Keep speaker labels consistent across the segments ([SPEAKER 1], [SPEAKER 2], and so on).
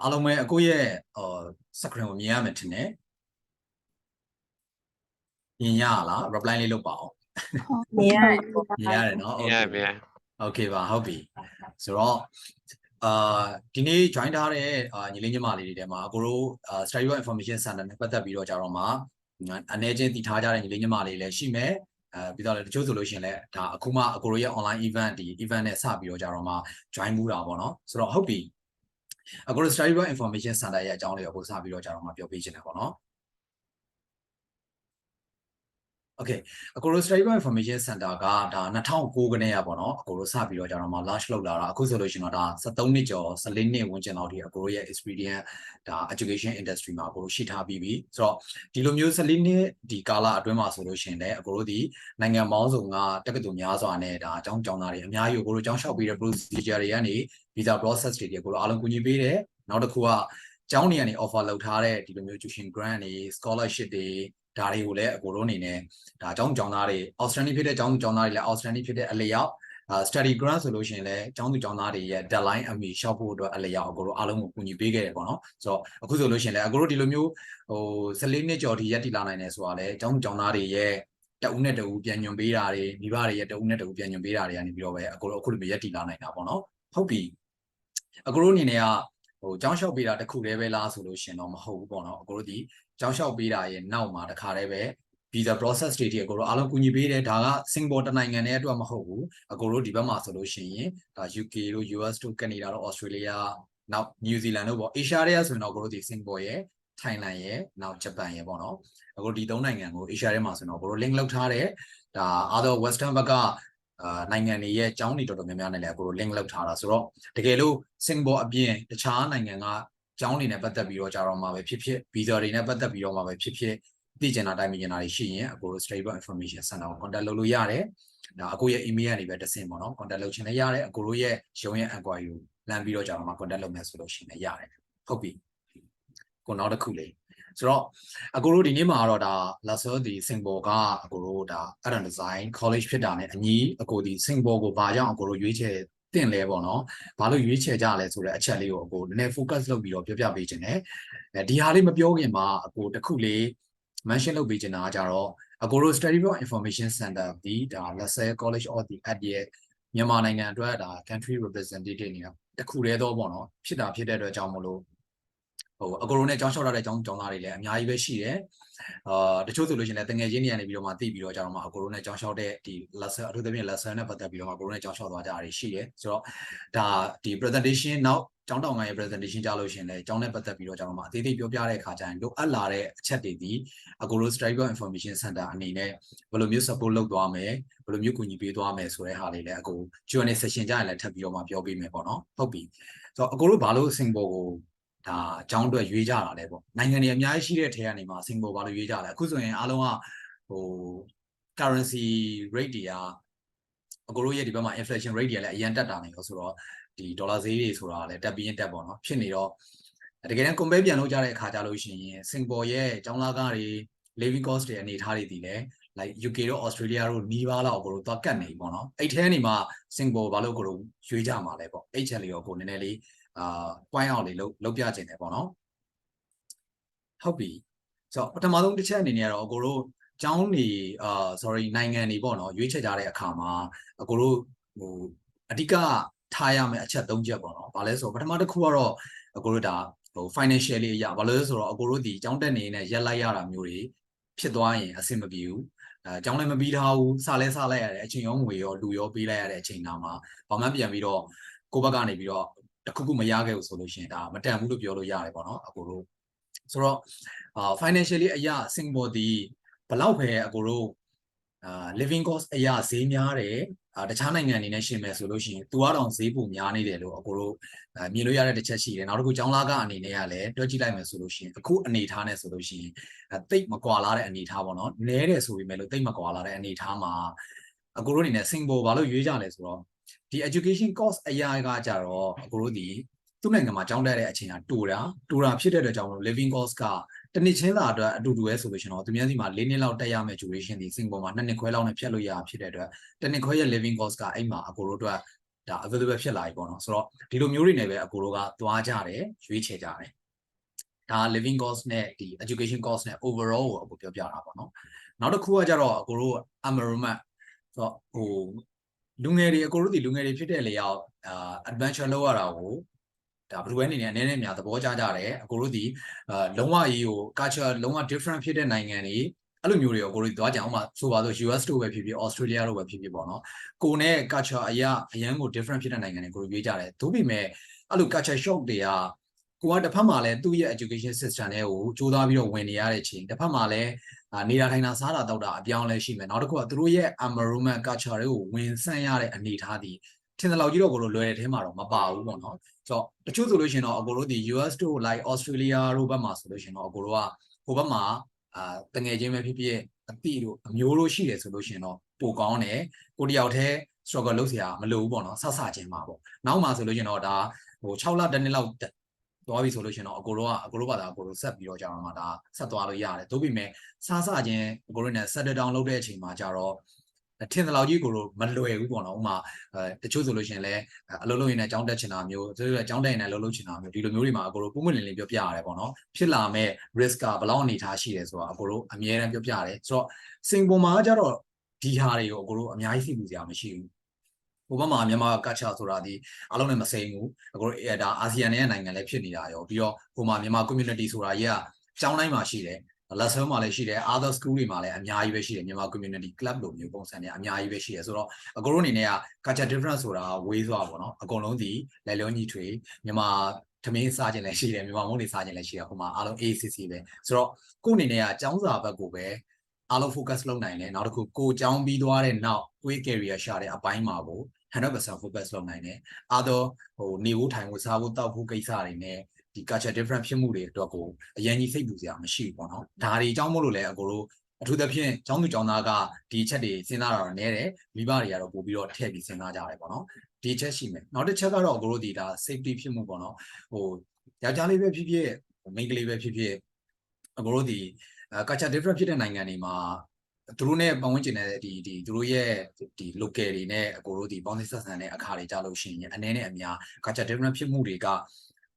[SPEAKER 1] အားလုံးပဲအကိုရဲ့screen ကိုမြင်ရမယ်ထင်တယ်မြင်ရလား reply လေးလုပ်ပါအောင်
[SPEAKER 2] မြင်ရတယ်
[SPEAKER 1] မြင်ရတယ်နော် okay ပါဟုတ်ပြီဆိုတော့ဒီနေ့ join ထားတဲ့ညီလေးညီမလေးတွေထဲမှာအကိုတို့ study information center နဲ့ပတ်သက်ပြီးတော့ကြတော့မှအနေချင်းတည်ထားကြတဲ့ညီလေးညီမလေးလည်းရှိမယ်ပြီးတော့လည်းတချို့ဆိုလို့ရှိရင်လည်းဒါအခုမှအကိုတို့ရဲ့ online event ဒီ event နဲ့စပြီးတော့ကြတော့မှ join မှုတာပေါ့နော်ဆိုတော့ဟုတ်ပြီအခုတို့ study information center ရဲ့အကြောင်းလေးကိုစပြီးတော့ကြတော့မှပြောပြချင်တယ်ပေါ့နော်Okay အခုတို့ study information center ကဒါ2009ခုနှစ်ရပေါ့နော်အခုတို့စပြီးတော့ကြတော့မှ launch လုပ်လာတာအခုဆိုလို့ရှိရင်တော့ဒါ73နှစ်ကျော်14နှစ်ဝန်းကျင်လောက်ဒီအခုတို့ရဲ့ experience ဒါ education industry မှာအခုတို့ရှိထားပြီးပြီဆိုတော့ဒီလိုမျိုး14နှစ်ဒီကာလအတွင်းမှာဆိုလို့ရှိရင်လည်းအခုတို့ဒီနိုင်ငံပေါင်းစုံကတက္ကသိုလ်များစွာနဲ့ဒါအကြောင်းကျောင်းသားတွေအများကြီးအခုတို့ကျောင်းလျှောက်ပြီးတဲ့ procedure တွေကနေ visa process တွေအခုတို့အားလုံးကူညီပေးတယ်နောက်တစ်ခုကကျောင်းတွေကနေ offer လုပ်ထားတဲ့ဒီလိုမျိုး tuition grant တွေ scholarship တွေဒါတွေကိုလည်းအကိုတို့အနေနဲ့ဒါအကြောင်းကျောင်းသားတွေ outstanding ဖြစ်တဲ့ကျောင်းသူကျောင်းသားတွေလည်း outstanding ဖြစ်တဲ့အလျောက် study grant ဆိုလို့ရှိရင်လည်းကျောင်းသူကျောင်းသားတွေရဲ့ deadline အမီရှောက်ဖို့အတွက်အလျောက်အကိုတို့အားလုံးကိုကူညီပေးခဲ့တယ်ပေါ့နော်ဆိုတော့အခုဆိုလို့ရှိရင်လည်းအကိုတို့ဒီလိုမျိုးဟို14နှစ်ကျော်ထိရက်တည်လာနိုင်တယ်ဆိုတာလည်းကျောင်းသူကျောင်းသားတွေရဲ့တအုပ်နဲ့တအုပ်ပြန်ညွန်ပေးတာတွေမိဘတွေရဲ့တအုပ်နဲ့တအုပ်ပြန်ညွန်ပေးတာတွေကနေပြီးတော့ပဲအကိုတို့အခုလိုမျိုးရက်တည်လာနိုင်တာပေါ့နော်ဟုတ်ပြီအကိုတို့အနေနဲ့ကဟိုကျောင်းလျှောက်ပေးတာတခုတည်းပဲလားဆိုလို့ရှင်တော့မဟုတ်ဘူးပေါ့နော်အကိုတို့ဒီကျောင်းလျှောက်ပေးတာရဲ့နောက်မှာတခါတည်းပဲ visa process တွေအကိုတို့အားလုံးကူညီပေးတယ်ဒါကစင်ကာပူတနိုင်ငံနဲ့အတွက်မဟုတ်ဘူးအကိုတို့ဒီဘက်မှာဆိုလို့ရှိရင်ဒါ UK တို့ US တို့ကနေဒါတို့ Australia နောက် New Zealand တို့ပေါ့ Asia တွေကဆိုရင်တော့အကိုတို့ဒီစင်ကာပူရဲ့ Thailand ရဲ့နောက်ဂျပန်ရဲ့ပေါ့နော်အကိုဒီ၃နိုင်ငံကို Asia ထဲမှာဆိုတော့အကိုတို့ link လုပ်ထားတယ်ဒါ other western ဘက်ကနိုင်ငံတွေရဲ့ကျောင်းတွေတော်တော်များများနဲ့လည်းအခုလို link လုပ်ထားတာဆိုတော့တကယ်လို့စင်ကာပူအပြင်တခြားနိုင်ငံကကျောင်းတွေနဲ့ပတ်သက်ပြီးတော့ကြတော့မှာပဲဖြစ်ဖြစ် visa တွေနဲ့ပတ်သက်ပြီးတော့မှာပဲဖြစ်ဖြစ်သိကျင်တာတိုင်းမြင်တာတွေရှိရင်အခုလို stable information center ကို contact လုပ်လို့ရတယ်ဒါအခုရဲ့ email ကနေပဲတဆင့်ပေါ့နော် contact လုပ်ချင်လည်းရတယ်အခုတို့ရဲ့ရုံးရဲ့ inquiry ကိုလမ်းပြီးတော့ကြတော့မှာ contact လုပ်မယ်ဆိုလို့ရှိရင်လည်းရတယ်ဟုတ်ပြီကိုနောက်တစ်ခုလေးဆိုတော့အကိုတို့ဒီနေ့မှာတော့ဒါ Lasalle ဒီစင်ကာပူကအကိုတို့ဒါ Art and Design College ဖြစ်တာနဲ့အညီအကိုဒီစင်ကာပူကိုဘာကြောင့်အကိုတို့ရွေးချယ်တင်လဲပေါ့နော်ဘာလို့ရွေးချယ်ကြလဲဆိုတဲ့အချက်လေးကိုအကိုနည်းနည်း focus လုပ်ပြီးတော့ပြောပြပေးခြင်းနဲ့ဒီဟာလေးမပြောခင်မှာအကိုတစ်ခုလေး mention လုပ်ပေးခြင်းတာကြတော့အကိုတို့ Study for Information Center ဒီဒါ Lasalle College of the Art ရဲ့မြန်မာနိုင်ငံအတွက်ဒါ country representative နေတာတခုတည်းတော့ပေါ့နော်ဖြစ်တာဖြစ်တဲ့အတွက်ကြောင့်မလို့ဟိုအကိုရိုနဲ့ကျောင်းလျှောက်ထားတဲ့ကျောင်းသားတွေလည်းအများကြီးပဲရှိတယ်တချို့ဆိုလို့ရှိရင်လည်းတငယ်ချင်းတွေကနေပြီးတော့မှသိပြီးတော့ကြတော့မှအကိုရိုနဲ့ကျောင်းလျှောက်တဲ့ဒီ lesson အထူးသဖြင့် lesson နဲ့ပတ်သက်ပြီးတော့မှအကိုရိုနဲ့ကျောင်းလျှောက်သွားကြတာရှိတယ်ဆိုတော့ဒါဒီ presentation နောက်ကျောင်းတောင်ပိုင်းရဲ့ presentation ကြလို့ရှိရင်လည်းကျောင်းနဲ့ပတ်သက်ပြီးတော့ကြတော့မှအသေးသေးပြောပြတဲ့အခါကျရင်လိုအပ်လာတဲ့အချက်တွေဒီအကိုရို Study Information Center အနေနဲ့ဘယ်လိုမျိုး support လုပ်သွားမယ်ဘယ်လိုမျိုးကူညီပေးသွားမယ်ဆိုတဲ့ဟာလေးလည်းအကို Q&A session ကြရင်လည်းထပ်ပြီးတော့မှပြောပေးမယ်ပေါ့နော်ဟုတ်ပြီဆိုတော့အကိုတို့ဘာလို့စင်ပေါ်ကိုဒါအကြောင်းအတွက်ရွေးကြတာလဲပေါ့နိုင်ငံတွေအများကြီးရှိတဲ့ထဲကနေမှာစင်ကာပူဘာလို့ရွေးကြလဲအခုဆိုရင်အားလုံးကဟို currency rate တွေကအကိုတို့ရဲ့ဒီဘက်မှာ inflation rate တွေလည်းအရင်တက်တာနေလို့ဆိုတော့ဒီဒေါ်လာဈေးတွေဆိုတာလည်းတက်ပြီးရင်တက်ပေါ့နော်ဖြစ်နေတော့တကယ်တမ်း compare ပြန်လုပ်ကြတဲ့အခါကြလို့ရှိရင်စင်ကာပူရဲ့ကျောင်းသားကားတွေ living cost တွေအနေထားတွေဒီလည်း like UK တို့ Australia တို့နီးပါးလောက်ကိုတို့သွားကတ်နေပေါ့နော်အဲ့ထဲနေမှာစင်ကာပူဘာလို့ကိုတို့ရွေးကြမှာလဲပေါ့အဲ့ချက်လေးကိုကိုနည်းနည်းလေးpoint out လေးလုပ်ပြခြင်းတယ်ပေါ့နော်ဟုတ်ပြီဆိုတော့ပထမဆုံးတစ်ချက်အနေနဲ့ကတော့အကိုတို့ကျောင်းနေsorry နိုင်ငံတွေပေါ့နော်ရွေးချယ်ကြတဲ့အခါမှာအကိုတို့ဟိုအဓိကထားရမယ့်အချက်၃ချက်ပေါ့နော်ဘာလဲဆိုတော့ပထမတစ်ခုကတော့အကိုတို့ဒါဟို financially အရာဘာလို့လဲဆိုတော့အကိုတို့ဒီကျောင်းတက်နေတဲ့ရက်လိုက်ရတာမျိုးတွေဖြစ်သွားရင်အဆင်မပြေဘူးကျောင်းလည်းမပြီးထားဘူးစလဲစလိုက်ရတယ်အချိန်ရောငွေရောလူရောပေးလိုက်ရတဲ့အချိန်နာမှာဘာမှပြန်ပြီးတော့ကိုယ့်ဘက်ကနေပြီးတော့တခုခုမရခဲ့ဘူးဆိုလို့ရှိရင်ဒါမတန်ဘူးလို့ပြောလို့ရတယ်ပေါ့နော်အကိုတို့ဆိုတော့financially အရာစင်ကာပူဒီဘလောက်ပဲအကိုတို့living cost အရာဈေးများတယ်တခြားနိုင်ငံအနေနဲ့ရှင်းမယ်ဆိုလို့ရှိရင်သူကတော့ဈေးပိုများနေတယ်လို့အကိုတို့မြင်လို့ရတဲ့တစ်ချက်ရှိတယ်နောက်တစ်ခုကျောင်းလာကအနေနဲ့ကလည်းတွက်ကြည့်လိုက်မယ်ဆိုလို့ရှိရင်အခုအနေထားနဲ့ဆိုလို့ရှိရင်တိတ်မကွာလာတဲ့အနေထားပေါ့နော်နည်းတယ်ဆိုပေမဲ့လို့တိတ်မကွာလာတဲ့အနေထားမှာအကိုတို့အနေနဲ့စင်ကာပူဘာလို့ရွေးကြလဲဆိုတော့ဒီ education cost အရာကကြတော့အကိုတို့ဒီသူ့နိုင်ငံမှာကျောင်းတက်တဲ့အချိန်ကတူတာဖြစ်တဲ့အတွက်ကြောင့် living cost ကတနည်းချင်းသာအတွက်အတူတူပဲဆိုလို့ရှိရင်တော့သူများစီမှာ၄နှစ်လောက်တက်ရမယ့် duration ဒီစင်ကာပူမှာ2နှစ်ခွဲလောက်နဲ့ဖြတ်လို့ရဖြစ်တဲ့အတွက်တနည်းခွဲရဲ့ living cost ကအဲ့မှာအကိုတို့အတွက် ဒါ available ဖြစ်လာပြီပေါ့နော်ဆိုတော့ဒီလိုမျိုးတွေနဲ့ပဲအကိုတို့ကသွားကြတယ်ရွေးချယ်ကြတယ်ဒါ living cost နဲ့ဒီ education cost နဲ့ overall ကိုအကိုပြောပြတာပေါ့နော်နောက်တစ်ခုကကြတော့အကိုတို့ environment ဆိုတော့ဟိုလူငယ်တွေအကိုတို့ဒီလူငယ်တွေဖြစ်တဲ့လေရောက်adventure လုပ်ရတာကိုဒါဘယ်လိုပဲအနေနဲ့အနေနဲ့များသဘောကျကြတယ်အကိုတို့ဒီလုံးဝကြီးကို culture လုံးဝ different ဖြစ်တဲ့နိုင်ငံတွေအဲ့လိုမျိုးတွေကိုကိုတို့သွားကြအောင်မှဆိုပါဆို US တို့ပဲဖြစ်ဖြစ် Australia တို့ပဲဖြစ်ဖြစ်ပေါ့နော်ကိုနဲ့ culture အရန်ကို different ဖြစ်တဲ့နိုင်ငံတွေကိုရွေးကြတယ်သို့ပေမဲ့အဲ့လို culture shock တွေကကိုကတစ်ဖက်မှာလည်းသူ့ရဲ့ education system တွေကိုကြိုးစားပြီးတော့ဝင်နေရတဲ့ချိန်တစ်ဖက်မှာလည်းနေတာထိုင်တာစားတာတောက်တာအပြောင်းလဲရှိမယ်နောက်တစ်ခုကသူတို့ရဲ့ environment culture တွေကိုဝင်ဆန့်ရတဲ့အနေအထားဒီထင်တယ်လို့ကြီးတော့ကိုလိုလွယ်တဲ့ထဲမှာတော့မပါဘူးပေါ့နော်ဆိုတော့တချို့ဆိုလို့ရှိရင်တော့အကိုတို့ဒီ US တို့ like Australia တို့ဘက်မှာဆိုလို့ရှိရင်တော့အကိုတို့ကဟိုဘက်မှာတငယ်ချင်းပဲဖြစ်ဖြစ်အတိတို့အမျိုးတို့ရှိတယ်ဆိုလို့ရှိရင်တော့ပိုကောင်းတယ်ကိုတယောက်တည်း struggle လုပ်เสียမလိုဘူးပေါ့နော်ဆဆချင်းမှာပေါ့နောက်မှဆိုလို့ရှိရင်တော့ဒါဟို6လတစ်နှစ်လောက်သွားပြီဆိုလို့ရှိရင်တော့အကိုတို့ဘာသာအကိုတို့ဆက်ပြီးတော့ကြာတော့မှဒါဆက်သွားလို့ရတယ်သို့ပေမဲ့ဆဆချင်းအကိုတို့နဲ့ settle down လုပ်တဲ့အချိန်မှာကြာတော့ထင်တယ်လို့ကြီးကိုလို့မလွယ်ဘူးပေါ့နော်ဥမာတချို့ဆိုလို့ရှိရင်လည်းအလုပ်လုပ်ရင်လည်းကြောင်းတက်ချင်တာမျိုးသူတို့ကြောင်းတက်ရင်လည်းလုပ်ချင်တာမျိုးဒီလိုမျိုးတွေမှာအကိုတို့ပုံမှန်လင်းလင်းပြောပြရတယ်ပေါ့နော်ဖြစ်လာမဲ့ risk ကဘယ်လောက်အနေထားရှိတယ်ဆိုတာအကိုတို့အမြဲတမ်းပြောပြရတယ်ဆိုတော့စင်ပေါ်မှာကျတော့ဒီဟာတွေကိုအကိုတို့အများကြီးသိမှုစရာမရှိဘူးဟိုဘက်မှာမြန်မာကတ်ချာဆိုတာဒီအားလုံးနဲ့မစိမ်းဘူးအကိုတို့ဒါအာဆီယံရဲ့နိုင်ငံလည်းဖြစ်နေတာရောပြီးတော့ဟိုမှာမြန်မာ community ဆိုတာကြီးကကျောင်းတိုင်းမှာရှိတယ် Lasalle မှာလည်းရှိတယ် other school တွေမှာလည်းအများကြီးပဲရှိတယ်မြန်မာ community club လိုမျိုးပုံစံတွေအများကြီးပဲရှိတယ်ဆိုတော့အကိုတို့အနေနဲ့က culture difference ဆိုတာဝေးသွားပါတော့အကုန်လုံးဒီလက်လုံးကြီးထွေမြန်မာသမင်းစားခြင်းလည်းရှိတယ်မြန်မာမုန်းတွေစားခြင်းလည်းရှိတယ်ဟိုမှာအားလုံး ACC ပဲဆိုတော့ကိုယ့်အနေနဲ့ကကျောင်းစာဘက်ကိုပဲအားလုံး focus လုပ်နိုင်တယ်နောက်တစ်ခုကိုကျောင်းပြီးသွားတဲ့နောက်ကိုယ့် career ရှာတဲ့အပိုင်းမှာကို100% focus လုပ်နိုင်တယ်အားတော့ဟိုနေဖို့ထိုင်ဖို့စားဖို့တောက်ဖို့ကိစ္စတွေနဲ့ဒီ culture different ဖြစ်မှုတွေအတွက်ကိုအရင်ကြီးစိတ်ပူစရာမရှိဘူးပေါ့နော်ဒါတွေအကြောင်းမို့လို့လဲအကိုတို့အထူးသဖြင့်ကျောင်းသူကျောင်းသားကဒီချက်တွေစဉ်းစားတာတော့နည်းတယ်မိဘတွေကတော့ပို့ပြီးတော့ထည့်ပြီးစဉ်းစားကြတယ်ပေါ့နော်ဒီချက်ရှိမယ်နောက်တစ်ချက်ကတော့အကိုတို့ဒီဒါ safety ဖြစ်မှုပေါ့နော်ဟိုယောက်ျားလေးပဲဖြစ်ဖြစ်မိန်းကလေးပဲဖြစ်ဖြစ်အကိုတို့ဒီculture different ဖြစ်တဲ့နိုင်ငံတွေမှာသူတို့နဲ့ပတ်ဝန်းကျင်တဲ့ဒီသူတို့ရဲ့ဒီ local တွေနဲ့အကိုတို့ဒီပေါင်းစပ်ဆက်ဆံတဲ့အခါတွေကြားလို့ရှိရင်အနေနဲ့အများ culture different ဖြစ်မှုတွေ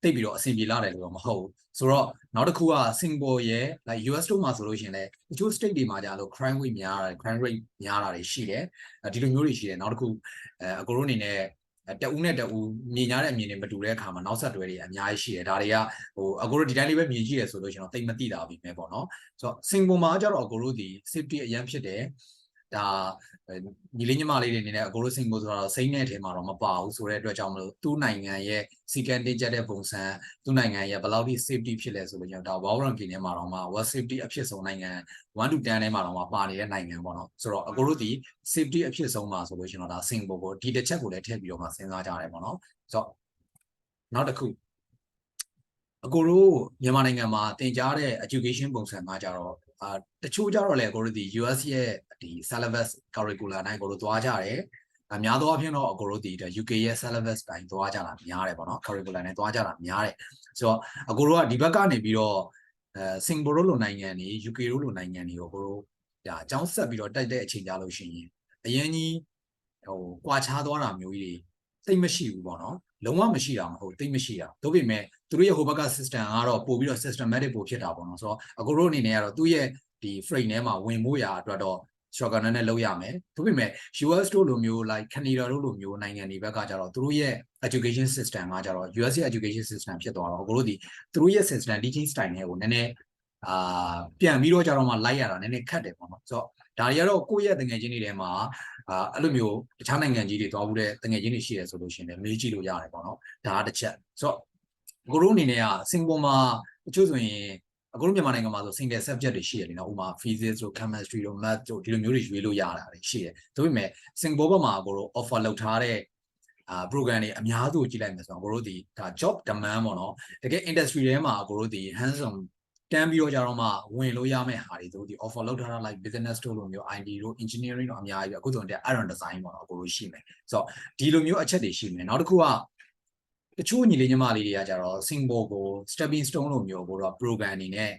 [SPEAKER 1] ကတိတ်ပြီးတော့အဆင်ပြေလာတယ်လို့တော့မဟုတ်ဘူးဆိုတော့နောက်တစ်ခုက Singapore ရဲ့ like US တို့မှာဆိုလို့ရှိရင်လည်းတချို့ state တွေမှာကြာလို့ crime rate များတာ crime rate များတာတွေရှိတယ်ဒီလိုမျိုးတွေရှိတယ်နောက်တစ်ခုအကိုတို့အနေနဲ့တအူးနဲ့တအူးမြင်ရတဲ့အမြင်တွေမတူတဲ့အခါမှာနောက်ဆက်တွဲတွေအများကြီးရှိတယ်ဒါတွေကဟိုအကိုတို့ဒီတိုင်းလေးပဲမြင်ကြည့်ရဆိုလို့ရှိရင်တော့တိတ်မသိတာပြီပဲပေါ့နော်ဆိုတော့ Singapore မှာကျတော့အကိုတို့ဒီ safety အရင်ဖြစ်တယ်ဒါညီလေးညီမလေးတွေအနေနဲ့အကိုတို့စင်ကိုဆိုတော့စိမ့်တဲ့ထဲမှာတော့မပါဘူးဆိုတဲ့အတွက်ကြောင့်မလို့သူ့နိုင်ငံရဲ့စီကံတင်ကြတဲ့ပုံစံသူ့နိုင်ငံရဲ့ဘယ်လောက်ထိ safety ဖြစ်လဲဆိုလို့ကျွန်တော်ဒါ World Ranking ထဲမှာတော့မှ World Safety အဖြစ်ဆုံးနိုင်ငံ1 to 10ထဲမှာတော့မှပါနေတဲ့နိုင်ငံပေါ့နော်ဆိုတော့အကိုတို့ဒီ safety အဖြစ်ဆုံးမှာဆိုလို့ကျွန်တော်ဒါစင်ကိုဒီတစ်ချက်ကိုလည်းထည့်ပြီးတော့မှစဉ်းစားကြရတယ်ပေါ့နော်ဆိုတော့နောက်တစ်ခုအကိုတို့မြန်မာနိုင်ငံမှာသင်ကြားတဲ့ education ပုံစံမှာကြတော့တချို့ကြတော့လေအကိုတို့ဒီ US ရဲ့ဒီ syllabus curriculum အတိုင်းကိုတို့သွားကြတယ်အများသောအားဖြင့်တော့အကိုတို့ဒီ UK ရဲ့ syllabus တိုင်းသွားကြတာများတယ်ပေါ့နော် curriculum နဲ့သွားကြတာများတယ်ဆိုတော့အကိုတို့ကဒီဘက်ကနေပြီးတော့စင်ကာပူလိုနိုင်ငံတွေ UK လိုနိုင်ငံတွေကိုကိုတို့ဒါအကြောင်းဆက်ပြီးတော့တိုက်တဲ့အချိန်ကြလို့ရှိရင်အရင်ကြီးဟိုကွာခြားသွားတာမျိုးကြီးတွေသိမရှိဘူးပေါ့နော်လုံးဝမရှိတာမဟုတ်သိမရှိတာဒါပေမဲ့သူတို့ရဲ့ဟိုဘက်က system ကတော့ပို့ပြီးတော့ systematic ပို့ဖြစ်တာပေါ့နော်ဆိုတော့အကိုတို့အနေနဲ့ကတော့သူ့ရဲ့ဒီ frame ထဲမှာဝင်ဖို့ရာအတွက်တော့ struggle နဲ့လုပ်ရမယ်ဒါပေမဲ့ US တို့လိုမျိုး like Canada တို့လိုမျိုးနိုင်ငံတွေဘက်ကကြတော့သူတို့ရဲ့ education system ကကြတော့ US ရဲ့ education system ဖြစ်သွားတော့အကိုတို့ဒီသူတို့ရဲ့ system teaching style တွေကိုနည်းနည်းပြန်ပြီးတော့ကြတော့မှလိုက်ရတာနည်းနည်းခက်တယ်ပေါ့နော်ဆိုတော့ဒါတွေကတော့ကိုယ့်ရဲ့တငယ်ချင်းတွေထဲမှာအဲ့လိုမျိုးတခြားနိုင်ငံကြီးတွေသွားဘူးတဲ့တငယ်ချင်းတွေရှိတယ်ဆိုလို့ရှိရင်လည်းမေးကြည့်လို့ရတယ်ပေါ့နော်ဒါတစ်ချက်ဆိုတော့ကိုတို့အနေနဲ့ကစင်ကာပူမှာတချို့ဆိုရင်အခုမြန်မာနိုင်ငံမှာဆို single subject တွေရှိရတယ်နော်ဥပမာ physics တို့ chemistry တို့ math တို့ဒီလိုမျိုးတွေရွေးလို့ရတာတွေရှိတယ်ဒါပေမဲ့စင်ကာပူဘက်မှာကိုတို့ offer လုပ်ထားတဲ့program တွေအများစုကြည့်လိုက်မယ်ဆိုတော့ကိုတို့ဒီဒါ job demand ပေါ့နော်တကယ် industry ထဲမှာကိုတို့ဒီ hands on တန်းပြီးတော့ကြတော့မှဝင်လို့ရမယ့်ဟာတွေတို့ဒီ offer လုပ်ထားတာ like business တို့လိုမျိုး IT တို့ engineering တို့အများကြီးပဲအခုဆိုရင် iron design ပေါ့နော်ကိုတို့ရှိမယ်ဆိုတော့ဒီလိုမျိုးအချက်တွေရှိမယ်နောက်တစ်ခုကတချို့ညီလေးညီမလေးတွေကကြတော့ Singapore ကို stepping stone လိုမျိုးကိုတော့ program အနေနဲ့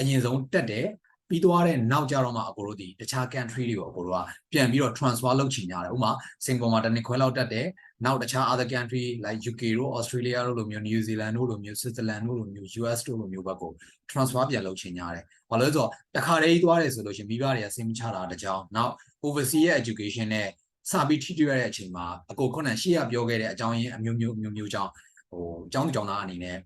[SPEAKER 1] အရင်ဆုံးတက်တယ် ပြီးသွားတဲ့နောက်ကြတော့မှအကိုတို့ဒီတခြား country တွေကိုအကိုတို့ကပြန်ပြီးတော့ transfer လုပ်ချင်ကြတယ်ဥပမာစင်ကာပူမှာတစ်နှစ်ခွဲလောက်တက်တယ်နောက်တခြား other country like UK တို့ Australia တို့လိုမျိုး New Zealand တို့လိုမျိုး Switzerland တို့လိုမျိုး US တို့လိုမျိုးဘက်ကို transfer ပြန်လုပ်ချင်ကြတယ်ဘာလို့လဲဆိုတော့တခါတည်းသွားတယ်ဆိုလို့ရှိရင်မိဘတွေကစိတ်မချတာတကြောင်နောက် overseas ရဲ့ education နဲ့စပြီးထိတွေ့ရတဲ့အချိန်မှာအကိုခုနရှေ့ကပြောခဲ့တဲ့အကြောင်းရင်းအမျိုးမျိုးကြောင့်အကြောင်းသားအနေနဲ့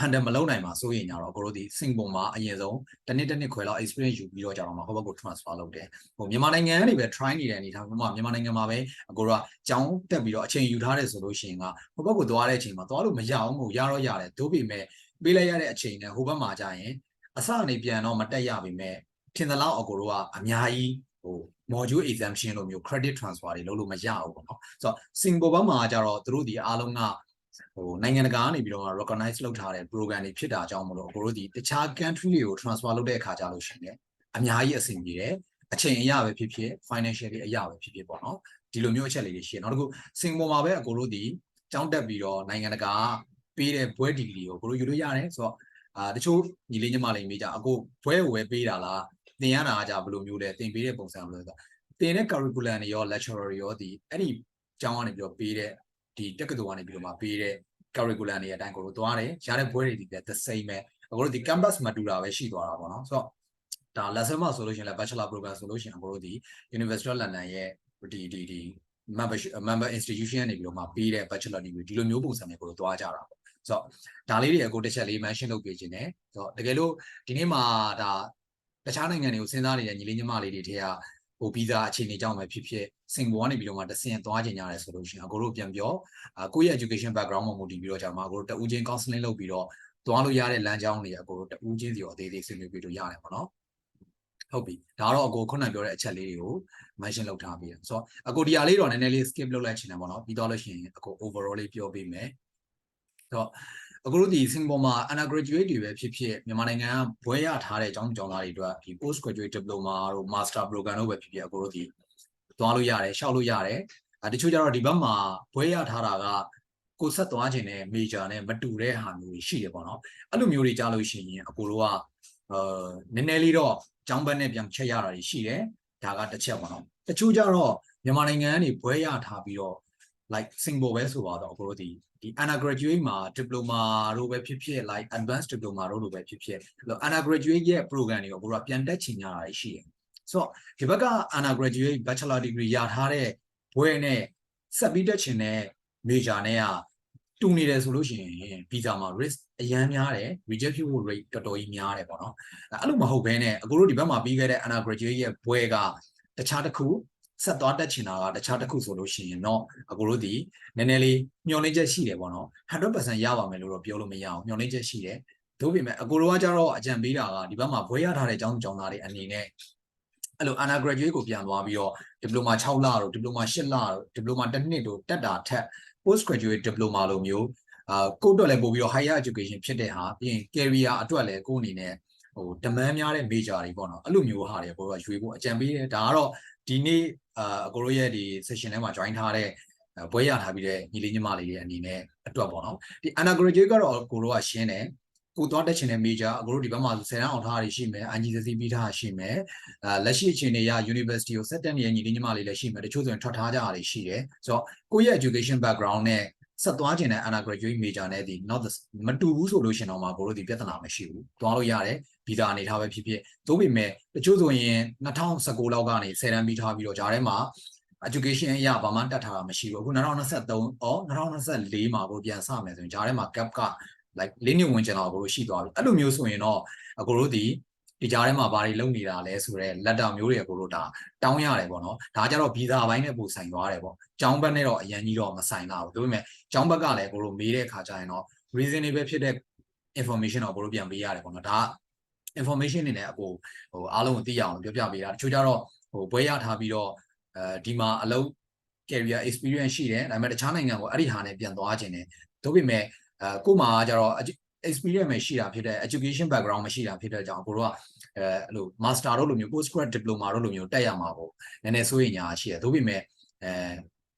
[SPEAKER 1] handle မလုပ်နိုင်မှာစိုးရင်ကြတော့အကိုတို့ဒီစင်ပုံမှာအရင်ဆုံးတစ်နှစ်ခွဲလောက် experience ယူပြီးတော့ကြတော့မှာဟိုဘက်ကို transfer လုပ်တယ်မြန်မာနိုင်ငံကနေပဲ try နေတဲ့အနေထားမှာမြန်မာနိုင်ငံမှာပဲအကိုတို့ကကျောင်းတက်ပြီးတော့အချိန်ယူထားတယ်ဆိုလို့ရှိရင်ကဟိုဘက်ကိုသွားတဲ့အချိန်မှာသွားလို့မရအောင်မို့ရတော့ရတယ်သို့ပေမဲ့ပေးလိုက်ရတဲ့အချိန်နဲ့ဟိုဘက်မှာကြာရင်အစအနေပြန်တော့မတက်ရပါမယ်ထင်သလောက်အကိုတို့ကအများကြီးmodule exemption လိုမျိုး credit transfer တွေလုပ်လို့မရဘူးပေါ့နော်ဆိုတော့စင်ကာပူဘက်မှာကြတော့သူတို့ဒီအားလုံးကနိုင်ငံတကာကနေပြီးတော့ recognize လုပ်ထားတဲ့ program တွေဖြစ်တာကြောင့်မလို့အကိုတို့ဒီတခြား country တွေကို transfer လုပ်တဲ့အခါကြလို့ရှိရင်အများကြီးအဆင်ပြေတယ်အချိန်အရပဲဖြစ်ဖြစ် financially အရပဲဖြစ်ဖြစ်ပေါ့နော်ဒီလိုမျိုးအချက်လေးတွေရှိတယ်နောက်တစ်ခုစင်ကာပူမှာပဲအကိုတို့ဒီကျောင်းတက်ပြီးတော့နိုင်ငံတကာပေးတဲ့ဘွဲဒီဂရီကိုအကိုတို့ယူလို့ရတယ်ဆိုတော့တချို့ညီလေးညီမလေးမေးကြအကိုဘွဲဝယ်ပေးတာလားသင်ရတာကြဘယ်လိုမျိုးလဲသင်ပေးတဲ့ပုံစံဘယ်လိုလဲဆိုတော့သင်တဲ့ curriculum တွေရော lecturer တွေရောဒီအဲ့ဒီကျောင်းကနေပြီးတော့ပေးတဲ့ဒီတက္ကသိုလ်ကနေပြီးတော့မှပေးတဲ့ curriculum တွေအတိုင်းကိုတို့သွားတယ်ရတဲ့ဘွဲတွေဒီ the same ပဲအကိုတို့ဒီ campus မှာတူတာပဲရှိသွားတာပေါ့နော်ဆိုတော့ဒါ Lasalle မှာဆိုလို့ရှိရင်လည်း bachelor program ဆိုလို့ရှိရင်အကိုတို့ဒီ University of London ရဲ့ဒီ member institution ကနေပြီးတော့မှပေးတဲ့ bachelor degree ဒီလိုမျိုးပုံစံမျိုးကိုတို့သွားကြတာပေါ့ဆိုတော့ဒါလေးတွေအကိုတစ်ချက်လေး mention လုပ်ပေးခြင်းတယ်ဆိုတော့တကယ်လို့ဒီနေ့မှာဒါတခြားနိုင်ငံတွေကိုစဉ်းစားနေတဲ့ညီလေးညီမလေးတွေထဲကဗီဇာအခြေအနေကြောင့်ပဲဖြစ်ဖြစ်စင်ကာပူကနေပြီးတော့မှတဆင့်သွားကျင်ကြရတယ်ဆိုလို့ရှိရင်အကိုတို့ပြန်ပြောကိုယ့်ရဲ့ education background မှာမူတည်ပြီးတော့ကြာမှာအကိုတို့တဦးချင်း counseling လုပ်ပြီးတော့သွားလို့ရတဲ့လမ်းကြောင်းတွေအကိုတို့တဦးချင်းစီရောအသေးသေးဆွေးနွေးပြီးလို့ရတယ်ပေါ့နော်ဟုတ်ပြီဒါတော့အကိုခုနပြောတဲ့အချက်လေးတွေကို mention လုပ်ထားပြီးဆိုတော့အကိုဒီဟာလေးတော့နည်းနည်းလေး skip လုပ်လိုက်ချင်တယ်ပေါ့နော်ပြီးတော့လို့ရှိရင်အကို overall လေးပြောပေးမယ်ဆိုတော့အခုတို့ဒီစင်ကာပူမှာ undergraduate တွေပဲဖြစ်ဖြစ်မြန်မာနိုင်ငံကဘွဲရထားတဲ့အကြောင်းသားတွေအတွက်ဒီ post graduate diploma တို့ master program တို့ပဲဖြစ်ဖြစ်အခုတို့ဒီသွားလို့ရတယ်ရှောက်လို့ရတယ်တချို့ကျတော့ဒီဘက်မှာဘွဲရထားတာကကိုဆက်သွားခြင်းနဲ့ major နဲ့မတူတဲ့ဟာမျိုးတွေရှိတယ်ပေါ့နော်အဲ့လိုမျိုးတွေကြားလို့ရှိရင်အကိုတို့ကနည်းနည်းလေးတော့ကျောင်းဘက်နဲ့ပြန်ချက်ရတာတွေရှိတယ်ဒါကတစ်ချက်ပေါ့နော်တချို့ကျတော့မြန်မာနိုင်ငံကနေဘွဲရထားပြီးတော့ like စင်ကာပူပဲဆိုပါတော့အကိုတို့ဒီ undergraduate မှာ diploma တို့ပဲဖြစ်ဖြစ် like advanced diploma တို့လိုပဲဖြစ်ဖြစ် undergraduate ရဲ့ program တွေကိုအကိုတို့ပြန်တက်ချင်ကြတာရှိတယ်ဆိုတော့ဒီဘက်က undergraduate bachelor degree ရထားတဲ့ဘွဲနဲ့ဆက်ပြီးတက်ချင်တဲ့ major နဲ့ကတူနေတယ်ဆိုလို့ရှိရင် visa မှာ risk အရန်များတယ် reject ဖြစ်ဖို့ rate တော်တော်ကြီးများတယ်ပေါ့နော်အဲ့လိုမဟုတ်ဘဲနဲ့အကိုတို့ဒီဘက်မှာပြီးခဲ့တဲ့ undergraduate ရဲ့ဘွဲကတခြားတစ်ခုဆက်သွားတက်ချင်တာကတခြားတစ်ခုဆိုလို့ရှိရင်တော့အကိုတို့ဒီနည်းနည်းလေးမျှော်လင့်ချက်ရှိတယ်ပေါ့နော် 100% ရပါမယ်လို့တော့ပြောလို့မရအောင်မျှော်လင့်ချက်ရှိတယ်သို့ပေမဲ့အကိုတို့ကကြတော့အကြံပေးတာကဒီဘက်မှာဘွဲရထားတဲ့အကြောင်းသားတွေအနေနဲ့အဲ့လို undergraduate ကိုပြန်သွားပြီးတော့ diploma 6လတို့ diploma 8လတို့ diploma 1နှစ်တို့တက်တာထက် post graduate diploma လိုမျိုးကိုယ့်အတွက်လည်းပို့ပြီးတော့ higher education ဖြစ်တဲ့ဟာပြီးရင် career အတွက်လည်းကိုယ့်အနေနဲ့demand များတဲ့ major တွေပေါ့နော်အဲ့လိုမျိုးဟာတွေကိုရွေးဖို့အကြံပေးတယ်ဒါကတော့ဒီနေ့အကိုတို့ရဲ့ဒီ session ထဲမှာ join ထားတဲ့ဘွဲရထားပြီးတဲ့ညီလေးညီမလေးတွေအနေနဲ့အတွက်ပေါ့နော်ဒီ undergraduate ကတော့ကိုတို့ကရှင်းတယ်ကိုသွားတက်ချင်တဲ့ major အကိုတို့ဒီဘက်မှာ10တန်းအောင်ထားတာရှိမယ် IGCSE ပြီးထားတာရှိမယ်လက်ရှိအခြေအနေအရ university ကိုဆက်တက်နေတဲ့ညီလေးညီမလေးလည်းရှိမယ်တချို့ဆိုရင်ထွက်ထားကြတာတွေရှိတယ်ဆိုတော့ကိုယ့်ရဲ့ education background နဲ့ဆက်သွားခြင်းတဲ့ undergraduate major နဲ့ဒီ not မတူဘူးဆိုလို့ရှင်တော့မှာကိုတို့ဒီပြဿနာမရှိဘူးသွားလို့ရတယ်ဗီဇာအနေထားပဲဖြစ်ဖြစ်သို့ပေမဲ့တချို့ဆိုရင်2019လောက်ကနေ10တန်းပြီးထားပြီးတော့ဂျားထဲမှာ education အရဘာမှတက်ထားတာမရှိဘူးအခု2023အော်2024မှာကိုပြန်စမယ်ဆိုရင်ဂျားထဲမှာ gap က like ၄နှစ်ဝင်ကျင်တော့ကိုရှိသွားပြီအဲ့လိုမျိုးဆိုရင်တော့အကိုတို့ဒီကြားထဲမှာဘာတွေလုပ်နေတာလဲဆိုတော့ letter မျိုးတွေအကိုတို့ဒါတောင်းရတယ်ပေါ့နော်ဒါကြတော့ဗီဇာပိုင်းနဲ့ပို့ဆိုင်သွားတယ်ပေါ့ကျောင်းဘက်နဲ့တော့အရင်ကြီးတော့မဆိုင်တာဘူးဒါပေမဲ့ကျောင်းဘက်ကလည်းကိုတို့မေးတဲ့အခါကျရင်တော့ reasonable ဖြစ်တဲ့ information တော့ကိုတို့ပြန်ပေးရတယ်ပေါ့နော်ဒါ information နေနဲ့အကိုအားလုံးကိုသိရအောင်ပြောပြပေးတာတချို့ကြတော့ဘွဲရထားပြီးတော့ဒီမှာအလုပ် career experience ရှိတယ်ဒါပေမဲ့တခြားနိုင်ငံကိုအဲ့ဒီဟာနဲ့ပြန်သွားခြင်းတယ်ဒါပေမဲ့ကို့မှာကျတော့ experience မရှိတာဖြစ်တဲ့ education background မရှိတာဖြစ်တဲ့ကြောင့်ကိုတို့ကအဲ့လို master တို့လိုမျိုး postgrad diploma တို့လိုမျိုးတက်ရမှာပေါ့နည်းနည်းစိုးရိမ်ညာရှိတယ်ဒါပေမဲ့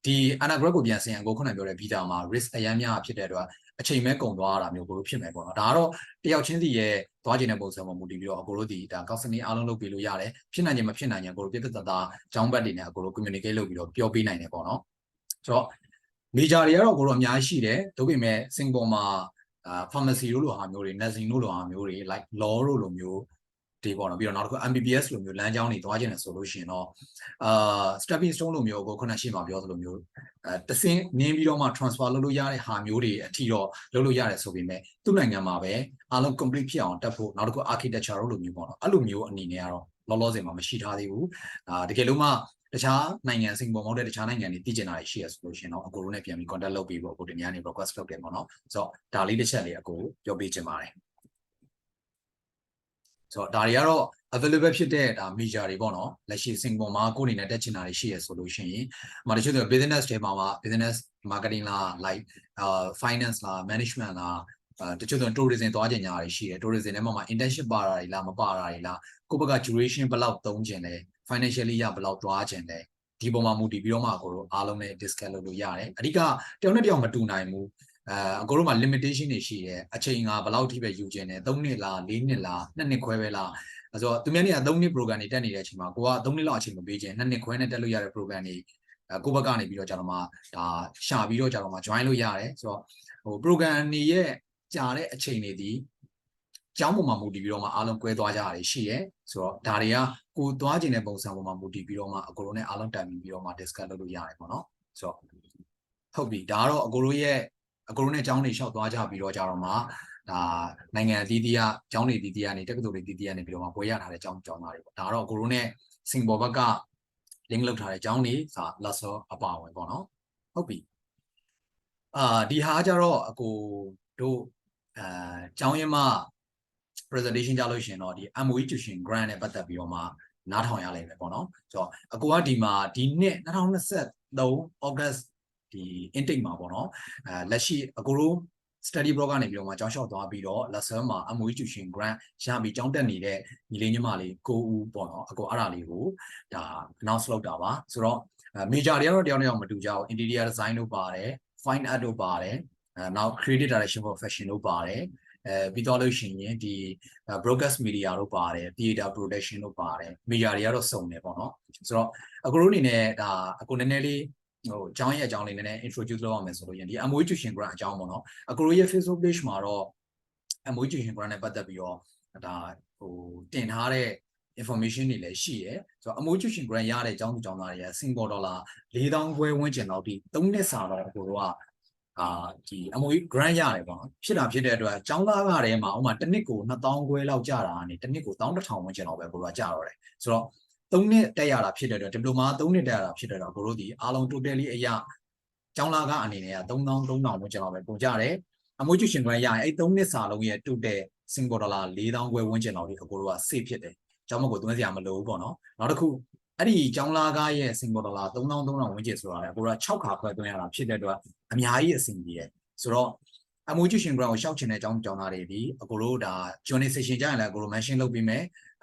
[SPEAKER 1] ဒီ undergrad ကိုပြန်ဆင်ရင်ကိုခုနပြောတဲ့ visa မှာ risk အများများဖြစ်တဲ့အတွက် အချိန်မဲ့ကုန်သွားတာမျိုးကိုလို့ဖြစ်မယ်ပေါ့နော်ဒါကတော့တယောက်ချင်းစီရဲ့သွားခြင်းတဲ့ပုံစံမှာမူတည်ပြီးတော့အကိုတို့ဒီဒါကောက်စနီအားလုံးလုပ်ပေးလို့ရတယ်ဖြစ်နိုင်ခြင်းမဖြစ်နိုင်ခြင်းအကိုတို့ပြပြတသားကြောင်းဘက်တွေနဲ့အကိုတို့ communicate လုပ်ပြီးတော့ပြောပေးနိုင်တယ်ပေါ့နော်ဆိုတော့ major တွေကတော့အကိုတို့အများကြီးရှိတယ်ဒါပေမဲ့စင်ပေါ်မှာpharmacy လို့လိုဟာမျိုးတွေ nursing လို့လိုဟာမျိုးတွေ like law လို့လိုမျိုးဒီပေါ့နော်ပြီးတော့နောက်တစ်ခု MBBS လိုမျိုးလမ်းကြောင်းတွေသွားခြင်းတယ်ဆိုလို့ရှိရင်တော့stepping stone လိုမျိုးကိုခုနရှင်းမှာပြောသလိုမျိုးတဆင်းနင်းပြီးတော့မှ transfer လုပ်လို့ရတဲ့ဟာမျိုးတွေအထီတော့လုပ်လို့ရတယ်ဆိုပေမဲ့သူ့နိုင်ငံမှာပဲအားလုံး complete ဖြစ်အောင်တက်ဖို့နောက်တစ်ခု architecture လိုမျိုးပေါ့နော်အဲ့လိုမျိုးအနေနဲ့ကတော့လောလောဆယ်မှာမရှိထားသေးဘူးတကယ်လို့မှတခြားနိုင်ငံစင်ပေါ်မဟုတ်တဲ့တခြားနိုင်ငံတွေတည်ကျင်တာရှိရဆိုလို့ရှိရင်တော့အကိုတို့နဲ့ပြန်ပြီး contact လုပ်ပြီးပေါ့အကိုဒီနေ့ကနေ request လုပ်တယ်ပေါ့နော်ဆိုတော့ဒါလေးတစ်ချက်လေးအကိုပြောပေးချင်ပါတယ်ဆိုတော့ဒါတွေကတော့ available ဖြစ်တဲ့ဒါ major တွေပေါ့နော်လက်ရှိစင်ပေါ်မှာကိုယ်အနေနဲ့တက်ချင်တာတွေရှိရဆိုလို့ရှိရင်တချို့ business တွေမှာ business marketing လား like finance လား management လားတချို့ tourism သွားကြညာတွေရှိတယ် tourism ထဲမှာ internship ပါတာတွေလားမပါတာတွေလားကိုယ့်ဘက်က duration ဘယ်လောက်သုံးကျင်လဲ financially ရဘယ်လောက်သွားကျင်လဲဒီပုံမှာမူတည်ပြီးတော့မှအကိုတို့အားလုံးနဲ့ discuss လုပ်လို့ရတယ်အဓိကတယောက်နဲ့တယောက်မတူနိုင်ဘူးအကိုတို့မှာ limitation တွေရှိတယ်အချိန်ကဘယ်လောက်ထိပဲယူကျင်တယ်3နှစ်လား4နှစ်လား2နှစ်ခွဲပဲလားဆိုတော့သူများနေက3နှစ် program တွေတက်နေတဲ့အချိန်မှာကိုက3နှစ်လောက်အချိန်မပေးခြင်း2နှစ်ခွဲနဲ့တက်လို့ရတဲ့ program တွေကိုဘက်ကနေပြီးတော့ကျွန်တော်မှဒါရှာပြီးတော့ကျွန်တော်မှ join လို့ရတယ်ဆိုတော့ဟို program တွေရဲ့ကြာတဲ့အချိန်တွေဒီကျောင်းပေါ်မှာမူတည်ပြီးတော့မှအားလုံးကွဲသွားကြတာရှိရဲဆိုတော့ဒါတွေကကိုသွားခြင်းတဲ့ပုံစံပေါ်မှာမူတည်ပြီးတော့မှအကိုတို့နဲ့အားလုံးတိုင်ပြီးတော့မှ discuss လုပ်လို့ရတယ်ပေါ့နော်ဆိုတော့ဟုတ်ပြီဒါကတော့အကိုတို့နဲ့ကျောင်းတွေလျှောက်သွားကြပြီးတော့ကြတော့မှဒါနိုင်ငံအသီးသီးကကျောင်းတွေအသီးသီးကနေတက္ကသိုလ်တွေအသီးသီးကနေပြီးတော့မှပွဲရထားတဲ့ကျောင်းသားတွေပေါ့ဒါကတော့အကိုတို့နဲ့စင်ပေါ်ဘက်က link လုပ်ထားတဲ့ကျောင်းတွေစာ Lasalle အပါဝင်ပေါ့နော်ဟုတ်ပြီဒီဟာကြတော့အကိုတို့ကျောင်းရင်းမှ presentation ကြလို့ရှိရင်တော့ဒီ MOE tuition grant နဲ့ပတ်သက်ပြီးတော့မှနားထောင်ရလိမ့်မယ်ပေါ့နော်ဆိုတော့အကိုကဒီမှာဒီနှစ်2023 August ဒီ intake မှာပေါ့နော်လက်ရှိအကိုတို့ study blog ကနေပြီးတော့မှကျောင်းလျှောက်သွားပြီးတော့ Lasalle မှာ MOE tuition grant ရပြီးကျောင်းတက်နေတဲ့ညီလေးညီမလေး9ဦးပေါ့နော်အကိုအဲ့ဒါလေးကိုဒါ announce လုပ်တာပါဆိုတော့ major တွေကတော့တယောက်နဲ့တယောက်မတူကြဘူး interior design တို့ပါတယ် fine art တို့ပါတယ်နောက် creative direction for fashion တို့ပါတယ်ပြီးတော့လို့ရှိရင်ဒီ broadcast media တို့ပါတယ် theater production တို့ပါတယ် media တွေကတော့စုံတယ်ပေါ့နော်ဆိုတော့အကိုတို့အနေနဲ့ဒါအကိုနည်းနည်းလေးဟိုအကြောင်းရဲ့အကြောင်းလေးနည်းနည်း introduce လုပ်ရမယ်ဆိုလို့ရင်ဒီ MOE tuition grant အကြောင်းပေါ့နော်အကိုတို့ရဲ့ Facebook page မှာတော့ MOE tuition grant နဲ့ပတ်သက်ပြီးတော့ဒါဟိုတင်ထားတဲ့ information တွေလည်းရှိရယ်ဆိုတော့ MOE tuition grant ရတဲ့အကြောင်းသူကျောင်းသားတွေက Singapore dollar 4000ခွဲဝန်းကျင်လောက်ထိ3နှစ်စာတော့အကိုတို့ကဒီ MOE grant ရတယ်ပေါ့နော်ဖြစ်တာဖြစ်တဲ့အတွက်ကျောင်းသားကတည်းမှာဥမာတစ်နှစ်ကို2000ခွဲလောက်ကျတာကနေတစ်နှစ်ကို11000ဝန်းကျင်လောက်ပဲကိုတို့ကကျတော့တယ်ဆိုတော့3နှစ်တက်ရတာဖြစ်တဲ့အတွက်ဒီပလိုမာ3နှစ်တက်ရတာဖြစ်တဲ့တော့ကိုတို့ဒီအားလုံး totally အရာကျောင်းသားကအနေနဲ့က3000ဝန်းကျင်လောက်ပဲပုံကြတယ်MOE tuition grant ရရင်အဲ့3နှစ်စာလုံးရဲ့ total Singapore dollar 4000ခွဲဝန်းကျင်လောက်ဒီအကိုတို့က save ဖြစ်တယ်ကျောင်းမကိုသွင်းစရာမလိုဘူးပေါ့နော်နောက်တစ်ခုအဲ့ဒီကျောင်းသားကားရဲ့ Singapore dollar 3000ဝန်းကျင်ဆိုတာလေကိုတို့က6ခါခွဲသွင်းရတာဖြစ်တဲ့အတွက်အများကြီးအဆင်ပြေတယ်ဆိုတော့ MOE tuition grant ကိုရှောက်ချင်တဲ့ကျောင်းသားတွေဒီအကိုတို့ဒါ journey session ကြရင်လည်းအကိုတို့ mention လုပ်ပြီးမယ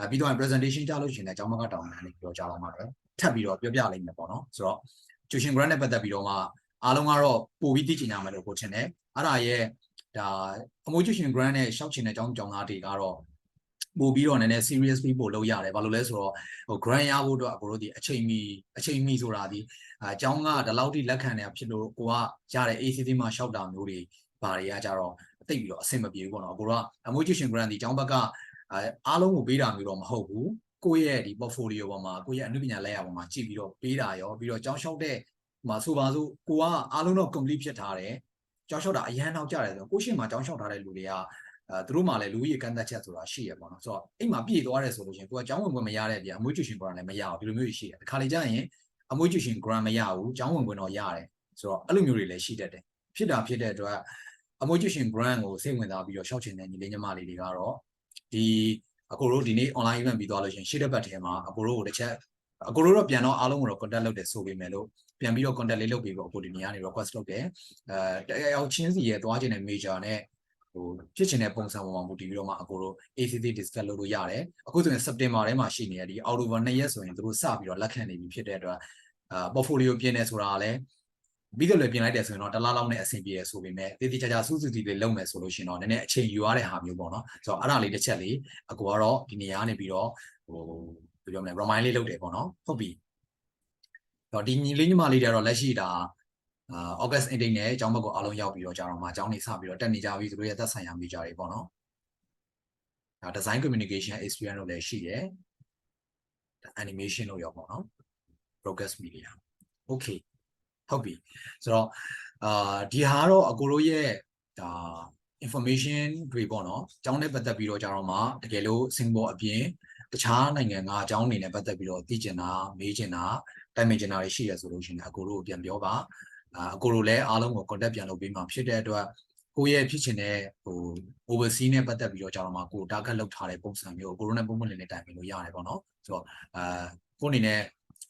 [SPEAKER 1] ်ပြီးတော့ presentation ကြလို့ရှိရင်လည်းကျောင်းမကတောင်းနေတယ်ပြောကြတော့မှာပဲထပ်ပြီးတော့ပြောပြလိုက်မယ်ပေါ့နော်ဆိုတော့ tuition grant နဲ့ပတ်သက်ပြီးတော့မှအားလုံးကတော့ပို့ပြီးသိချင်ကြမယ်လို့ကိုထင်တယ်အဲ့ဒါရဲ့ဒါ MOE tuition grant နဲ့ရှောက်ချင်တဲ့ကျောင်းသားတွေကတော့ပို့ပြီးတော့နည်းနည်း seriously ပို့လို့ရတယ်ဘာလို့လဲဆိုတော့ဟို grant ရဖို့အတွက်အကိုတို့ဒီအချိန်မီဆိုတာဒီအကျောင်းကဒီလောက်ထိလက်ခံနေဖြစ်လို့ကိုကရတဲ့ ACC မှာရှောက်တာမျိုးတွေဘာတွေကကြတော့တိတ်ပြီးတော့အဆင်မပြေဘူးပေါ့နော်ကိုက MOE tuition grant ဒီကျောင်းဘက်ကအားလုံးကိုပေးတာမျိုးတော့မဟုတ်ဘူးကိုယ့်ရဲ့ဒီ portfolio ပေါ်မှာကိုယ့်ရဲ့အမှုပညာလက်ရာပေါ်မှာကြည့်ပြီးတော့ပေးတာရောပြီးတော့ကျောင်းလျှောက်တဲ့မှာဆိုပါစို့ကိုကအားလုံးတော့ complete ဖြစ်ထားတယ်ကျောင်းလျှောက်တာအရန်နောက်ကြတယ်ဆိုတော့ကိုရှိမှကျောင်းလျှောက်ထားတဲ့လူတွေကသူတို့မှလည်းလူကြီးကန့်သက်ချက်ဆိုတာရှိရပေါ့နော်ဆိုတော့အိမ်မှာပြည့်သွားတယ်ဆိုလို့ရှိရင်ကိုကကျောင်းဝင်ခွင့်မရတဲ့ပြန် MOE tuition grant လည်းမရဘူးဒီလိုမျိုးရှိတယ်ဒီခါလေကြာရင် MOE tuition grant မရဘူးကျောင်းဝင်ခွင့်တော့ရတယ်ဆိုတော့အဲ့လိုမျိုးတွေလည်းရှိတတ်တယ်ဖြစ်တဲ့အတွက် MOE tuition grant ကိုစိတ်ဝင်စားပြီးတော့ရှောက်ချင်တဲ့ညီလေးညီမလေးတွေကတော့ဒီအကိုတို့ဒီနေ့ online event ပြီးသွားလို့ရှိရင်ရှေ့တစ်ပတ်ထဲမှာအကိုတို့ကိုတစ်ချက်အကိုတို့တော့ပြန်တော့အားလုံးကိုတော့ contact လုပ်တယ်ဆိုပေမဲ့လို့ပြန်ပြီးတော့ contact လေးလုပ်ပြီးတော့အကိုဒီနေ့ကနေ request လုပ်တယ်တရားချင်းစီရဲ့သွားခြင်းတဲ့ major နဲ့ဟိုဖြစ်ချင်တဲ့ပုံစံပေါ်မှာမူတည်ပြီးတော့မှအကိုတို့ ACC discuss လုပ်လို့ရတယ်အခုဆိုရင် September ထဲမှာရှိနေရဒီ October 2ရက်ဆိုရင်တို့စပြီးတော့လက်ခံနေပြီဖြစ်တဲ့အတွက်portfolio ပြင်းနေဆိုတာလည်း ပြီးတော့လည်းပြင်လိုက်တယ်ဆိုရင်တော့တလားလောက်နဲ့အဆင်ပြေရဆိုပေမဲ့တည်တည်ချာချာစူးစူးတည်လေးလုပ်မယ်ဆိုလို့ရှိရင်တော့နည်းနည်းအချိန်ယူရတဲ့ဟာမျိုးပေါ့နော်ဆိုတော့အဲ့ဒါလေးတစ်ချက်လေးအကိုကတော့ဒီနေရာနေပြီးတော့ဟိုပြောမလဲ remind လေးလုပ်တယ်ပေါ့နော်ဟုတ်ပြီတော့ဒီညီလေးညီမလေးတွေကတော့လက်ရှိဒါAugust intake နဲ့အကြောင်းဘက်ကိုအားလုံးရောက်ပြီးတော့ကြာတော့မှအကြောင်းနေစပြီးတော့တက်နေကြပြီသူတို့ရဲ့သက်ဆိုင်ရာ major တွေပေါ့နော်ဒါ design communication experience လို့လည်းရှိတယ် animation လို့ရောပေါ့နော် broadcast media okay ဟုတ်ပြီဆိုတော့ဒီဟာကတော့အကိုတို့ရဲ့ဒါ information တွေပေါ့နော်အကြောင်းနဲ့ပတ်သက်ပြီးတော့ကြာတော့မှတကယ်လို့စင်ကာပူအပြင်တခြားနိုင်ငံကအကြောင်းအနေနဲ့ပတ်သက်ပြီးတော့သိကျင်တာမေးကျင်တာတိုင်ပင်ကျင်တာတွေရှိရဆိုလို့ရှိရင်အကိုတို့ပြန်ပြောပါအကိုတို့လည်းအားလုံးကို contact ပြန်လုပ်ပေးမှာဖြစ်တဲ့အတွက်ကိုယ့်ရဲ့ဖြစ်ချင်တဲ့ဟို oversea နဲ့ပတ်သက်ပြီးတော့ကြာတော့မှကို target လုပ်ထားတဲ့ပုံစံမျိုးကိုရိုနဲ့ပုံမှန်လေးတိုင်ပင်လို့ရတယ်ပေါ့နော်ဆိုတော့ကိုအနေနဲ့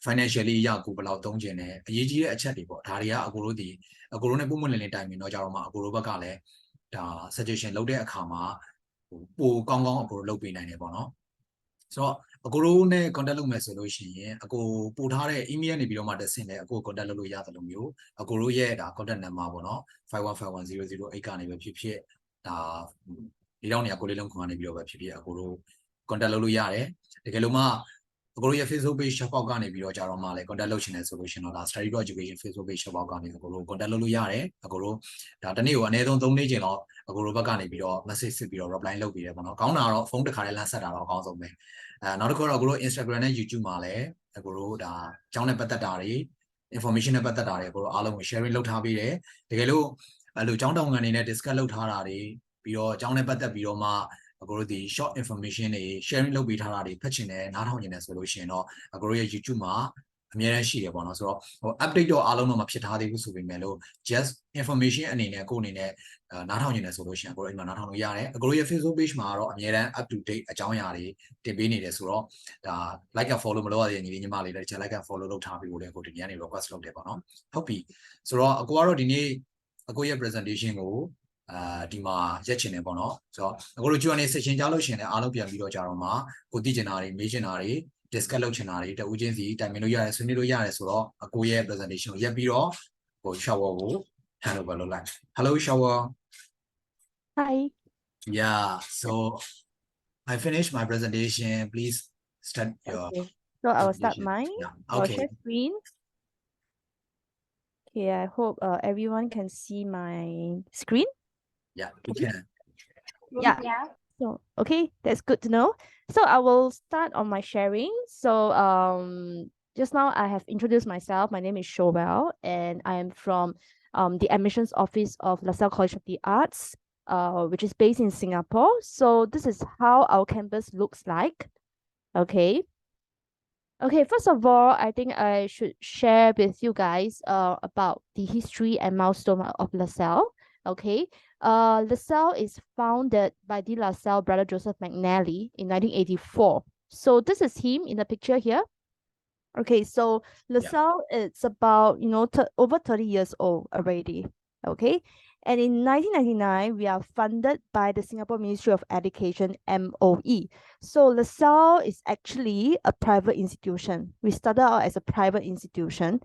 [SPEAKER 1] financially ရကိုဘယ်လောက်သုံးကျင်တယ်အရေးကြီးတဲ့အချက်တွေပေါ့ဒါတွေကအကိုတို့ဒီအကိုတို့နဲ့ပုံမှန်လေးတိုင်ပင်တော့ကြာတော့မှအကိုတို့ဘက်ကလည်းဒါ suggestion လုပ်တဲ့အခါမှာပိုကောင်းကောင်းအကိုတို့လုပ်ပေးနိုင်တယ်ပေါ့နော်ဆိုတော့အကိုတို့နဲ့ contact လုပ်မယ်ဆိုလို့ရှိရင်အကိုပို့ထားတဲ့ email နေပြီးတော့မှတက်ဆင်တယ်အကို contact လုပ်လို့ရတယ်လို့မျိုးအကိုတို့ရဲ့ဒါ contact number ပေါ့နော်5151008ကနေပဲဖြစ်ဖြစ်ဒါဒီတော့နေအကိုလေးလုံးခွန်ကနေပြီးတော့ပဲဖြစ်ဖြစ်အကိုတို့ contact လုပ်လို့ရတယ်တကယ်လို့မှအကိုတို့ရဲ့ Facebook page shop ကနေပြီးတော့ကြာတော့မှလည်း contact လုပ်ချင်တယ်ဆိုလို့ရှိရင်တော့ဒါ study education Facebook page shop ကနေအကိုတို့ contact လုပ်လို့ရတယ်အကိုတို့ဒါတနေ့ကိုအနည်းဆုံး3နေ့ကျင်တော့အကိုတို့ဘက်ကနေပြီးတော့ message စစ်ပြီးတော့ reply လုပ်ပြီးတယ်ပေါ့နော်ကောင်းတာတော့ဖုန်းတစ်ခါတည်းလမ်းဆက်တာတော့အကောင်းဆုံးပဲနောက်တစ်ခုတော့အကိုတို့ Instagram နဲ့ YouTube မှာလည်းအကိုတို့ဒါအကြောင်းနဲ့ပတ်သက်တာတွေ information နဲ့ပတ်သက်တာတွေအကိုတို့အားလုံးကို sharing လုပ်ထားပေးတယ်တကယ်လို့အဲ့လိုအကြောင်းတောင်ငံနေနဲ့ discuss လုပ်ထားတာတွေပြီးတော့အကြောင်းနဲ့ပတ်သက်ပြီးတော့မှအကိုတို့ဒီ short information တွေ sharing လုပ်ပေးထားတာတွေဖတ်ချင်တယ်နားထောင်ချင်တယ်ဆိုလို့ရှိရင်တော့အကိုတို့ရဲ့ YouTube မှာအများကြီးရှိတယ်ပေါ့နော်ဆိုတော့ဟို update တော့အားလုံးတော့မဖြစ်ထားသေးဘူးဆိုပေမဲ့လို့ just information အနေနဲ့ကိုအနေနဲ့နားထောင်နေတယ်ဆိုလို့ရှိရင်ကိုတို့အိမ်မှာနားထောင်လို့ရတယ်အကိုတို့ရဲ့ Facebook page မှာတော့အများတန်း up to date အကြောင်းအရာတွေတင်ပေးနေတယ်ဆိုတော့ဒါ like and follow မလုပ်ရတဲ့ညီလေးညီမလေးလည်းချက် like and follow လုပ်ထားပြီးကိုလည်းကိုဒီနေ့ကနေ request လုပ်တယ်ပေါ့နော်ဟုတ်ပြီဆိုတော့အကိုကတော့ဒီနေ့အကိုရဲ့ presentation ကိုဒီမှာရက်ချင်တယ်ပေါ့နော်ဆိုတော့အကိုတို့ Q&A session ကြားလို့ရှိရင်လည်းအားလုံးပြန်ပြီးတော့ကြာတော့မှာကိုသိချင်တာတွေမေးချင်တာတွေ discuss လုပ်ချင်တာတွေတဦးချင်းစီတိုင်ပင်လို့ရတယ်ဆွေးနွေးလို့ရတယ်ဆိုတော့အကိုရဲ့ presentation ကိုရက်ပြီးတော့ဟို shower ကို hand over လုပ်လိုက် hello shower
[SPEAKER 2] Hi
[SPEAKER 1] yeah so I finished my presentation please start your
[SPEAKER 2] okay. So I will start mine
[SPEAKER 1] yeah. Okay
[SPEAKER 2] share screen okay I hope everyone can see my screen
[SPEAKER 1] yeah we can
[SPEAKER 2] yeah so okay that's good to know so I will start on my sharing so just now I have introduced myself my name is Showell and I am from the admissions office of Lasalle College of the Arts which is based in Singapore so this is how our campus looks like okay first of all I think I should share with you guys about the history and milestone of Lasalle okay Lasalle is founded by the Lasalle brother Joseph McNally in 1984 so this is him in the picture here okay so Lasalle it's about over 30 years old already okay and in 1999 we are funded by the Singapore Ministry of Education MOE so Lasalle is actually a private institution we started out as a private institution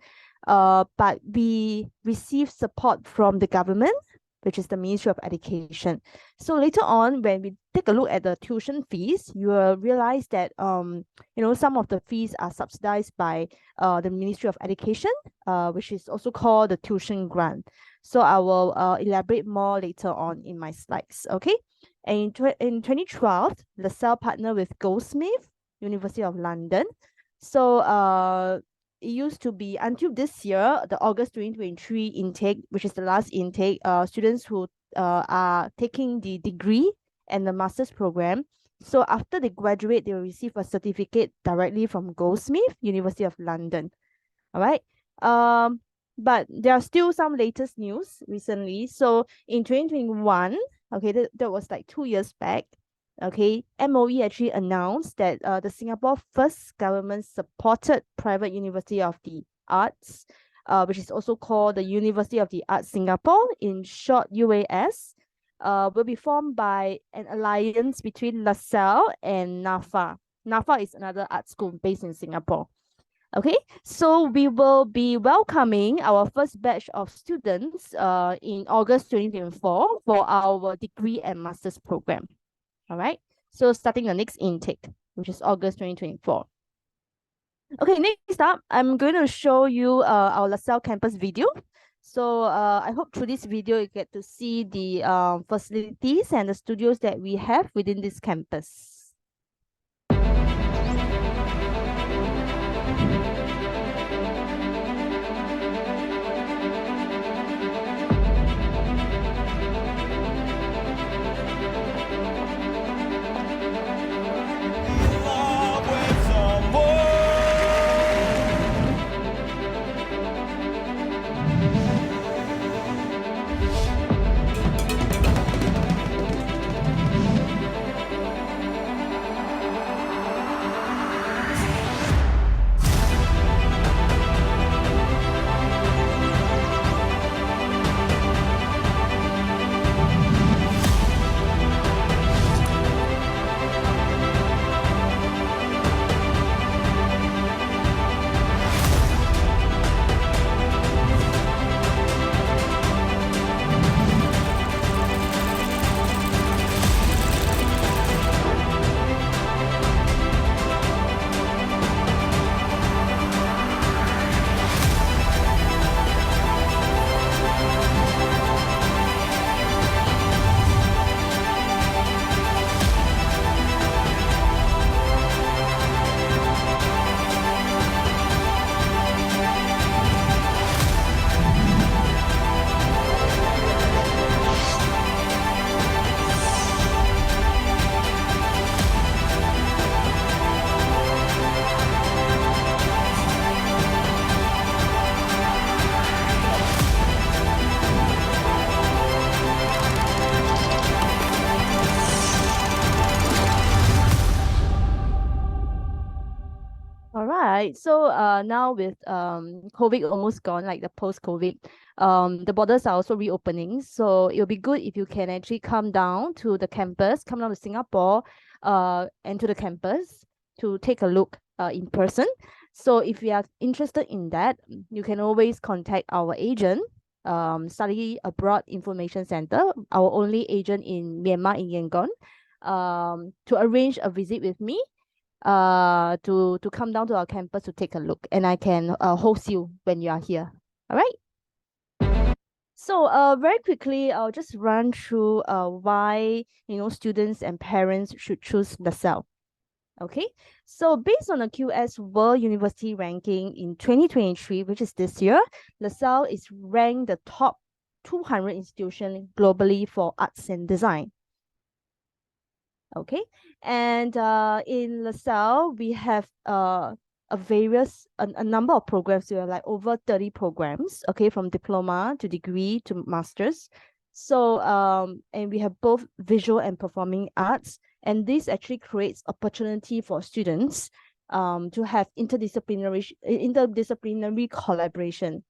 [SPEAKER 2] but we received support from the government which is the Ministry of Education. So later on, when we take a look at the tuition fees, you will realize that some of the fees are subsidized by the Ministry of Education, which is also called the tuition grant. So I will elaborate more later on in my slides. Okay, and in 2012, Lasalle partnered with Goldsmith, University of London. So it used to be until this year, the August 2023 intake, which is the last intake, students who are taking the degree and the master's program. So after they graduate, they will receive a certificate directly from Goldsmith, University of London. All right. But there are still some latest news recently. So in 2021, okay, that was like 2 years back. Okay, MOE actually announced that the Singapore first government-supported private University of the Arts, which is also called the University of the Arts Singapore, in short UAS, will be formed by an alliance between LaSalle and NAFA. NAFA is another art school based in Singapore. Okay, so we will be welcoming our first batch of students in August 2024 for our degree and master's program. All right, so starting the next intake, which is August 2024. Okay, next up, I'm going to show you our LaSalle campus video. So I hope through this video you get to see the facilities and the studios that we have within this campus. All right. So now with COVID almost gone, like the post-COVID, the borders are also reopening. So it'll be good if you can actually come down to the campus, come down to Singapore, and to the campus to take a look in person. So if you are interested in that, you can always contact our agent, Study Abroad Information Center, our only agent in Myanmar, in Yangon, to arrange a visit with me to come down to our campus to take a look, and I can host you when you are here. All right. So very quickly, I'll just run through why students and parents should choose LaSalle. Okay, so based on the QS World University ranking in 2023, which is this year, LaSalle is ranked the top 200 institution globally for arts and design. Okay, and in LaSalle we have a number of programs. We have like over 30 programs, okay, from diploma to degree to masters. So and we have both visual and performing arts, and this actually creates opportunity for students to have interdisciplinary collaboration,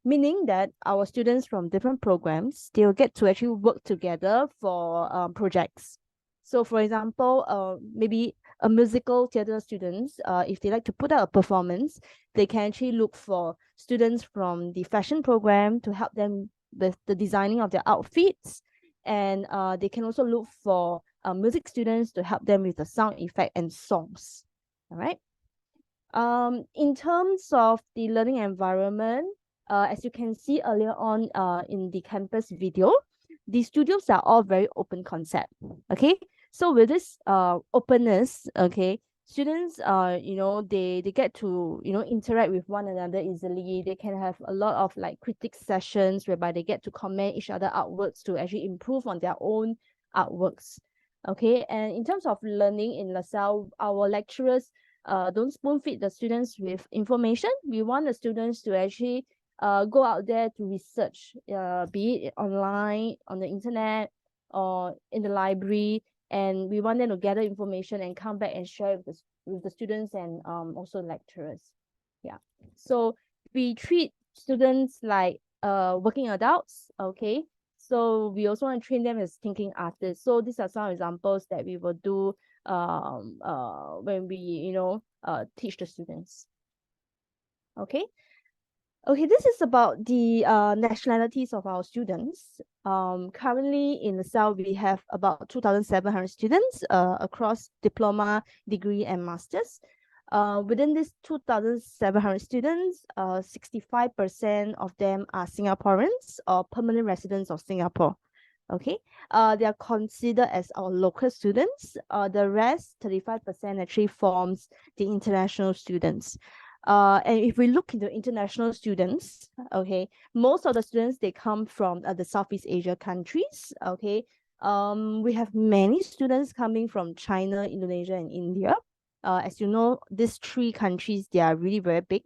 [SPEAKER 2] meaning that our students from different programs, they'll get to actually work together for projects. So for example, maybe a musical theater students, if they like to put out a performance, they can actually look for students from the fashion program to help them with the designing of their outfits. And they can also look for music students to help them with the sound effect and songs. All right. In terms of the learning environment, as you can see earlier on in the campus video, the studios are all very open concept. Okay, so with this openness, okay, students they get to interact with one another easily. They can have a lot of like critic sessions whereby they get to comment each other artworks to actually improve on their own artworks. Okay, and in terms of learning in LaSalle, our lecturers don't spoon feed the students with information. We want the students to actually go out there to research, be it online, on the internet, or in the library, and we want them to gather information and come back and share with the students and also lecturers. Yeah, so we treat students like working adults. Okay, so we also want to train them as thinking artists. So these are some examples that we will do when we teach the students. Okay. Okay, this is about the nationalities of our students. Currently in Lasalle, we have about 2,700 students across diploma, degree, and masters. Within these 2,700 students, 65% of them are Singaporeans or permanent residents of Singapore. Okay, they are considered as our local students. The rest, 35% actually forms the international students. And if we look into international students, okay, most of the students, they come from the Southeast Asia countries, okay. We have many students coming from China, Indonesia, and India. As you know, these three countries, they are really very big.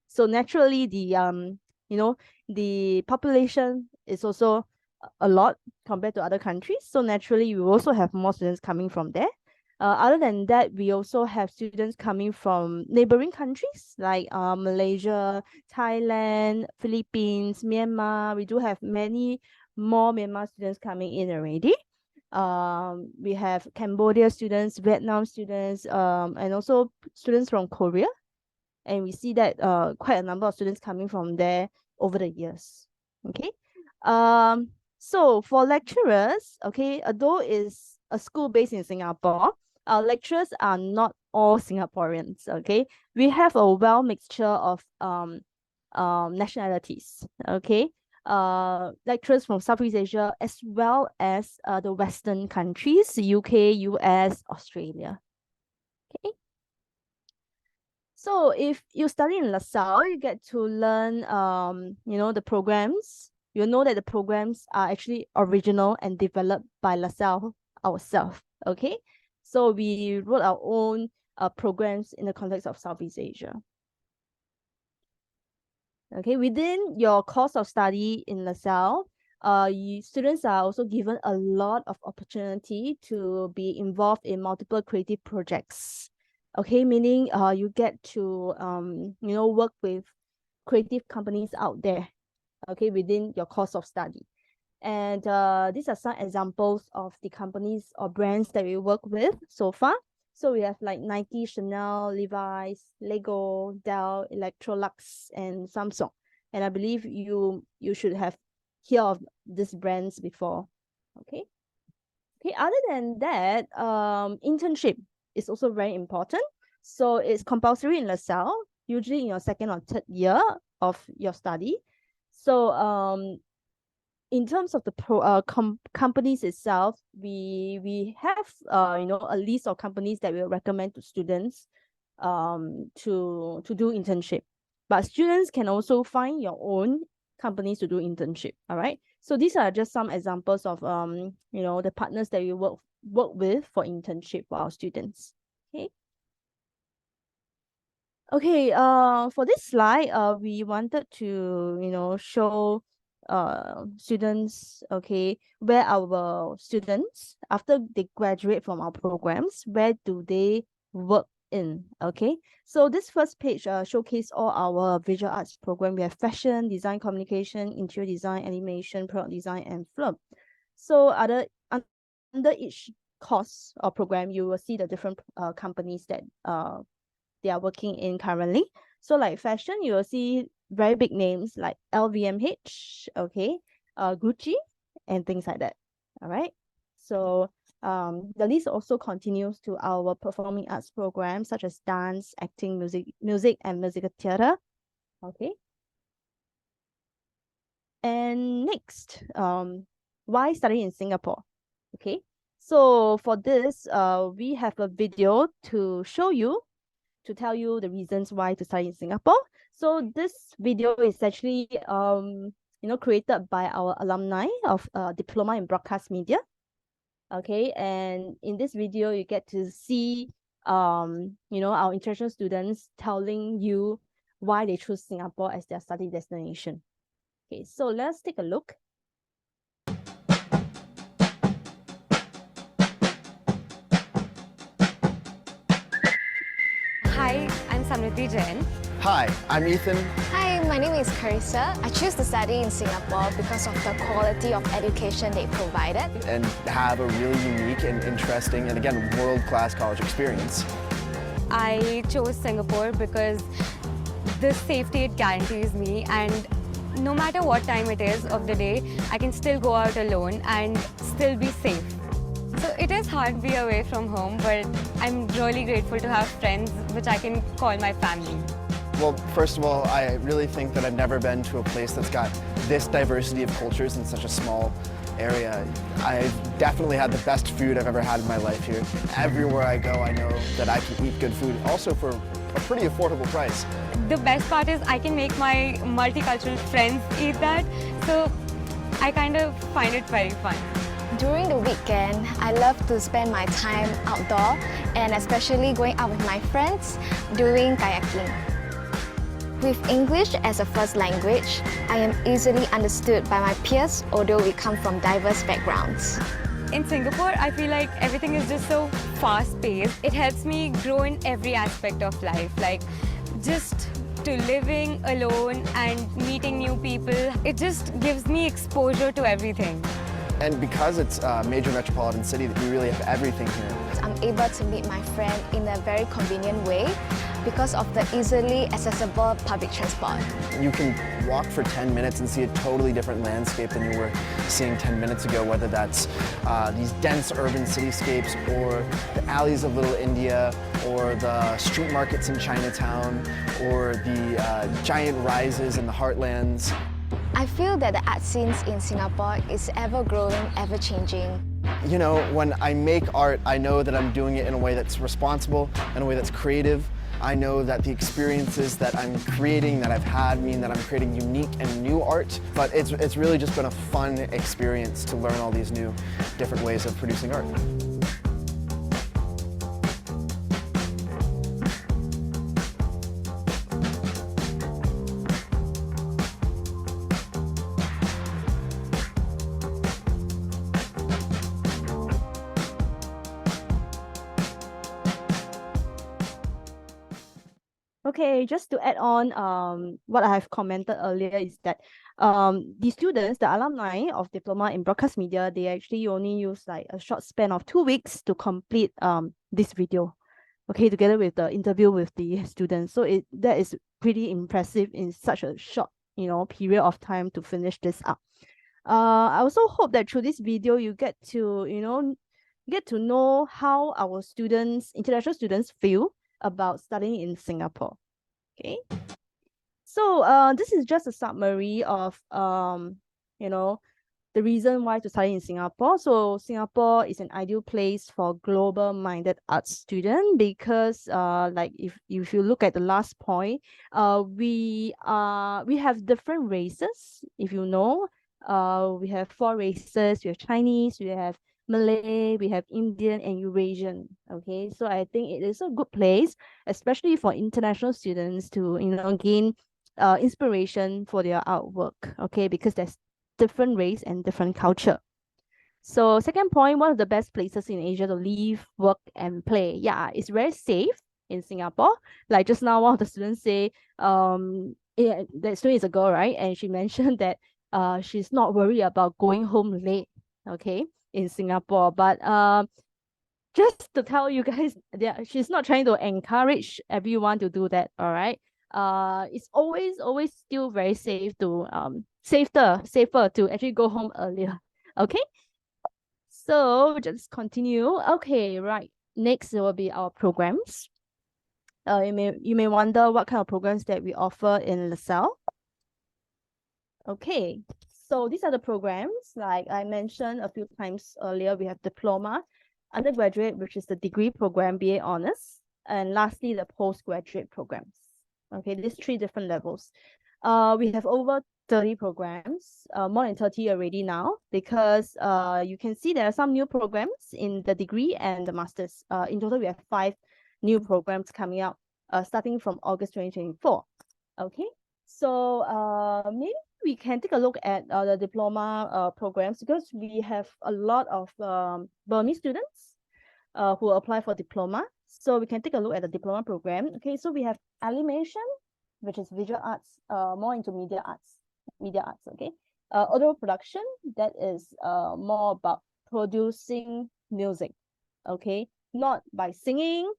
[SPEAKER 2] So naturally, the population is also a lot compared to other countries. So naturally, we also have more students coming from there. Other than that, we also have students coming from neighboring countries like Malaysia, Thailand, Philippines, Myanmar. We do have many more Myanmar students coming in already. We have Cambodia students, Vietnam students, and also students from Korea. And we see that quite a number of students coming from there over the years. Okay. So for lecturers, okay, although it's a school based in Singapore, our lecturers are not all Singaporeans. Okay, we have a well mixture of nationalities. Okay, lecturers from Southeast Asia as well as the Western countries, UK, US, Australia. Okay. So if you study in LaSalle, you get to learn, the programs. You'll know that the programs are actually original and developed by LaSalle ourselves. Okay, so we wrote our own programs in the context of Southeast Asia. Okay, within your course of study in LaSalle, students are also given a lot of opportunity to be involved in multiple creative projects. Okay, meaning you get to work with creative companies out there, okay, within your course of study. And these are some examples of the companies or brands that we work with so far. So we have like Nike, Chanel, Levi's, Lego, Dell, Electrolux, and Samsung. And I believe you should have heard of these brands before. Okay. Okay. Other than that, internship is also very important. So it's compulsory in LaSalle, usually in your second or third year of your study. So in terms of the companies itself, we have a list of companies that we'll recommend to students to do internship. But students can also find your own companies to do internship. All right. So these are just some examples of the partners that we work with for internship for our students. Okay. Okay, for this slide, we wanted to, show students, okay, where our students, after they graduate from our programs, where do they work in, okay? So this first page showcase all our visual arts program. We have fashion, design, communication, interior design, animation, product design, and film. So under each course or program, you will see the different companies that they are working in currently. So like fashion, you will see very big names like LVMH, okay, Gucci, and things like that. All right. So the list also continues to our performing arts programs such as dance, acting, music, and musical theater. Okay. And next, why study in Singapore? Okay. So for this, we have a video to show you, to tell you the reasons why to study in Singapore. So this video is actually created by our alumni of Diploma in Broadcast Media. Okay, and in this video you get to see our international students telling you why they choose Singapore as their study destination. Okay, so let's take a look.
[SPEAKER 3] Hi, I'm Samriti Jain.
[SPEAKER 4] Hi, I'm Ethan.
[SPEAKER 5] Hi, my name is Carissa. I choose to study in Singapore because of the quality of education they provided.
[SPEAKER 4] And have a really unique and interesting and again, world-class college experience.
[SPEAKER 3] I chose Singapore because the safety it guarantees me, and no matter what time it is of the day, I can still go out alone and still be safe. So it is hard to be away from home, but I'm really grateful to have friends which I can call my family.
[SPEAKER 4] Well, first of all, I really think that I've never been to a place that's got this diversity of cultures in such a small area. I've definitely had the best food I've ever had in my life here. Everywhere I go, I know that I can eat good food, also for a pretty affordable price.
[SPEAKER 3] The best part is I can make my multicultural friends eat that, so I kind of find it very fun.
[SPEAKER 5] During the weekend, I love to spend my time outdoor and especially going out with my friends doing kayaking. With English as a first language, I am easily understood by my peers, although we come from diverse backgrounds.
[SPEAKER 3] In Singapore, I feel like everything is just so fast-paced. It helps me grow in every aspect of life, like just to living alone and meeting new people. It just gives me exposure to everything.
[SPEAKER 4] And because it's a major metropolitan city, we really have everything here.
[SPEAKER 5] I'm able to meet my friend in a very convenient way because of the easily accessible public transport.
[SPEAKER 4] You can walk for 10 minutes and see a totally different landscape than you were seeing 10 minutes ago, whether that's these dense urban cityscapes or the alleys of Little India or the street markets in Chinatown or the giant rises in the heartlands.
[SPEAKER 5] I feel that the art scenes in Singapore is ever growing, ever changing.
[SPEAKER 4] You know, when I make art, I know that I'm doing it in a way that's responsible, in a way that's creative. I know that the experiences that I'm creating, that I've had, mean that I'm creating unique and new art. But it's really just been a fun experience to learn all these new, different ways of producing art.
[SPEAKER 2] Okay, just to add on, what I have commented earlier is that the students, the alumni of Diploma in Broadcast Media, they actually only use like a short span of 2 weeks to complete this video. Okay, together with the interview with the students. So that is pretty impressive in such a short, period of time to finish this up. I also hope that through this video you get to, know how our students, international students, feel about studying in Singapore. Okay, so this is just a summary of the reason why to study in Singapore. So Singapore is an ideal place for global-minded arts student because like if you look at the last point, we have different races. If you know, we have 4 races. We have Chinese, we have Malay, we have Indian and Eurasian. Okay, so I think it is a good place, especially for international students to gain inspiration for their artwork. Okay, because there's different race and different culture. So second point, one of the best places in Asia to live, work and play. Yeah, it's very safe in Singapore. Like just now, one of the students say, the student is a girl, right? And she mentioned that she's not worried about going home late. Okay, in Singapore, but just to tell you guys, she's not trying to encourage everyone to do that. All right, it's always still very safe to safer to actually go home earlier. Okay, so just continue. Okay, right, next will be our programs. You may wonder what kind of programs that we offer in Lasalle. Okay, so these are the programs. Like I mentioned a few times earlier, we have diploma, undergraduate, which is the degree program, BA Honors, and lastly, the postgraduate programs. Okay, these 3 different levels. We have over 30 programs, more than 30 already now, because you can see there are some new programs in the degree and the masters. In total, we have 5 new programs coming out, starting from August 2024. Okay, so maybe we can take a look at the diploma programs, because we have a lot of Burmese students who apply for diploma. So we can take a look at the diploma program. Okay, so we have animation, which is visual arts, more into media arts. Okay, audio production, that is more about producing music. Okay, not by singing,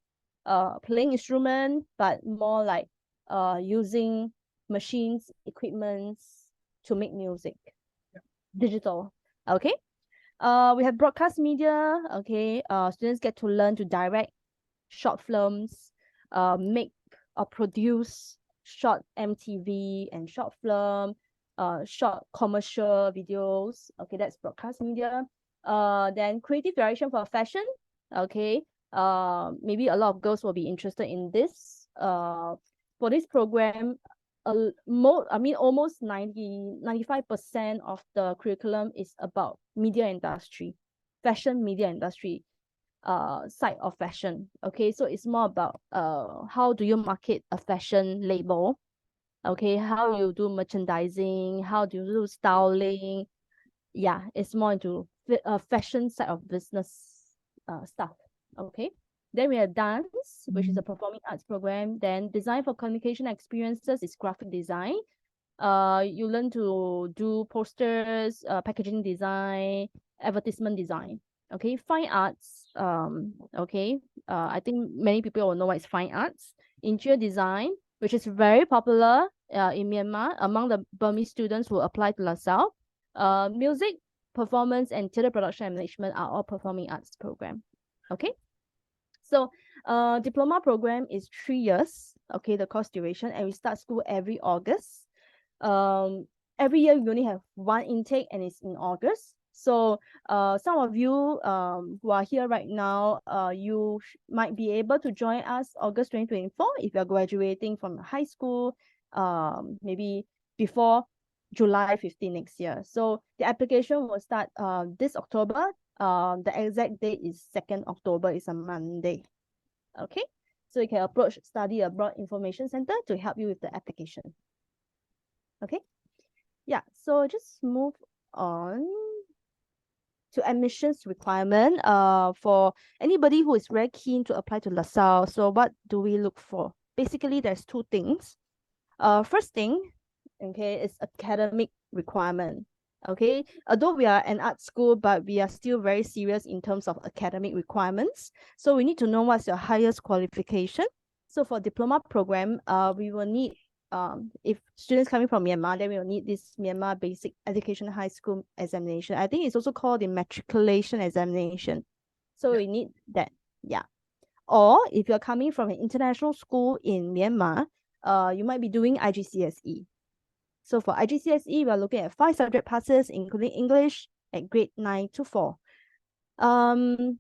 [SPEAKER 2] playing instrument, but more like using machines, equipments to make music. Digital. Okay. We have broadcast media. Okay. Students get to learn to direct short films, make or produce short MTV and short film, short commercial videos. Okay, that's broadcast media. Then creative direction for fashion. Okay. Maybe a lot of girls will be interested in this. For this program, almost 95% of the curriculum is about media industry, fashion media industry, side of fashion. Okay, so it's more about how do you market a fashion label? Okay, how you do merchandising, how do you do styling? Yeah, it's more into fashion side of business stuff. Okay. Then we have dance, which is a performing arts program. Then design for communication experiences is graphic design. You learn to do posters, packaging design, advertisement design. Okay, fine arts. Okay. I think many people will know what is fine arts. Interior design, which is very popular in Myanmar among the Burmese students who apply to Lasalle. Music, performance, and theatre production and management are all performing arts program. Okay. So diploma program is 3 years, okay, the course duration, and we start school every August. Every year we only have one intake and it's in August. So some of you who are here right now, you might be able to join us August 2024 if you're graduating from high school, maybe before July 15 next year. So the application will start this October. The exact date is 2nd October, is a Monday. Okay, so you can approach Study Abroad Information Center to help you with the application. Okay, yeah, so just move on to admissions requirement. For anybody who is very keen to apply to Lasalle, so what do we look for? Basically, there's two things. First thing, okay, is academic requirement. Okay, although we are an art school, but we are still very serious in terms of academic requirements. So we need to know what's your highest qualification. So for diploma program, we will need, if students coming from Myanmar, then we will need this Myanmar Basic Education High School examination. I think it's also called the matriculation examination. So we need that, yeah. Or if you're coming from an international school in Myanmar, you might be doing IGCSE. So for IGCSE, we are looking at 5 subject passes, including English at grade 9 to 4. Okay,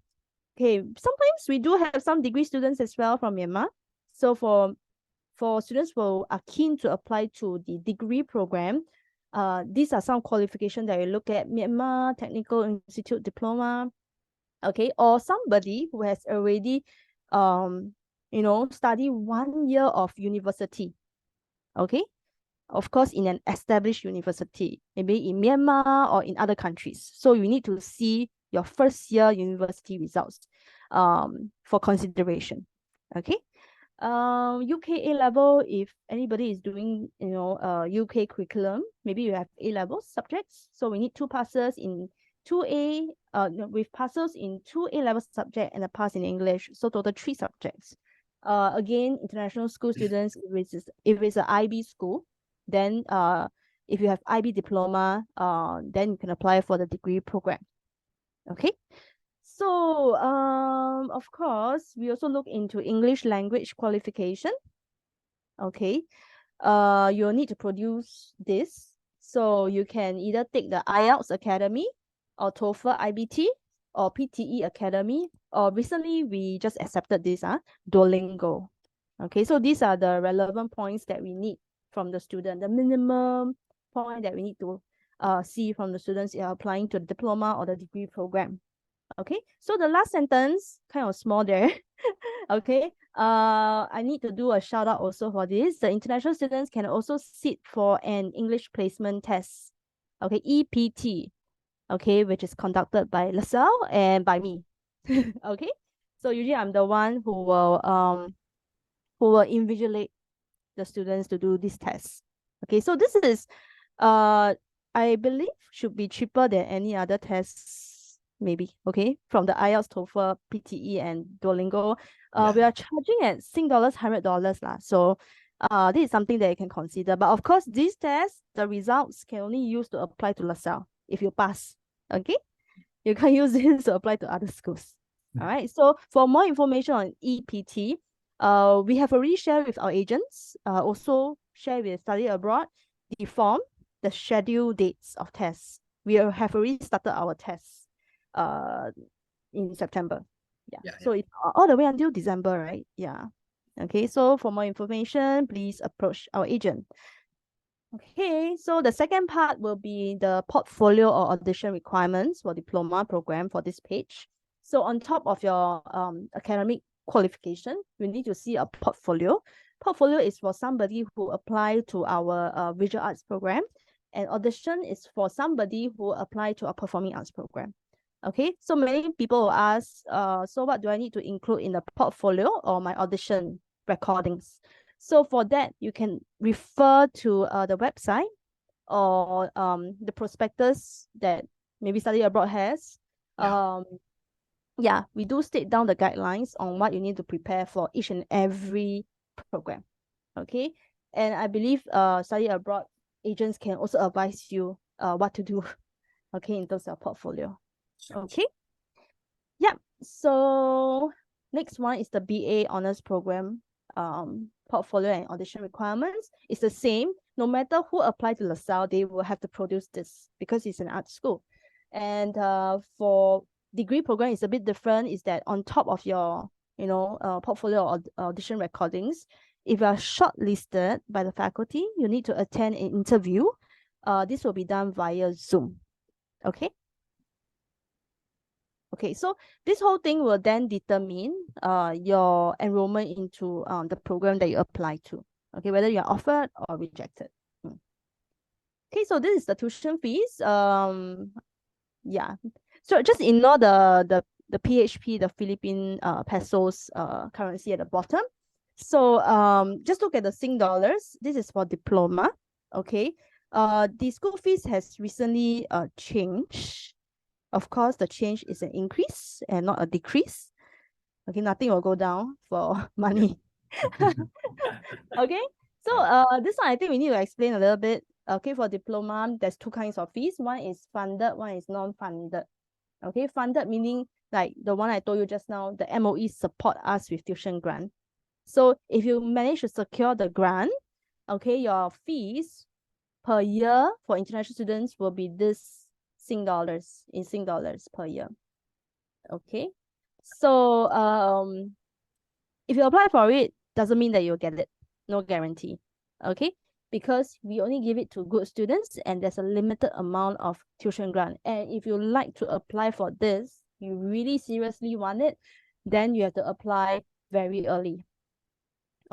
[SPEAKER 2] sometimes we do have some degree students as well from Myanmar. So for students who are keen to apply to the degree program, these are some qualifications that we look at: Myanmar Technical Institute Diploma, okay, or somebody who has already, study 1 year of university, okay. Of course, in an established university, maybe in Myanmar or in other countries. So you need to see your first year university results for consideration. Okay. UK A level, if anybody is doing, UK curriculum, maybe you have A level subjects. So we need 2 passes in 2A, with passes in 2 A level subject and a pass in English. So total 3 subjects. Again, international school students, if it's an IB school, then if you have IB diploma, then you can apply for the degree program. Okay. So of course, we also look into English language qualification. Okay. You'll need to produce this. So you can either take the IELTS Academy or TOEFL IBT or PTE Academy, or recently we just accepted this, Duolingo. Okay, so these are the relevant points that we need from the student, the minimum point that we need to see from the students applying to the diploma or the degree program. Okay, so the last sentence, kind of small there. Okay, I need to do a shout out also for this. The international students can also sit for an English placement test, okay, EPT, okay, which is conducted by Lasalle and by me. Okay, so usually I'm the one who will invigilate the students to do this test. Okay, so this is I believe should be cheaper than any other tests, maybe, okay, from the IELTS, TOEFL, PTE, and Duolingo. We are charging at $100 lah. So This is something that you can consider. But of course, these tests, the results can only use to apply to Lasalle if you pass. Okay, you can't use this to apply to other schools. All right. So for more information on EPT, we have already shared with our agents. Also share with Study Abroad the form, the schedule dates of tests. We have already started our tests. In September. Yeah. So it's all the way until December, right? Yeah. Okay, so for more information, please approach our agent. Okay, so the second part will be the portfolio or audition requirements for diploma program for this page. So on top of your academic qualification, you need to see a portfolio. Portfolio is for somebody who apply to our visual arts program, and audition is for somebody who apply to our performing arts program. Okay, so many people will ask, so what do I need to include in the portfolio or my audition recordings? So for that, you can refer to the website or the prospectus that maybe Study Abroad has. Yeah, we do state down the guidelines on what you need to prepare for each and every program. Okay, and I believe Study Abroad agents can also advise you what to do. Okay, in terms of portfolio. Okay. Yeah. So next one is the BA Honors Program portfolio and audition requirements. It's the same. No matter who apply to LaSalle, they will have to produce this because it's an art school. And for degree program, it's a bit different. Is that on top of your portfolio or audition recordings, if you are shortlisted by the faculty, you need to attend an interview. This will be done via Zoom. Okay. Okay, so this whole thing will then determine your enrollment into the program that you apply to. Okay, whether you're offered or rejected. Okay, so this is the tuition fees. Yeah. So just ignore the PHP, the Philippine pesos currency at the bottom. So just look at the Sing dollars. This is for diploma. Okay. The school fees has recently changed. Of course, the change is an increase and not a decrease. Okay, nothing will go down for money. Okay, so this one I think we need to explain a little bit. Okay, for diploma, there's two kinds of fees. One is funded, one is non-funded. Okay, funded meaning like the one I told you just now, the MOE support us with tuition grant. So if you manage to secure the grant, okay, your fees per year for international students will be this Sing dollars per year. Okay, so if you apply for it, doesn't mean that you'll get it. No guarantee. Okay, because we only give it to good students and there's a limited amount of tuition grant. And if you like to apply for this, you really seriously want it, then you have to apply very early.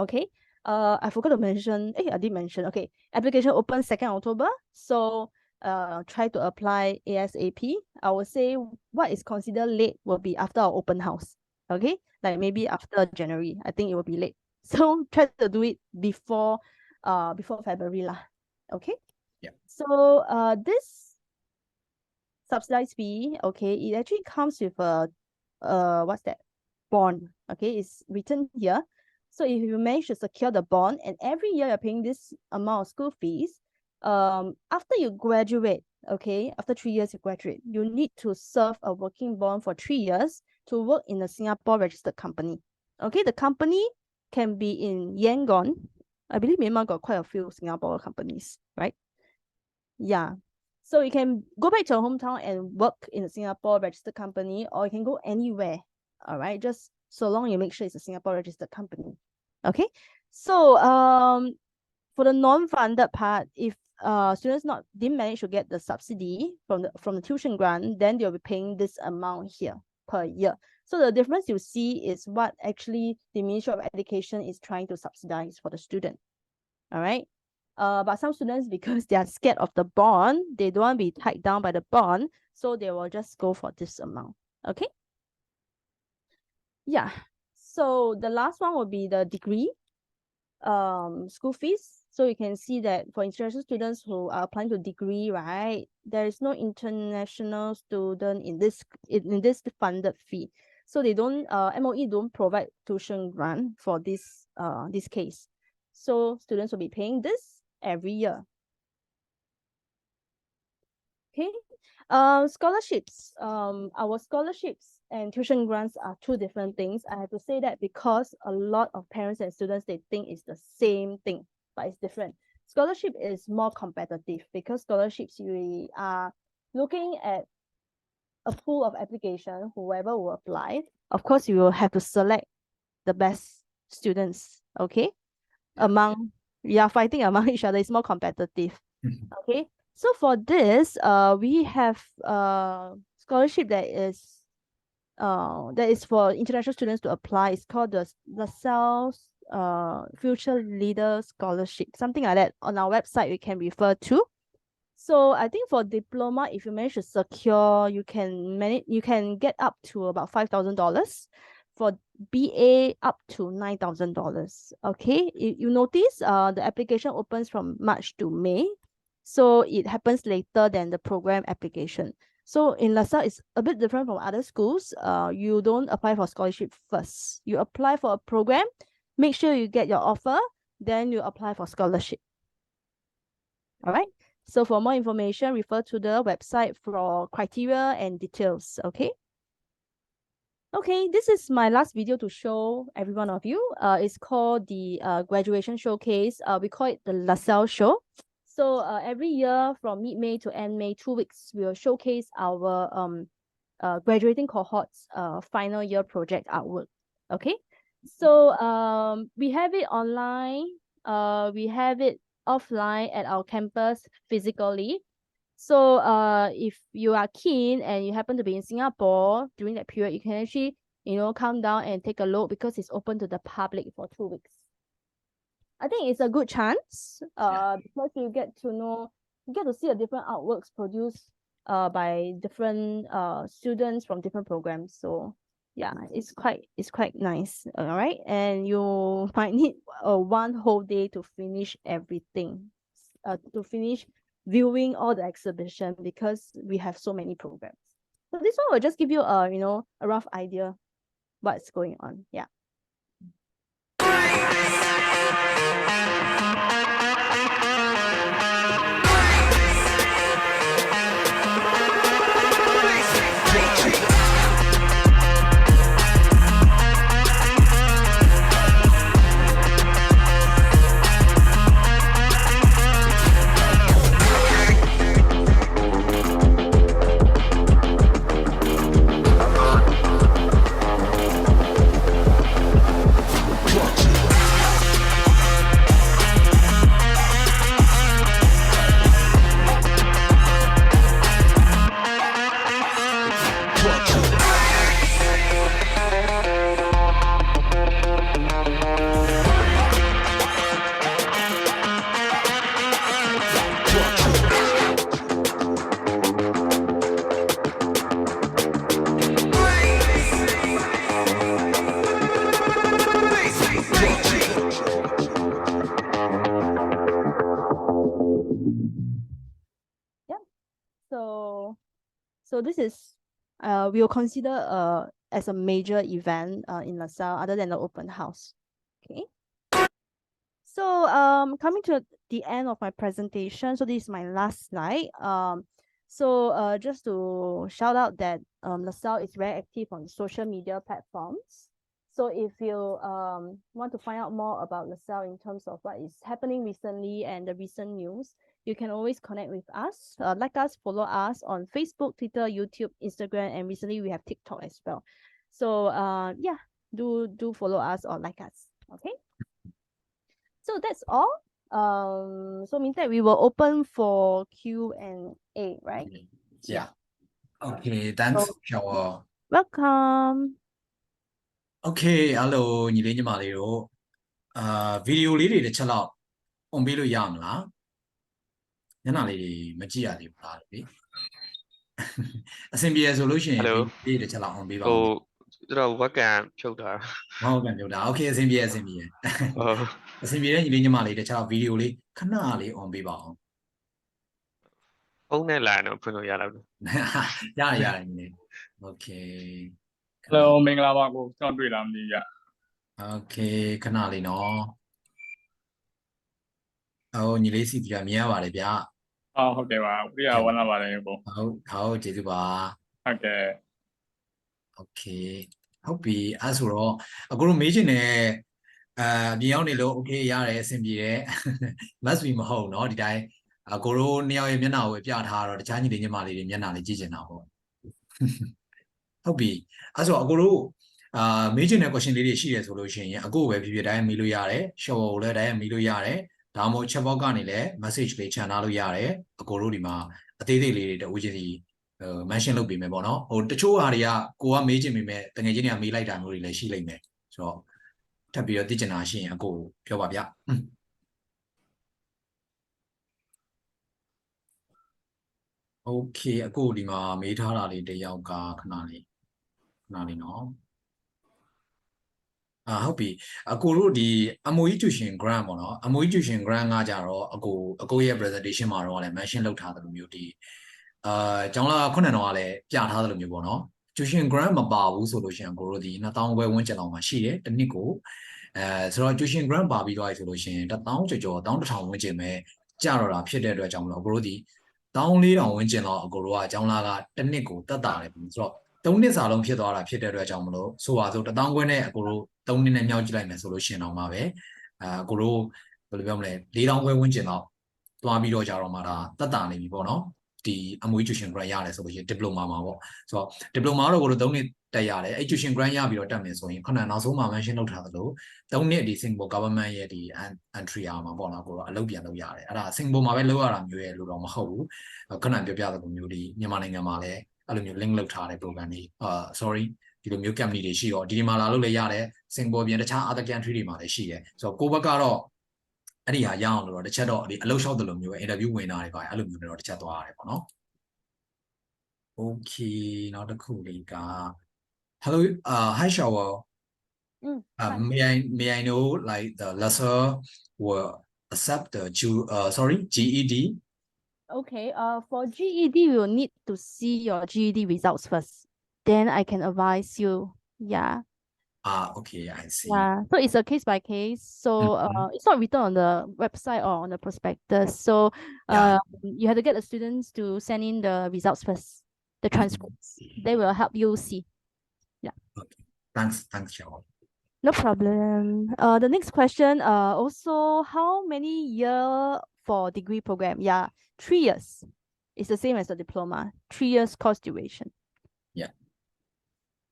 [SPEAKER 2] Okay, I forgot to mention, I did mention, okay, application open 2nd October. So try to apply ASAP. I would say what is considered late will be after our open house. Okay, like maybe after January, I think it will be late. So try to do it before February lah. Okay.
[SPEAKER 1] Yeah.
[SPEAKER 2] So this subsidized fee, okay, it actually comes with a what's that? Bond. Okay, it's written here. So if you manage to secure the bond and every year you're paying this amount of school fees, after you graduate, okay, after 3 years you graduate, you need to serve a working bond for 3 years to work in a Singapore registered company. Okay, the company can be in Yangon. I believe Myanmar got quite a few Singapore companies, right? Yeah. So you can go back to your hometown and work in a Singapore registered company, or you can go anywhere. All right, just so long you make sure it's a Singapore registered company. Okay, so for the non-funded part, if students didn't manage to get the subsidy from the tuition grant, then they'll be paying this amount here per year. So the difference you see is what actually the Ministry of Education is trying to subsidize for the student. All right. But some students, because they are scared of the bond, they don't want to be tied down by the bond, so they will just go for this amount. Okay. Yeah. So the last one will be the degree school fees. So you can see that for international students who are applying to degree, right, there is no international student in this funded fee. So they don't MOE don't provide tuition grant for this case. So students will be paying this every year. Okay. Scholarships. Our scholarships and tuition grants are two different things. I have to say that because a lot of parents and students, they think it's the same thing, but it's different. Scholarship is more competitive because scholarships, we are looking at a pool of application, whoever will apply. Of course, you will have to select the best students, okay? We are fighting among each other. It's more competitive, okay? So for this, we have scholarship that is for international students to apply. It's called the Lasalle Future Leader Scholarship, something like that. On our website, we can refer to. So I think for diploma, if you manage to secure, you can get up to about $5,000. For BA, up to $9,000. Okay, you notice the application opens from March to May, so it happens later than the program application. So in Lasalle, it's a bit different from other schools. You don't apply for scholarship first. You apply for a program, make sure you get your offer, then you apply for scholarship. All right. So for more information, refer to the website for criteria and details, okay? Okay, this is my last video to show every one of you. It's called the graduation showcase. We call it the Lasalle show. So every year from mid-May to end May, 2 weeks, we'll showcase our graduating cohorts final year project artwork, okay? So we have it online, we have it offline at our campus physically. So if you are keen and you happen to be in Singapore during that period, you can actually, come down and take a look because it's open to the public for 2 weeks. I think it's a good chance because you get to see a different artworks produced by different students from different programs. So yeah, it's quite nice. All right, and you might need one whole day to finish everything, to finish viewing all the exhibition because we have so many programs. So this one will just give you a rough idea what's going on. Yeah. So this is we'll consider as a major event in LaSalle other than the open house. Okay. So coming to the end of my presentation, so this is my last slide. So just to shout out that LaSalle is very active on social media platforms. So if you want to find out more about LaSalle in terms of what is happening recently and the recent news, you can always connect with us, like us, follow us on Facebook, Twitter, YouTube, Instagram, and recently we have TikTok as well. So yeah, do follow us or like us. Okay. So that's all. So meantime, we will open for Q&A, right?
[SPEAKER 1] Yeah. Okay, thanks, Shower.
[SPEAKER 2] Welcome.
[SPEAKER 1] Okay, hello, ညီလေးညီမလေးတို့ဗီဒီယိုလေးတွေတစ်ချက်လောက် on ပေးလို့ရမလားညနာလေးတွေမကြည့်ရသေးဘူးလားလေအဆင်ပြေရဆိုလို့ရှိရင်ဗီဒီယိုလေးတစ်ချက်လောက် on ပေးပါဦး
[SPEAKER 6] ကျွန်တော်ဝက်ကံဖြုတ်တာ
[SPEAKER 1] ဟုတ်ကဲ့ပြောတာ Okay အဆင်ပြေအဆင်ပြေအဆင်ပြေတဲ့ညီလေးညီမလေးတစ်ချက်လောက်ဗီဒီယိုလေးခဏလေး on ပေးပါအောင်
[SPEAKER 6] ဖုန်းနဲ့လာတော့ဖွင့်လို့ရတော့
[SPEAKER 1] ရတယ်ညီလေး Okay
[SPEAKER 7] Hello မင်္ဂလာပါကိုကျွန်တော်တွေ့လားမသိကြ
[SPEAKER 1] Okay ခဏလေးနော် အော်ညီလေးစီဒီကမြင်ရပါတယ်ဗျာ
[SPEAKER 7] ဟုတ်ကဲ့ပါပြရဝမ်းသာပါတယ်ကို
[SPEAKER 1] ဟုတ်ကျေးဇူးပါ
[SPEAKER 7] ဟုတ်ကဲ့
[SPEAKER 1] โอเคဟုတ်ပြီအဲ့ဆိုတော့အကိုတို့မေးချင်တယ်ပြင်ရောက်နေလို့โอเคရတယ်အဆင်ပြေတယ် must be မဟုတ်เนาะဒီတိုင်းအကိုတို့နှစ်ယောက်ရဲ့မျက်နှာကိုပြထားတော့တခြားညီလေးညီမလေးတွေမျက်နှာလေးကြည့်ချင်တာပေါ့ ဟုတ်ပြီအဲ့ဆိုအကိုတို့မေးချင်တဲ့ question လေးတွေရှိတယ်ဆိုလို့ရှိရင်အကိုပဲဖြစ်ဖြစ်တိုင်းမေးလို့ရတယ် show ကိုလည်းတိုင်းမေးလို့ရတယ်ဒါမှမဟုတ် chat box ကနေလည်း message လေးချန်ထားလို့ရတယ်အကိုတို့ဒီမှာအသေးသေးလေးတွေတဦးချင်းစီmention လုပ်ပေးမယ်ပေါ့နော်ဟိုတချို့ဟာတွေကကိုကမေးချင်ပေမဲ့တကယ်ချင်းတွေကမေးလိုက်တာမျိုးတွေလည်းရှိလိမ့်မယ်ဆိုတော့ထပ်ပြီးတော့သိချင်တာရှိရင်အကိုပြောပါဗျโอเคအကိုဒီမှာမေးထားတာလေးတယောက်ကခဏလေးနော်ဟုတ်ပြီအကိုတို့ဒီ MOE tuition grant ပေါ့နော် MOE tuition grant ကကြတော့အကိုရဲ့ presentation မှာတော့လည်း mention လုပ်ထားသလိုမျိုးဒီကျောင်းလာခုနှစ်တော့ကလည်းပြထားသလိုမျိုးပေါ့နော် tuition grant မပါဘူးဆိုလို့ရှိရင်အကိုတို့ဒီ2000ခွဲဝန်းကျင်လောက်မှာရှိတယ်တစ်နှစ်ကိုဆိုတော့ tuition grant ပါပြီးတော့ဆိုလို့ရှိရင်1000ကျော်1100ဝန်းကျင်ပဲကျတော့တာဖြစ်တဲ့အတွက်ကြောင့်မလို့အကိုတို့ဒီ1400ဝန်းကျင်လောက်အကိုတို့ကကျောင်းလာကတစ်နှစ်ကိုတက်တာတယ်ဆိုတော့3နှစ်စာလုံးဖြစ်သွားတာဖြစ်တဲ့အတွက်ကြောင့်မလို့ဆိုပါစို့1000ခွဲနဲ့အကိုတို့3နှစ်နဲ့မြောက်ကြည့်လိုက်မယ်ဆိုလို့ရှိရင်တော့မှာပဲအကိုတို့ဘယ်လိုပြောမလဲ4000ခွဲဝန်းကျင်လောက်သွားပြီးတော့ကြတော့မှဒါတက်တာနေပြီပေါ့နော်ဒီ MOE tuition grant ရတယ်ဆိုလို့ရှိရင် diploma မှာပေါ့ဆိုတော့ diploma တော့ကိုတို့3နှစ်တက်ရတယ်အဲ့ tuition grant ရပြီးတော့တက်မယ်ဆိုရင်ခုနကနောက်ဆုံးမှာ mention လုပ်ထားသလို3နှစ်ဒီ Singapore government ရဲ့ဒီ entry မှာပေါ့နော်ကိုတော့အလုပ်ပြန်လုပ်ရတယ်အဲ့ဒါ Singapore မှာပဲလုပ်ရတာမျိုးရဲ့လို့တော့မဟုတ်ဘူးခုနပြောပြသလိုမျိုးဒီမြန်မာနိုင်ငံမှာလည်းအဲ့လိုမျိုး link လုပ်ထားတဲ့ program တွေsorry ဒီလိုမျိုး company တွေရှိတော့ဒီမှာလာလို့လည်းရတယ် Singapore ပြင်တခြား other country တွေမှာလည်းရှိတယ်ဆိုတော့ကိုဘက်ကတော့အဲ့ဒီဟာရအောင်လို့တော့တစ်ချက်တော့ဒီအလုပ်လျှောက်တယ်လို့မျိုးပဲ interview ဝင်တာတွေပါအဲ့လိုမျိုးတွေတော့တစ်ချက်သွားရတယ်ပေါ့နော် Okay နောက်တစ်ခုလေးက Hello hi shower may I know like the Lasalle will accept the GED
[SPEAKER 2] Okay, for GED, we will need to see your GED results first. Then I can advise you. Yeah.
[SPEAKER 1] Okay, I see.
[SPEAKER 2] Yeah. So it's a case by case. So it's not written on the website or on the prospectus. So you have to get the students to send in the results first, the transcripts. They will help you see. Yeah.
[SPEAKER 1] Okay. Thanks, Shaw.
[SPEAKER 2] No problem. The next question, also how many year for degree program? Yeah, 3 years. It's the same as the diploma. 3 years course duration.
[SPEAKER 1] Yeah.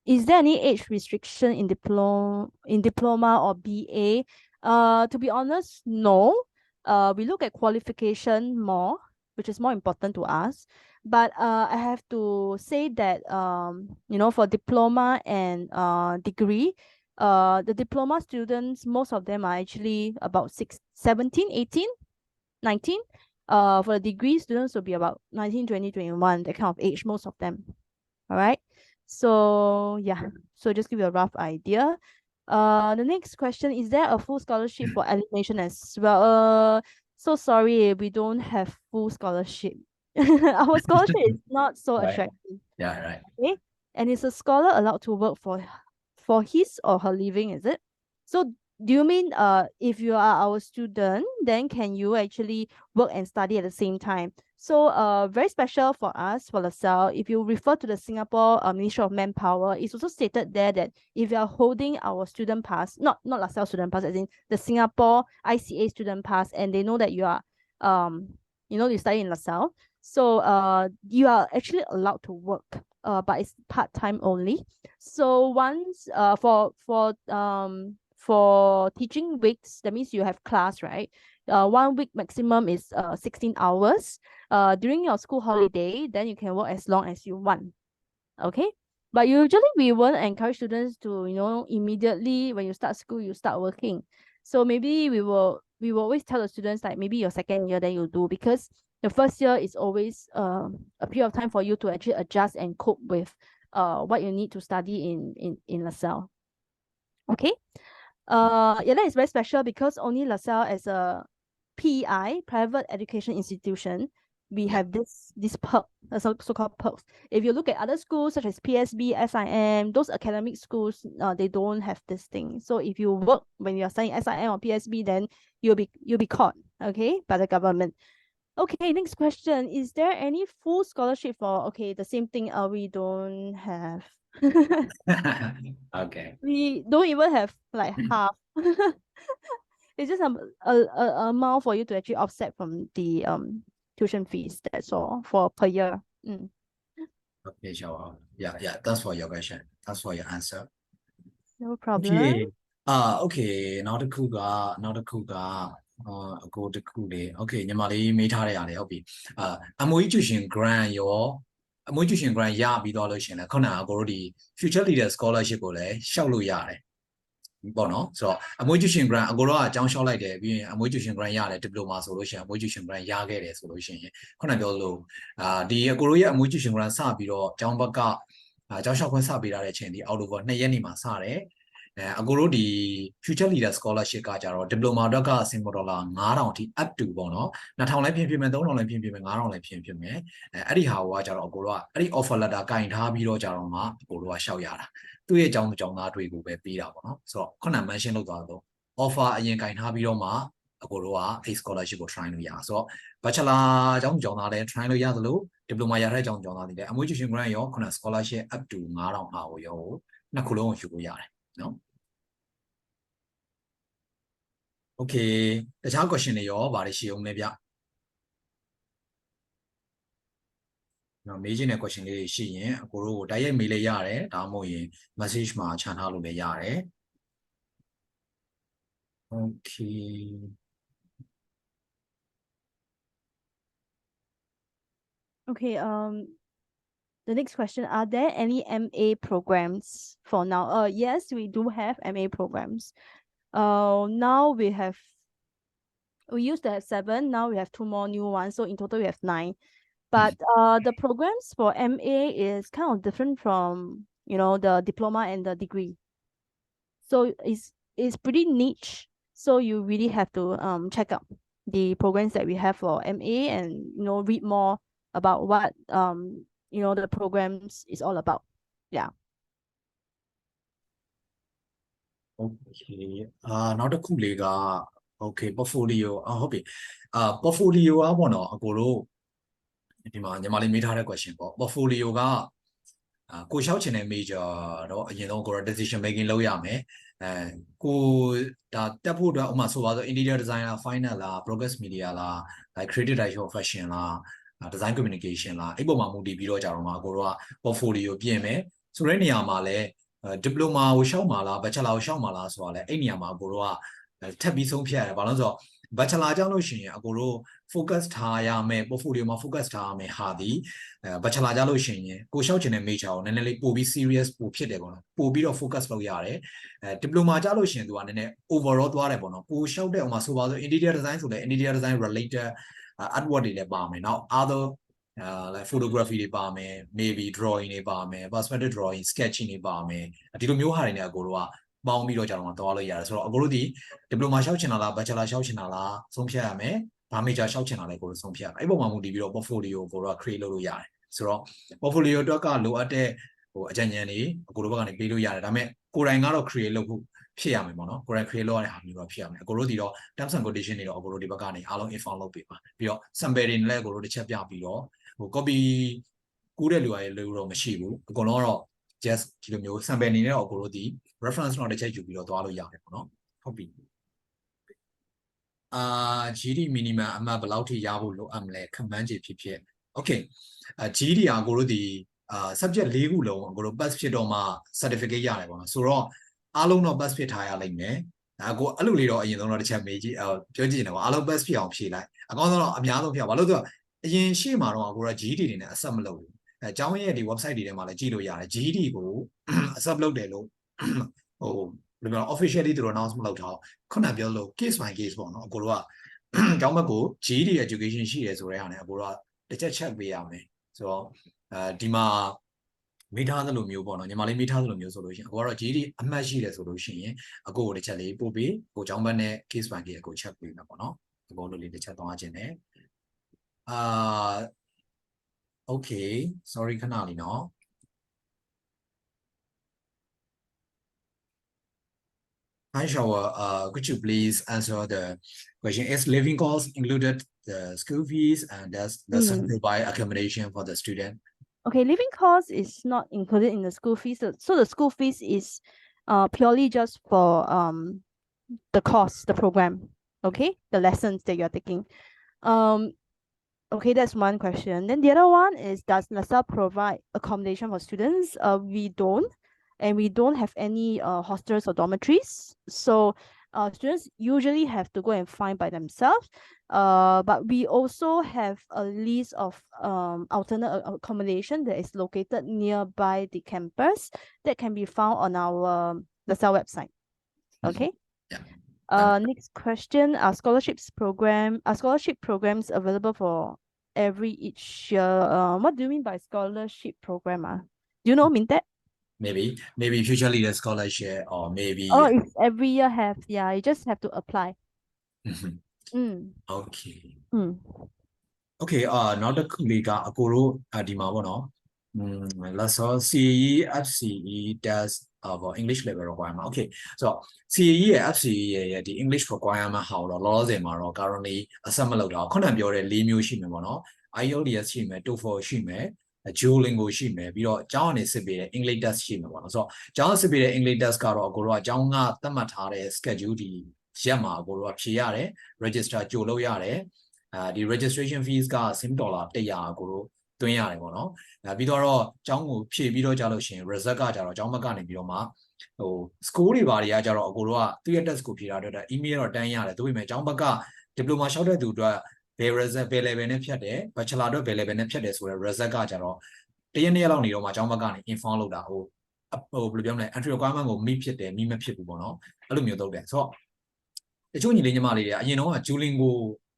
[SPEAKER 2] Is there any age restriction in diploma or BA? To be honest, no. We look at qualification more, which is more important to us. But I have to say that you know, for diploma and degree, the diploma students, most of them are actually about 17, 18, 19. For the degree students will be about 19, 20, 21, that kind of age, most of them. All right. So yeah, so just give you a rough idea. The next question, is there a full scholarship for animation as well? So sorry, we don't have full scholarship. Our scholarship is not so attractive.
[SPEAKER 1] Yeah, right.
[SPEAKER 2] Okay. And is a scholar allowed to work for his or her living, is it? So do you mean if you are our student, then can you actually work and study at the same time? So very special for us, for Lasalle, if you refer to the Singapore Ministry of Manpower, it's also stated there that if you are holding our student pass, not Lasalle student pass, as in the Singapore ICA student pass, and they know that you are you know, you study in Lasalle, so you are actually allowed to work, but it's part-time only. So once for teaching weeks, that means you have class, right? 1 week maximum is 16 hours. During your school holiday, then you can work as long as you want. Okay, but usually we won't encourage students to, you know, immediately when you start school you start working. So maybe we will always tell the students like maybe your second year then you do, because the first year is always a period of time for you to actually adjust and cope with what you need to study in Lasalle. Okay. Yeah, that is very special because only Lasalle as a PEI, private education institution, we have this perk, so-called perks. If you look at other schools such as PSB, SIM, those academic schools, they don't have this thing. So if you work when you are studying SIM or PSB, then you'll be caught. okay, by the government. Okay, next question. Is there any full scholarship for, okay, the same thing, we don't have.
[SPEAKER 1] Okay.
[SPEAKER 2] We don't even have like half. It's just a amount for you to actually offset from the tuition fees. That's all for per year.
[SPEAKER 1] Okay, sure. Yeah, that's for your question. That's for your answer.
[SPEAKER 2] No problem.
[SPEAKER 1] Okay. Okay,နောက်တစ်ခုကအကိုတစ်ခုလေး okay ညီမလေးမေးထားတဲ့ຢာလေးဟုတ်ပြီMOE tuition grant ရောMOE tuition grant ရပြီးတော့လို့ရှင်လဲခုနကအကိုတို့ဒီ future leader scholarship ကိုလည်းရှောက်လို့ရတယ်ပေါ့နော်ဆိုတော့ MOE tuition grant အကိုတို့ကအကြောင်းရှောက်လိုက်တယ်ပြီးရင် MOE tuition grant ရတယ် diploma ဆိုလို့ရှင် MOE tuition grant ရခဲ့တယ်ဆိုလို့ရှင်ခုနပြောလို့ဒီအကိုတို့ရဲ့ MOE tuition grant စပြီးတော့ကျောင်းဘက်ကအကြောင်းရှောက်ခွင့်စပေးထားတဲ့အချိန်ဒီအောက်တိုဘာ2ရက်နေ့မှာစတယ်အကိုတို့ဒီ future leader scholarship ကကြတော့ diploma အတွက်ကစင်ကာပူဒေါ်လာ9000အထိ up to ပေါ့နော်2000လည်းဖြစ်မယ်3000လည်းဖြစ်မယ်9000လည်းဖြစ်မယ်အဲ့ဒီဟာကကြတော့အကိုတို့ကအဲ့ဒီ offer letter ကင်ထားပြီးတော့ကြတော့မှအကိုတို့ကရှောက်ရတာသူ့ရဲ့အကြောင်းသားတွေကိုပဲပေးတာပေါ့နော်ဆိုတော့ခုန mention လုပ်သွားတော့ offer အရင်ကင်ထားပြီးတော့မှအကိုတို့က A scholarship ကို try လို့ရဆိုတော့ bachelor အကြောင်းသားလည်း try လို့ရသလို diploma ရတဲ့အကြောင်းသားတွေလည်း MOE tuition grant ရောခုန scholarship up to 9000ဟာကိုရောနှစ်ခုလုံးကိုယူလို့ရတယ်နော်โอเคတခြား question တွေရောဗားရှိအောင်လဲဗျနော်မေးချင်တဲ့ question လေးတွေရှိရင်အကိုတို့ကိုတိုက်ရိုက်မေးလေးရတယ်ဒါမှမဟုတ်ရင် message မှာချန်ထားလို့လည်းရတယ်โอเค
[SPEAKER 2] Okay, the next question, are there any MA programs for now? Yes, we do have MA programs. Now we used to have 7, now we have 2 more new ones, so in total we have 9. But the programs for MA is kind of different from, you know, the diploma and the degree. So it's pretty niche. So you really have to check out the programs that we have for MA and, you know, read more about what you know the programs is all about. Yeah.
[SPEAKER 1] Okay နောက်တစ်ခုလေးက okay portfolio ဟုတ်ပြီportfolio อ่ะပေါ့နော်အကိုတို့ဒီမှာညီမလေးမေးထားတဲ့ question ပေါ့ portfolio ကကိုလျှောက်ချင်တဲ့ major တော့အရင်ဆုံးကို decision making လုပ်ရမယ်ကိုဒါတက်ဖို့အတွက်ဥပမာဆိုပါဆို interior designer final လား progress media လား like creative direction fashion လား design communication လားအဲ့ပုံမှာမူတည်ပြီးတော့ကြတော့မှာကိုတို့က portfolio ပြင်မယ်ဆိုတဲ့နေရာမှာလဲdiploma ကိုရှောက်မှာလား bachelor ကိုရှောက်မှာလားဆိုတာလဲအဲ့နေရာမှာကိုတို့ကထပ်ပြီးဆုံးဖြတ်ရတယ်ဘာလို့ဆိုတော့ bachelor ကြောင့်လို့ရှိရင်အကိုတို့ focus ထားရမယ် portfolio မှာ focus ထားရမယ်ဟာဒီbachelor ကြောင့်လို့ရှိရင်ကိုရှောက်ချင်တဲ့ major ကိုနည်းနည်းလေးပို့ပြီး serious ပို့ဖြစ်တယ်ပေါ့နော်ပို့ပြီးတော့ focus လုပ်ရတယ်diploma ကြောင့်လို့ရှိရင်သူကနည်းနည်း overall သွားတယ်ပေါ့နော်ကိုရှောက်တဲ့ဥမာဆိုပါဆို interior design ဆိုလဲ interior design related artwork တွေလည်းပါမယ်နောက် other like photography တွေပါမယ် maybe drawing တွေပါမယ် perspective drawing sketching တွေပါမယ်ဒီလိုမျိုးဟာတွေနဲ့အကိုတို့ကပေါင်းပြီးတော့ကျွန်တော်သွားလို့ရတယ်ဆိုတော့အကိုတို့ဒီ diploma ရှောက်ချင်တာလား bachelor ရှောက်ချင်တာလားဆုံးဖြတ်ရမယ်ဘာ major ရှောက်ချင်တာလဲကိုတို့ဆုံးဖြတ်ရမယ်အဲ့ပုံမှာမူတည်ပြီးတော့ portfolio ကိုတို့က create လုပ်လို့ရတယ်ဆိုတော့ portfolio အတွက်ကလိုအပ်တဲ့အကြံဉာဏ်တွေအကိုတို့ဘက်ကနေပေးလို့ရတယ်ဒါပေမဲ့ကိုယ်တိုင်ကတော့ create လုပ်ဖို့ဖြစ်ရမယ်ပေါ့နော်ကိုယ်တိုင် create လုပ်ရတဲ့ဟာမျိုးတော့ဖြစ်ရမယ်အကိုတို့ဒီတော့ terms and condition တွေတော့အကိုတို့ဒီဘက်ကနေအားလုံး inform လုပ်ပေးပါပြီးတော့ sample တွေလည်းအကိုတို့တစ်ချက်ပြပြီးတော့copy ကူးတဲ့လူအရလို့တော့မရှိဘူးအကုန်လုံးကတော့ just ဒီလိုမျိုး sample အနေနဲ့တော့အကိုတို့ဒီ reference တော့တစ်ချက်ယူပြီးတော့သွားလို့ရတယ်ပေါ့နော်ဟုတ်ပြီGD minimum အမှတ်ဘယ်လောက်ထိရဖို့လိုအပ်မလဲခန့်မှန်းခြေဖြစ်ဖြစ် okay GD အကိုတို့ဒီsubject ၄ခုလုံးအကိုတို့ pass ဖြစ်တော့မှ certificate ရတယ်ပေါ့နော်ဆိုတော့အားလုံးတော့ pass ဖြစ်ထားရလိမ့်မယ်ဒါကိုအဲ့လိုလေးတော့အရင်ဆုံးတော့တစ်ချက်မေးကြည့်ပြောကြည့်နေပါအားလုံး pass ဖြစ်အောင်ဖြေလိုက်အကောင်းဆုံးတော့အများဆုံးဖြစ်အောင်ဘာလို့ဆိုတော့အရင်ရှေ့မှာတော့အကိုက GD တွေနဲ့အဆက်မလုပ်ဘူးအကြောင်းရဲ့ဒီ website တွေထဲမှာလည်းကြည့်လို့ရတယ် GD ကိုအဆက်လုပ်တယ်လို့ဟိုဘယ်လို officially သူတို့ announce မလုပ်ထားခုနပြောလို့ case by case ပေါ့နော်အကိုတို့ကအကြောင်းဘက်ကို GD education ရှိတယ်ဆိုတဲ့ဟာနဲ့အကိုတို့ကတစ်ချက် check ပေးရမယ်ဆိုတော့ဒီမှာမိထားသလိုမျိုးပေါ့နော်ညီမလေးမိထားသလိုမျိုးဆိုလို့ရှိရင်အကိုကတော့ GD အမှတ်ရှိတယ်ဆိုလို့ရှိရင်အကိုကိုတစ်ချက်လေးပို့ပြီးကိုကြောင်းဘက်နဲ့ case by case အကို check ပေးမယ်ပေါ့နော်အကိုတို့လေးတစ်ချက်သွားခြင်းနဲ့okay sorry ခဏလေးနော် โ Hi, Shower. Could you please answer the question? Is living costs included the school fees, and does the center provide accommodation for the student?
[SPEAKER 2] Okay, living cost is not included in the school fees. So the school fees is purely just for the course, the program, okay, the lessons that you're taking. Okay, that's one question. Then the other one is, does Lasalle provide accommodation for students? We don't, and we don't have any hostels or dormitories. So students usually have to go and find by themselves. But we also have a list of alternate accommodation that is located nearby the campus that can be found on our Lasalle website. Okay.
[SPEAKER 1] Yeah.
[SPEAKER 2] Next question. Are scholarship programs available for each year? What do you mean by scholarship program? Do you know mean that?
[SPEAKER 1] Maybe future leader scholarship, or maybe.
[SPEAKER 2] Oh, it's every year have. Yeah, you just have to apply.
[SPEAKER 1] Okay.
[SPEAKER 2] อืม
[SPEAKER 1] Okay,နောက်တစ်ခုလေးကအကိုတို့ဒီမှာပေါ့နော် let's say CAE FCE test for English level requirement. Okay, so CAE ရဲ့ FCE ရဲ့ဒီ English requirement ဟာတော့လောလောဆယ်မှာတော့ currently အဆက်မလုပ်တော့ခုနပြောတဲ့၄မျိုးရှိမယ်ပေါ့နော် IELTS ရှိမယ် TOEFL ရှိမယ် Duolingo ရှိမယ်ပြီးတော့ကျောင်းကနေစစ်ပေးတဲ့ English test ရှိမယ်ပေါ့နော်ဆိုတော့ကျောင်းစစ်ပေးတဲ့ English test ကတော့အကိုတို့ကကျောင်းကသတ်မှတ်ထားတဲ့ schedule ဒီရက်မှာအကိုတို့ကဖြေရတယ် register ကြိုလုပ်ရတယ်ဒီ registration fees က$10100ကိုတို့တွင်းရတယ်ပေါ့နော်ပြီးတော့ကျောင်းကိုဖြည့်ပြီးတော့ကြလို့ရှိရင် result ကကြတော့ကျောင်းဘက်ကနေပြီးတော့မှဟို score တွေဘာတွေကကြတော့အကိုတို့ကသူ့ရဲ့ test ကိုဖြေတာအတွက် email တော့တန်းရတယ်ဒါပေမဲ့ကျောင်းဘက်က diploma လျှောက်တဲ့သူအတွက်ဘယ် result ဘယ် level နဲ့ဖြတ်တယ် bachelor အတွက်ဘယ် level နဲ့ဖြတ်တယ်ဆိုတဲ့ result ကကြတော့တရက်နေ့လောက်နေတော့မှကျောင်းဘက်ကနေ inform လုပ်တာဟိုဘယ်လိုပြောမလဲ entry requirement ကို meet ဖြစ်တယ် meet မဖြစ်ဘူးပေါ့နော်အဲ့လိုမျိုးလုပ်တယ်ဆိုတော့တချို့ညီလေးညီမလေးတွေအရင်တော့ Duolingo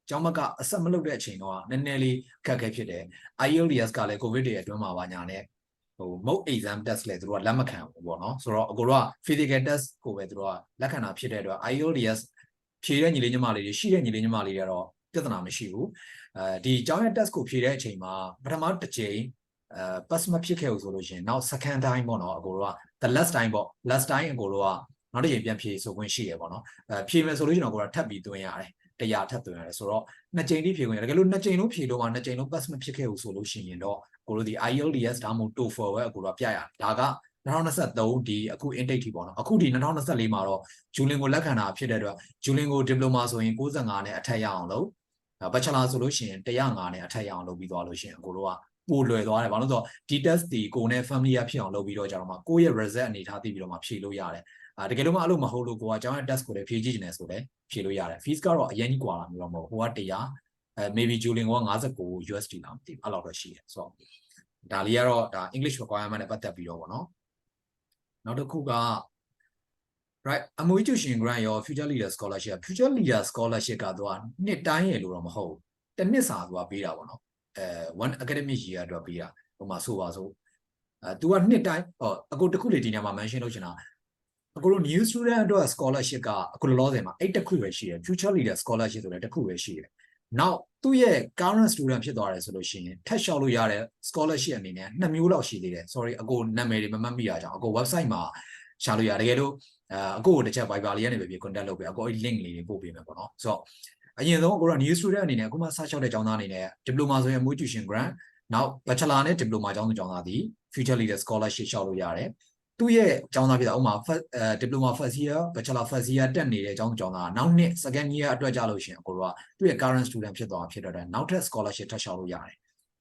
[SPEAKER 1] ကျောင်းမကအဆက်မလုပ်တဲ့အချိန်တော့နည်းနည်းလေးခက်ခဲဖြစ်တယ် IELTS ကလည်း COVID တွေအတွင်းမှာပါညာနဲ့ဟို mock exam test လည်းသူတို့ကလက်မခံဘူးပေါ့နော်ဆိုတော့အကိုတို့က physical test ကိုပဲသူတို့ကလက်ခံတာဖြစ်တဲ့အတွက် IELTS ဖြေတဲ့ညီလေးညီမလေးတွေရှိတဲ့ညီလေးညီမလေးတွေကတော့ပြဿနာမရှိဘူးဒီကျောင်းရဲ့ test ကိုဖြေတဲ့အချိန်မှာပထမတစ်ချိန်pass မဖြစ်ခဲ့ဘူးဆိုလို့ရှိရင်နောက် second time ပေါ့နော်အကိုတို့က the last time ပေါ့ last time အကိုတို့ကနောက်တစ်ချိန်ပြန်ဖြေဆိုခွင့်ရှိရပေါ့နော်ဖြေမယ်ဆိုလို့ရှိရင်တော့ကိုကထပ်ပြီးသွင်းရတယ်100ထပ်သွင်းရတယ်ဆိုတော့နှစ်ကြိမ်တိဖြေခွင့်ရတကယ်လို့နှစ်ကြိမ်လုံးဖြေလို့မှနှစ်ကြိမ်လုံး pass မဖြစ်ခဲ့ဘူးဆိုလို့ရှိရင်တော့ကိုတို့ဒီ IELTS ဒါမှမဟုတ် TOEFL ပဲအကိုတို့ပြရတယ်ဒါက2023ဒီအခု intake ထိပေါ့နော်အခုဒီ2024မှာတော့ Duolingo လက်ခံတာဖြစ်တဲ့အတွက် Duolingo diploma ဆိုရင်95နဲ့အထက်ရအောင်လုပ် bachelor ဆိုလို့ရှိရင်105နဲ့အထက်ရအောင်လုပ်ပြီးသွားလို့ရှိရင်အကိုတို့ကပိုလွယ်သွားတယ်ဘာလို့ဆိုတော့ဒီ test ဒီကိုနဲ့ familiar ဖြစ်အောင်လုပ်ပြီးတော့ကြတော့မှကိုယ့်ရဲ့ result အနေထားသိပြီးတော့မှဖြေလို့ရတယ်တကယ်လို့မှအဲ့လိုမဟုတ်လို့ကိုကကျောင်းရဲ့ test ကိုလည်းဖြေကြည့်နေတယ်ဆိုလည်းဖြေလို့ရတယ် fees ကတော့အရင်ကြီးกว่าလာမျိုးတော့မဟုတ်ဟိုက100maybe Duolingo က59 USD လောက်မသိဘူးအဲ့လောက်တော့ရှိတယ်ဆိုတော့ဒါလေးကတော့ဒါ English requirement နဲ့ပတ်သက်ပြီးတော့ပေါ့နော်နောက်တစ်ခုက right အမွေးကျူရှင် grant ရော future leader scholarship ကတော့နှစ်တိုင်းရလို့တော့မဟုတ်ဘူးတစ်နှစ်စာသူကပေးတာပေါ့နော်one academic year အတွက်ပေးတာဟိုမှာဆိုပါဆိုသူကနှစ်တိုင်းအခုတစ်ခုလေဒီညမှာ mention လုပ်ချင်တာအခုလို new student အတွက် scholarship ကအခုလောလောဆယ်မှာအဲ့တစ်ခုပဲရှိတယ် future leader scholarship ဆိုလည်းတစ်ခုပဲရှိတယ်နောက်သူ့ရဲ့ current student ဖြစ်သွားတယ်ဆိုလို့ရှိရင်ထပ်လျှောက်လို့ရတဲ့ scholarship အနေနဲ့2မျိုးလောက်ရှိသေးတယ် sorry အကိုနာမည်တွေမမှတ်မိတာကြောင့်အကို website မှာရှာလို့ရတကယ်လို့အကိုကိုတစ်ချက် Viber လေးကနေပဲ contact လုပ်ပေးအကိုအဲ့ link လေးတွေပို့ပေးမယ်ပေါ့နော်ဆိုတော့အရင်ဆုံးအကိုက new student အနေနဲ့အခုမှစလျှောက်တဲ့ကျောင်းသားအနေနဲ့ diploma ဆိုရင်အမွေးကျူရှင် grant နောက် bachelor နဲ့ diploma ကျောင်းသားသည် future leader scholarship လျှောက်လို့ရတယ်သူ့ရဲ့ကျောင်းသားဖြစ်တာဥပမာ diploma first year bachelor first year တက်နေတဲ့အကျောင်းသားနောက်နှစ် second year အတွက်ကြလို့ရှိရင်အကိုတို့ကသူ့ရဲ့ current student ဖြစ်သွားဖြစ်တဲ့နောက်ထပ် scholarship ထပ်လျှောက်လို့ရတယ်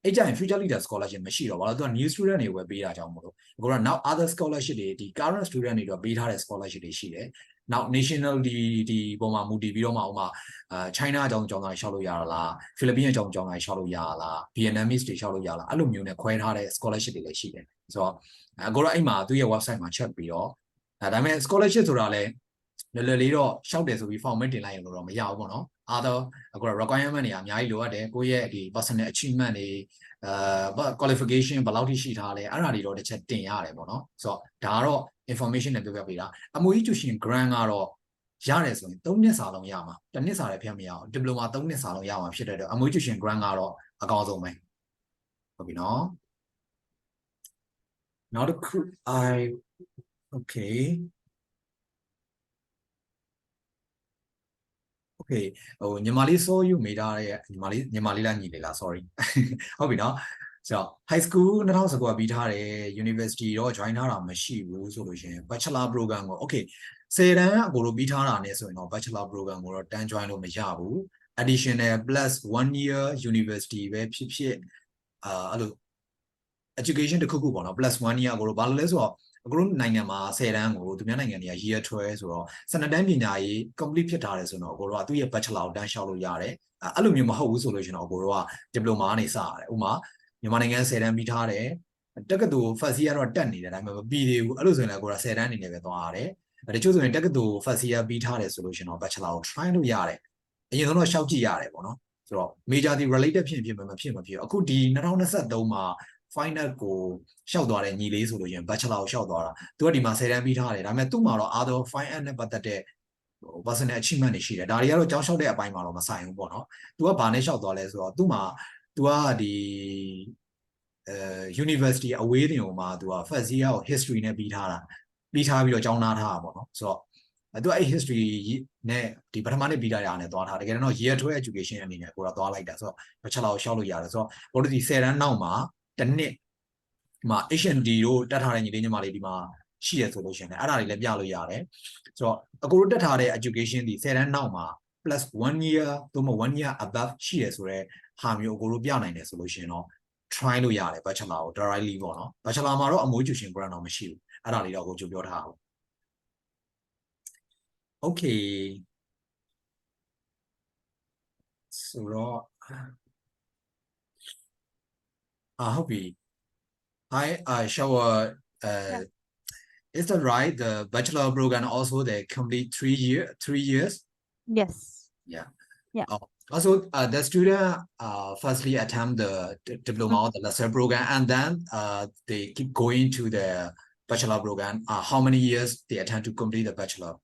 [SPEAKER 1] အဲ့ကြရင် future leader scholarship မရှိတော့ဘာလို့သူက new student တွေပဲပေးတာကြောင့်မလို့အကိုကနောက် other scholarship တွေဒီ current student တွေတော့ပေးထားတဲ့ scholarship တွေရှိတယ်နောက် national ဒီပုံမှာမူတည်ပြီးတော့မှဥမာChina အကြောင်းသားတွေလျှောက်လို့ရတာလားဖိလစ်ပင်းအကြောင်းသားတွေလျှောက်လို့ရလား Vietnamese တွေလျှောက်လို့ရလားအဲ့လိုမျိုးနဲ့ခွဲထားတဲ့ scholarship တွေလည်းရှိတယ်ဆိုတော့အကိုတော့အဲ့မှာသူ့ရဲ့ website မှာ check ပြီးတော့ဒါပေမဲ့ scholarship ဆိုတာလည်းလွယ်လွယ်လေးတော့ရှောက်တယ်ဆိုပြီး format တင်လိုက်ရင်တော့မရဘူးပေါ့နော်အားတော့အကို requirement တွေအများကြီးလိုအပ်တယ်ကိုယ့်ရဲ့ဒီ personal achievement တွေqualification ဘယ်လောက်ထိရှိထားလဲအဲ့ဒါတွေတော့တစ်ချက်တင်ရတယ်ပေါ့နော်ဆိုတော့ဒါကတော့ information နဲ့ပြောပြပေးတာအမွေးကျူရှင် grant ကတော့ရတယ်ဆိုရင်3နှစ်စာလုံးရမှာတစ်နှစ်စာလည်းဖျက်မရအောင် diploma 3နှစ်စာလုံးရမှာဖြစ်တဲ့အတွက်အမွေးကျူရှင် grant ကတော့အကောင်းဆုံးပဲဟုတ်ပြီနော်နောက်တစ်ခု okay Okay ဟိုညီမလေးစောယူမိထားတဲ့ညီမလေးလားညီလေးလား sorry ဟုတ်ပြီနော်ဆိုတော့ high school 2019ကပြီးထားတယ် university တော့ join ထားတာမရှိဘူးဆိုလို့ရှိရင် bachelor program ကို okay 10တန်းအကိုတို့ပြီးထားတာနဲ့ဆိုရင်တော့ bachelor program ကိုတော့တန်း join လို့မရဘူး additional plus 1 year university ပဲဖြစ်ဖြစ်အဲ့လို education တစ်ခုခုပေါ့နော် plus 1 year ကိုတို့ဘာလို့လဲဆိုတော့အခုနိုင်ငံမှာ10တန်းကိုသူများနိုင်ငံတွေက year 12ဆိုတော့12တန်းပညာရေး complete ဖြစ်ထားတယ်ဆိုတော့ကိုတို့ကသူ့ရဲ့ bachelor ကိုတန်းလျှောက်လို့ရတယ်အဲ့လိုမျိုးမဟုတ်ဘူးဆိုလို့ရှင်တော့ကိုတို့က diploma ကနေစရတယ်ဥပမာမြန်မာနိုင်ငံ10တန်းပြီးထားတယ်တက္ကသိုလ် first year တော့တက်နေတယ်ဒါပေမဲ့မပြီးသေးဘူးအဲ့လိုဆိုရင်လည်းကိုတို့က10တန်းအနေနဲ့ပဲသွားရတယ်တချို့ဆိုရင်တက္ကသိုလ် first year ပြီးထားတယ်ဆိုလို့ရှင်တော့ bachelor ကို try လို့ရတယ်အရင်ဆုံးတော့လျှောက်ကြည့်ရတယ်ပေါ့နော်ဆိုတော့ major ဒီ related ဖြစ်မဖြစ်အခုဒီ2023မှာfinal ကိုရှောက်သွားတဲ့ညီလေးဆိုလို့ရင် bachelor ကိုရှောက်သွားတာသူကဒီမှာ10တန်းပြီးထားတယ်ဒါပေမဲ့သူ့မှာတော့ other final နဲ့ပတ်သက်တဲ့personal achievement တွေရှိတယ်ဒါတွေကတော့ကြောင်းလျှောက်တဲ့အပိုင်းမှာတော့မဆိုင်ဘူးပေါ့နော်သူကဘာနဲ့ရှောက်သွားလဲဆိုတော့သူ့မှာသူကဒီuniversity အဝေးတင်ဟိုမှာသူက first year ကို history နဲ့ပြီးထားပြီးတော့ကျောင်းသားထားတာပေါ့နော်ဆိုတော့သူကအဲ့ history နဲ့ဒီပထမနှစ်ပြီးတာရနဲ့သွားထားတကယ်တော့ year 12 education အနေနဲ့ကိုတော့သွားလိုက်တာဆိုတော့ bachelor ကိုရှောက်လို့ရတယ်ဆိုတော့ဘို့ဒီ10တန်းနောက်မှာတစ်နှစ်ဒီမှာ H&D တို့တက်ထားတဲ့ညီလေးညီမလေးဒီမှာရှိရဆိုလို့ရှိရင်အဲ့ဒါတွေလည်းပြလို့ရတယ်ဆိုတော့အကိုတို့တက်ထားတဲ့ education ဒီ10တန်းနောက်မှာ plus 1 year သို့မဟုတ်1 year above ရှိရဆိုတော့ဟာမျိုးအကိုတို့ပြနိုင်တယ်ဆိုလို့ရှိရင်တော့ try လို့ရတယ် bachelor ကို directly ပေါ့နော် bachelor မှာတော့အမွေးကျူရှင် grant တော့မရှိဘူးအဲ့ဒါလေးတော့ကိုကြိုပြောထားအောင် okay ဆိုတော့ဟုတ်ပြီ Hi, Shower. Is that right? The bachelor program also they complete 3 years.
[SPEAKER 2] Yes.
[SPEAKER 1] Yeah.
[SPEAKER 2] Yeah.
[SPEAKER 1] Also, the student firstly attempt the diploma or the Lasalle program, and then they keep going to the bachelor program. How many years they attempt to complete the bachelor?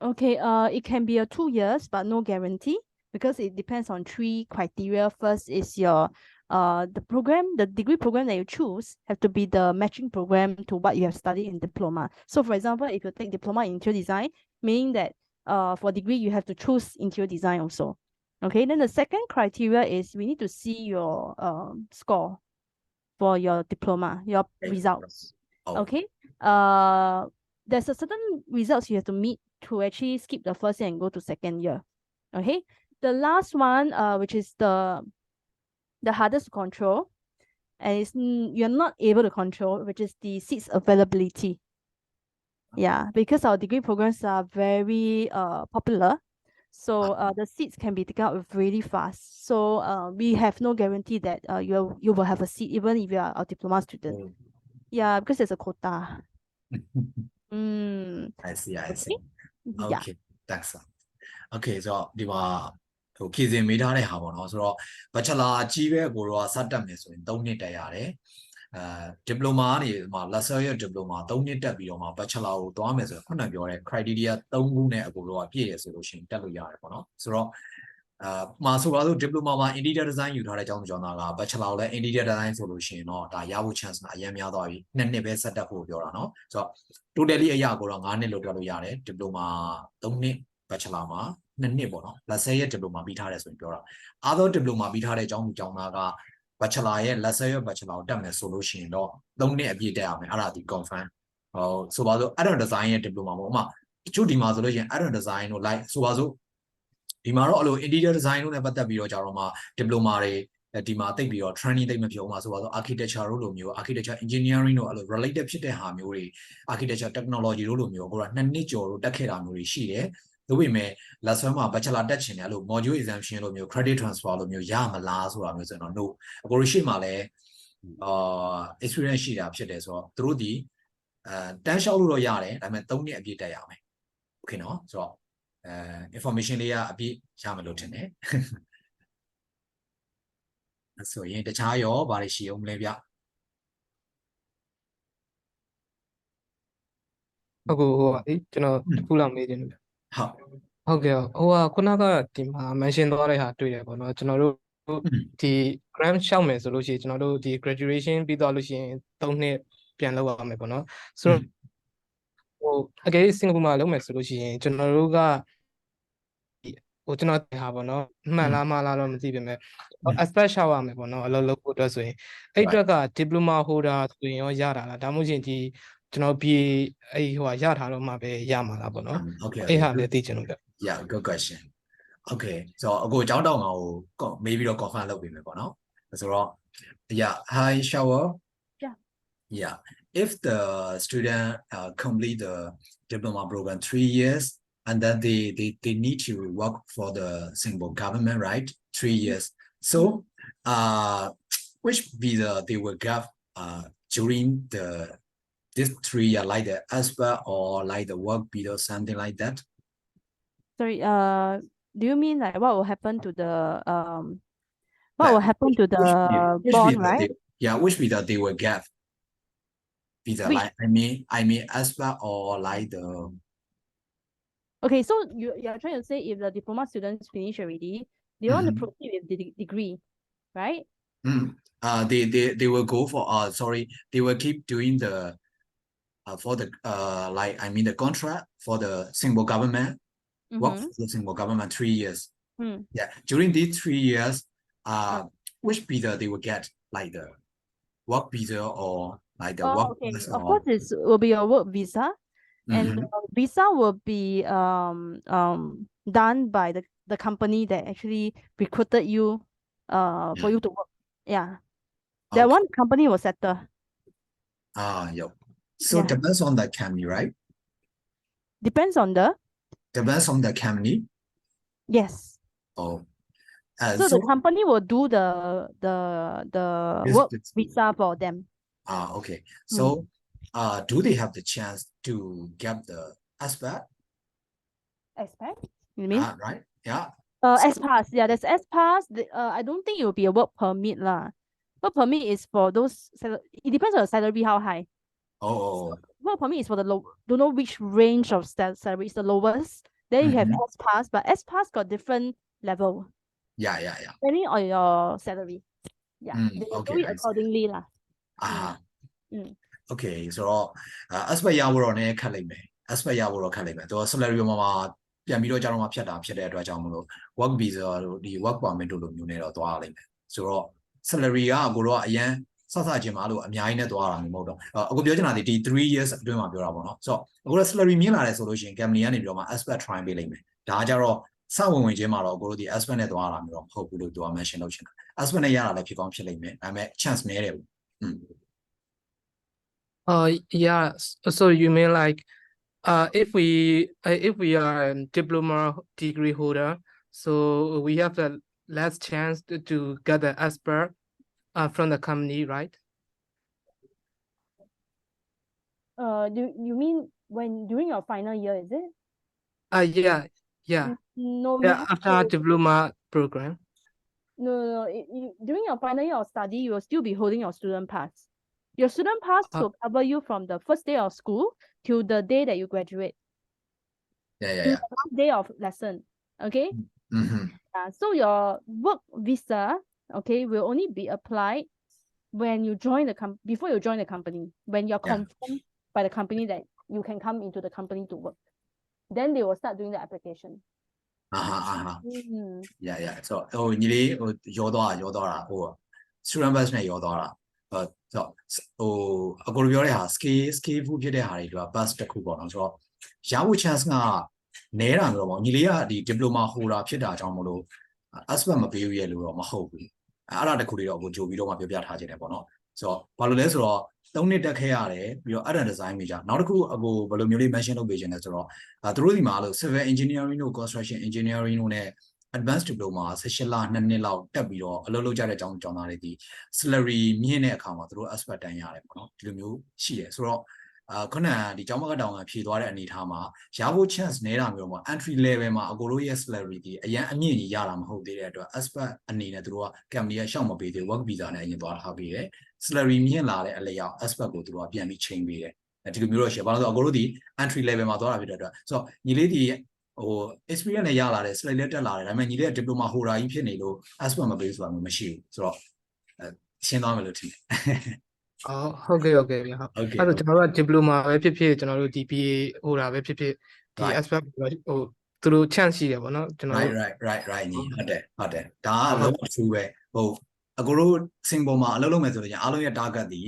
[SPEAKER 2] Okay. It can be 2 years, but no guarantee because it depends on 3 criteria. First is your the degree program that you choose have to be the matching program to what you have studied in diploma. So for example, if you take diploma in interior design, meaning that for degree you have to choose interior design also. Okay, then the second criteria is we need to see your score for your diploma, your results. Okay. There's a certain results you have to meet to actually skip the first year and go to second year. Okay. The last one, which is the hardest to control, and you're not able to control, which is the seats availability. Yeah, because our degree programs are very popular, so the seats can be taken out really fast. So we have no guarantee that you will have a seat even if you are a diploma student. Yeah, because there's a quota.
[SPEAKER 1] I see.
[SPEAKER 2] Okay.
[SPEAKER 1] Okay, thanks. Okay, so ဒီမှာဟိုခေစဉ်မေးထားတဲ့ဟာပေါ့နော်ဆိုတော့ bachelor အကြီးပဲကိုတော့စတက်မယ်ဆိုရင်3နှစ်တက်ရတယ်diploma ကနေမှာ Lasalle ရဲ့ diploma 3နှစ်တက်ပြီးတော့မှ bachelor ကိုသွားမယ်ဆိုတော့ခုနပြောတဲ့ criteria 3ခုနဲ့အကိုတော့ပြည့်ရဆိုလို့ရှိရင်တက်လို့ရတယ်ပေါ့နော်ဆိုတော့မှာဆိုပါစို့ diploma မှာ interior design ယူထားတဲ့အကြောင်းကြောင့်သားက bachelor ကိုလည်း interior design ဆိုလို့ရှိရင်တော့ဒါရဖို့ chance အရင်များသွားပြီ2နှစ်ပဲဆက်တက်ဖို့ပြောတာเนาะဆိုတော့ totally အရာကိုတော့9နှစ်လောက်တက်လို့ရတယ် diploma 3နှစ် bachelor မှာ2နှစ်ပေါ့နော် Lasalle ရဲ့ diploma ပြီးထားတယ်ဆိုရင်ပြောတာ other diploma ပြီးထားတဲ့အကြောင်းသားက bachelor ရဲ့ Lasalle ရဲ့ bachelor ကိုတက်မယ်ဆိုလို့ရှိရင်တော့3နှစ်အပြည့်တက်ရမယ်အဲ့ဒါဒီ confirm ဆိုပါစို့ adult design ရဲ့ diploma ပေါ့ဥပမာတချို့ဒီမှာဆိုလို့ရှိရင် adult design တို့ like ဆိုပါစို့ဒီမှာတော့အဲ့လို interior design တို့နဲ့ပတ်သက်ပြီးတော့ကြတော့မှ diploma တွေဒီမှာတိတ်ပြီးတော့ training တိတ်မပြောမှာဆိုပါစို့ architecture တို့လိုမျိုး architecture engineering တို့အဲ့လို related ဖြစ်တဲ့ဟာမျိုးတွေ architecture technology တို့လိုမျိုးကိုက2နှစ်ကျော်တို့တက်ခဲ့တာမျိုးတွေရှိတယ်ဒါပေမဲ့ Lasalle မှာ bachelor တက်ချင်တယ်အဲ့လို module exemption လိုမျိုး credit transfer လိုမျိုးရမလားဆိုတာမျိုးဆိုတော့ no အကိုရရှိမှလည်းexperience ရှိတာဖြစ်တယ်ဆိုတော့သူတို့ဒီတန်းလျှောက်လို့တော့ရတယ်ဒါပေမဲ့3နှစ်အပြည့်တက်ရမယ် okay နော်ဆိုတော့information လေးကအပြည့်ရမယ်လို့ထင်တယ်ဆိုရင်တခြားရောဘာတွေရှိအောင်မလဲဗျ
[SPEAKER 8] ဟုတ်ကိုဟိုကျွန်တော်တစ်ခုလောက်မေးချင်တယ်ဟုတ်ကဲ့ဟိုခုနကဒီမှာ mention သွားတဲ့ဟာတွေ့တယ်ပေါ့နော်ကျွန်တော်တို့ဒီ grant ရှောက်မယ်ဆိုလို့ရှိရင်ကျွန်တော်တို့ဒီ graduation ပြီးသွားလို့ရှိရင်3နှစ်ပြန်လုပ်ရမယ်ပေါ့နော်ဆိုတော့ဟိုအကယ်စင်ကာပူမှာလုပ်မယ်ဆိုလို့ရှိရင်ကျွန်တော်တို့က ကျွန်တော်တင်ဟာပေါ့နော်မှန်လားမှားလားတော့မသိပါနဲ့ expert ရှောက်ရမယ်ပေါ့နော်အလုပ်လုပ်ဖို့အတွက်ဆိုရင်အဲ့အတွက်က diploma holder ဆိုရင်ရောရတာလားဒါမှမဟုတ်ရင်ဒီကျွန်တော် BA အဲ့ဟိုရထားတော့မှပဲရမှာလားပေါ့နော်
[SPEAKER 1] Okay
[SPEAKER 8] အဲ့ဟာလည်းသိချင်လို့ဗျ
[SPEAKER 1] Yeah good question Okay so အခုအကြောင်းတောင်းတာကို maybe တော့ confirm လုပ်ပေးမယ်ပေါ့နော်ဆိုတော့ yeah hi shower yeah if the student complete the diploma program 3 years and then they need to work for the Singapore government right 3 years so which visa they will get during this 3 year like the ASPA or like the work visa or something like that
[SPEAKER 2] Sorry, do you mean like what will happen to the what will happen to the bond, right?
[SPEAKER 1] Which visa they will get visa
[SPEAKER 2] Which-
[SPEAKER 1] like I mean ASPA or like the
[SPEAKER 2] Okay, so you're trying to say if the diploma students finish already, they want to proceed with the degree, right?
[SPEAKER 1] they will go for sorry they will keep doing the for the like I mean the contract for the Singapore government work for the Singapore government 3 years yeah during these 3 years which visa they will get like the work visa or like the work
[SPEAKER 2] Okay.
[SPEAKER 1] visa
[SPEAKER 2] Of
[SPEAKER 1] or-
[SPEAKER 2] course, it will be a work visa, and
[SPEAKER 1] Mhm.
[SPEAKER 2] the visa will be done by the company that actually recruited you for you to work. Yeah, that
[SPEAKER 1] Okay.
[SPEAKER 2] one company will settle.
[SPEAKER 1] Yeah so
[SPEAKER 2] Yeah.
[SPEAKER 1] depends on the company right
[SPEAKER 2] Depends on the
[SPEAKER 1] depends on the company
[SPEAKER 2] yes.
[SPEAKER 1] oh
[SPEAKER 2] So
[SPEAKER 1] so
[SPEAKER 2] the company will do the
[SPEAKER 1] Yes,
[SPEAKER 2] work
[SPEAKER 1] it's-
[SPEAKER 2] visa for them.
[SPEAKER 1] okay so do they have the chance to get the aspect
[SPEAKER 2] Expect? You mean?
[SPEAKER 1] right yeah
[SPEAKER 2] S pass. Yeah, there's S pass. I don't think it will be a work permit lah. Work permit is for those. It depends on the salary how high.
[SPEAKER 1] oh
[SPEAKER 2] Work permit is for the low. Don't know which range of salary is the lowest. Then you have S pass, but S pass got different level
[SPEAKER 1] yeah
[SPEAKER 2] depending on your salary. Yeah, they will
[SPEAKER 1] okay,
[SPEAKER 2] do it
[SPEAKER 1] I see.
[SPEAKER 2] accordingly lah.
[SPEAKER 1] okay ဆိုတော့ aspect ရဖို့တော့နည်းခက်လိမ့်မယ် aspect ရဖို့တော့ခက်လိမ့်မယ်သူက salary ပေါ်မှာပြန်ပြီးတော့ကြာတော့မှဖြတ်တာဖြစ်တဲ့အတွက်ကြောင့်မလို့ work visa တို့ဒီ work permit တို့လိုမျိုးနဲ့တော့သွားရလိမ့်မယ်ဆိုတော့ salary ကကိုတော့အရန်စစချင်းမှာလို့အများကြီးနဲ့သွားရတာမျိုးမဟုတ်တော့အခုပြောချင်တာဒီ3 years အတွင်းမှာပြောတာပေါ့နော်ဆိုတော့အခုတော့ salary မြင်လာတယ်ဆိုလို့ရှိရင် company ကနေပြီးတော့မှ aspect try ပေးလိမ့်မယ်ဒါကကြတော့စဝင်ချင်းမှာတော့ကိုတို့ဒီ aspect နဲ့သွားရတာမျိုးတော့မဟုတ်ဘူးလို့သူက mention လုပ်ချင်တာ aspect နဲ့ရတာလည်းဖြစ်ကောင်းဖြစ်လိမ့်မယ်ဒါပေမဲ့ chance နည်းတယ်ဘူး
[SPEAKER 8] yeah so you mean like if we are a diploma degree holder so we have the less chance to get the expert from the company right
[SPEAKER 2] You mean when during your final year, is it?
[SPEAKER 8] yeah
[SPEAKER 2] No, we have
[SPEAKER 8] after
[SPEAKER 2] to-
[SPEAKER 8] diploma program
[SPEAKER 2] No. During your final year of study, you will still be holding your student pass. Your student pass will cover you from the first day of school till the day that you graduate.
[SPEAKER 1] yeah
[SPEAKER 2] Till the last day of lesson. Okay. So your work visa, okay, will only be applied when you join before you join the company. When you're confirmed by the company that you can come into the company to work, then they will start doing the application.
[SPEAKER 1] yeah so ဟိုညီလေးဟိုရောသွားတာဟို student bus နဲ့ရောသွားတာဆိုဟိုအကိုပြောတဲ့ဟာ scale ဖို့ဖြစ်တဲ့ဟာတွေသူက bus တစ်ခုပေါ့နော်ဆိုတော့ရဖို့ chance ကနဲတာမျိုးပေါ့ညီလေးကဒီ diploma holder ဖြစ်တာကြောင့်မလို့ aspect မပေးရလို့တော့မဟုတ်ဘူးအဲ့ဒါတခုလေးတော့ကိုကြိုပြီးတော့မှပြောပြထားခြင်းတယ်ပေါ့နော်ဆိုတော့ဘာလို့လဲဆိုတော့3နှစ်တက်ခဲ့ရတယ်ပြီးတော့ art design major နောက်တစ်ခုအကိုဘယ်လိုမျိုးလေး mention လုပ်ပေးခြင်းလဲဆိုတော့သူတို့ဒီမှာလို့ civil engineering တို့ construction engineering တို့ နဲ့ advanced diploma 18လ2နှစ်လောက်တက်ပြီးတော့အလုပ်လုပ်ကြတဲ့အကြောင်းသားတွေဒီ salary မြင့်တဲ့အခါမှာသူတို့ aspect တန်းရတယ်ပေါ့နော်ဒီလိုမျိုးရှိတယ်ဆိုတော့ခုနကဒီကျောင်းမကတောင်ကဖြေသွားတဲ့အနေအထားမှာရဖို့ chance နည်းတာမျိုးပေါ့ entry level မှာအကိုတို့ရဲ့ salary ဒီအရင်အမြင့်ကြီးရတာမဟုတ်သေးတဲ့အတွက် aspect အနေနဲ့သူတို့က company ကရှောက်မပေးသေး work visa နဲ့အရင်သွားထားပေးတယ် salary မြင့်လာတဲ့အလျောက် aspect ကိုသူတို့ကပြန်ပြီး change ပေးတယ်ဒီလိုမျိုးတော့ရှိဘာလို့ဆိုတော့အကိုတို့ဒီ entry level မှာသွားတာဖြစ်တဲ့အတွက်ဆိုတော့ညီလေးဒီဟို experience နဲ့ရလာတယ် slide လက်တက်လာတယ်ဒါပေမဲ့ညီလေးက diploma holder ကြီးဖြစ်နေလို့ aspect မပေးဆိုတာမျိုးမရှိဘူးဆိုတော့ရှင်းသွားမယ်လို့ထင်တယ်
[SPEAKER 8] ဟုတ်ကဲ့ဗျဟုတ်အဲ့တော့ကျွန်တော်တို့က diploma ပဲဖြစ်ဖြစ်ကျွန်တော်တို့ဒီ BA ဟိုတာပဲဖြစ်ဖြစ်ဒီ aspect ဟို သူတို့ chance ရှိတယ်ပေါ့နော်ကျွန်တော်တို့
[SPEAKER 1] right ညီဟုတ်တယ်ဒါကလုံးဝ true ပဲဟုတ်အကိုတို့စင်ပေါ်မှာအလုပ်လုပ်မယ်ဆိုရင်အားလုံးရဲ့ target ဒီ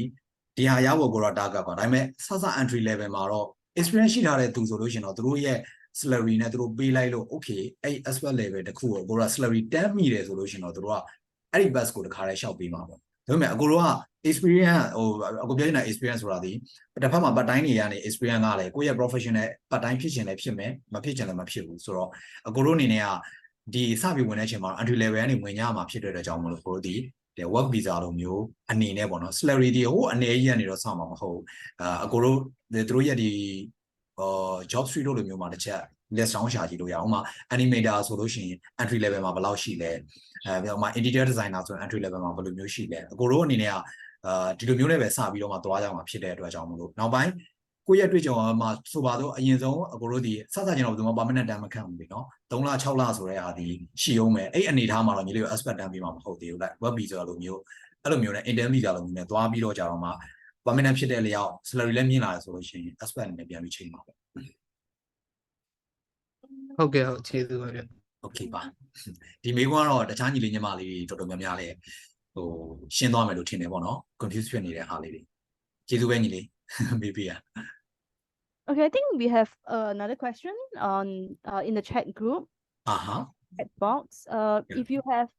[SPEAKER 1] ဟာရဖို့ကိုတော့ target ပါဒါပေမဲ့စ entry level မှာတော့ experience ရှိထားတဲ့သူဆိုလို့ရှိရင်တော့သူတို့ရဲ့ salary နဲ့သူတို့ပေးလိုက်လို့ okay အဲ့ expert level တခုကိုကိုတို့က salary တက်မိတယ်ဆိုလို့ရှိရင်တော့သူတို့ကအဲ့ဒီ bus ကိုတခါတည်းရှောက်ပေးမှာပေါ့ဒါပေမဲ့အကိုတို့က experience အကိုပြောနေတာ experience ဆိုတာဒီတစ်ဖက်မှာ part time တွေကနေ experience ကလည်းကိုယ့်ရဲ့ professional part time ဖြစ်ရှင်လည်းဖြစ်မယ်မဖြစ်ချင်လည်းမဖြစ်ဘူးဆိုတော့အကိုတို့အနေနဲ့ကဒီစပြီးဝင်တဲ့အချိန်မှာ entry level ကနေဝင်ကြမှာဖြစ်တဲ့အတွက်ကြောင့်မလို့ကိုတို့ဒီ work visa လိုမျိုးအနေနဲ့ပေါ့နော် salary တွေဟိုအနေကြီးကနေတော့စမှာမဟုတ်အကိုတို့သူတို့ရဲ့ဒီjob street လိုမျိုးမှာတစ်ချက် list down ရှာကြည့်လို့ရအောင်ဥပမာ animator ဆိုလို့ရှိရင် entry level မှာဘယ်လောက်ရှိလဲဥပမာ interior designer ဆိုရင် entry level မှာဘယ်လိုမျိုးရှိလဲအကိုတို့အနေနဲ့ကဒီလိုမျိုးနဲ့ပဲစပြီးတော့မှသွားကြမှာဖြစ်တဲ့အတွက်ကြောင့်မလို့နောက်ပိုင်းကိုယ့်ရဲ့တွေ့ကြုံမှာဆိုပါတော့အရင်ဆုံးအကိုတို့ဒီစစချင်းတော့ဘယ်သူမှ permanent တန်းမခံဘူးလေနော်3လ6လဆိုတဲ့ဟာဒီရှိအောင်မယ်အဲ့အနေထားမှာတော့ညီလေးကို expert တန်းပြီးမှမဟုတ်သေးဘူးလိုက် web visa လိုမျိုးအဲ့လိုမျိုးနဲ့ intern visa လိုမျိုးနဲ့သွားပြီးတော့ကြတော့မှ permanent ဖြစ်တဲ့လျောက် salary လည်းမြင့်လာတယ်ဆိုလို့ရှိရင် expert အနေနဲ့ပြန်ပြီးချိန်ပါပေါ့
[SPEAKER 8] ဟုတ်ကဲ့ဟုတ်ကျေးဇူးပါဗျ
[SPEAKER 1] okay ပါဒီမေးခွန်းကတော့တခြားညီလေးညီမလေးတော်တော်များများလည်းဟိုရှင်းသွားမယ်လို့ထင်တယ်ပေါ့နော် confuse ဖြစ်နေတဲ့ဟာလေးတွေကျေးဇူးပဲညီလေးမေးပေးရ
[SPEAKER 2] Okay, I think we have another question on in the chat group. Chat box. If you have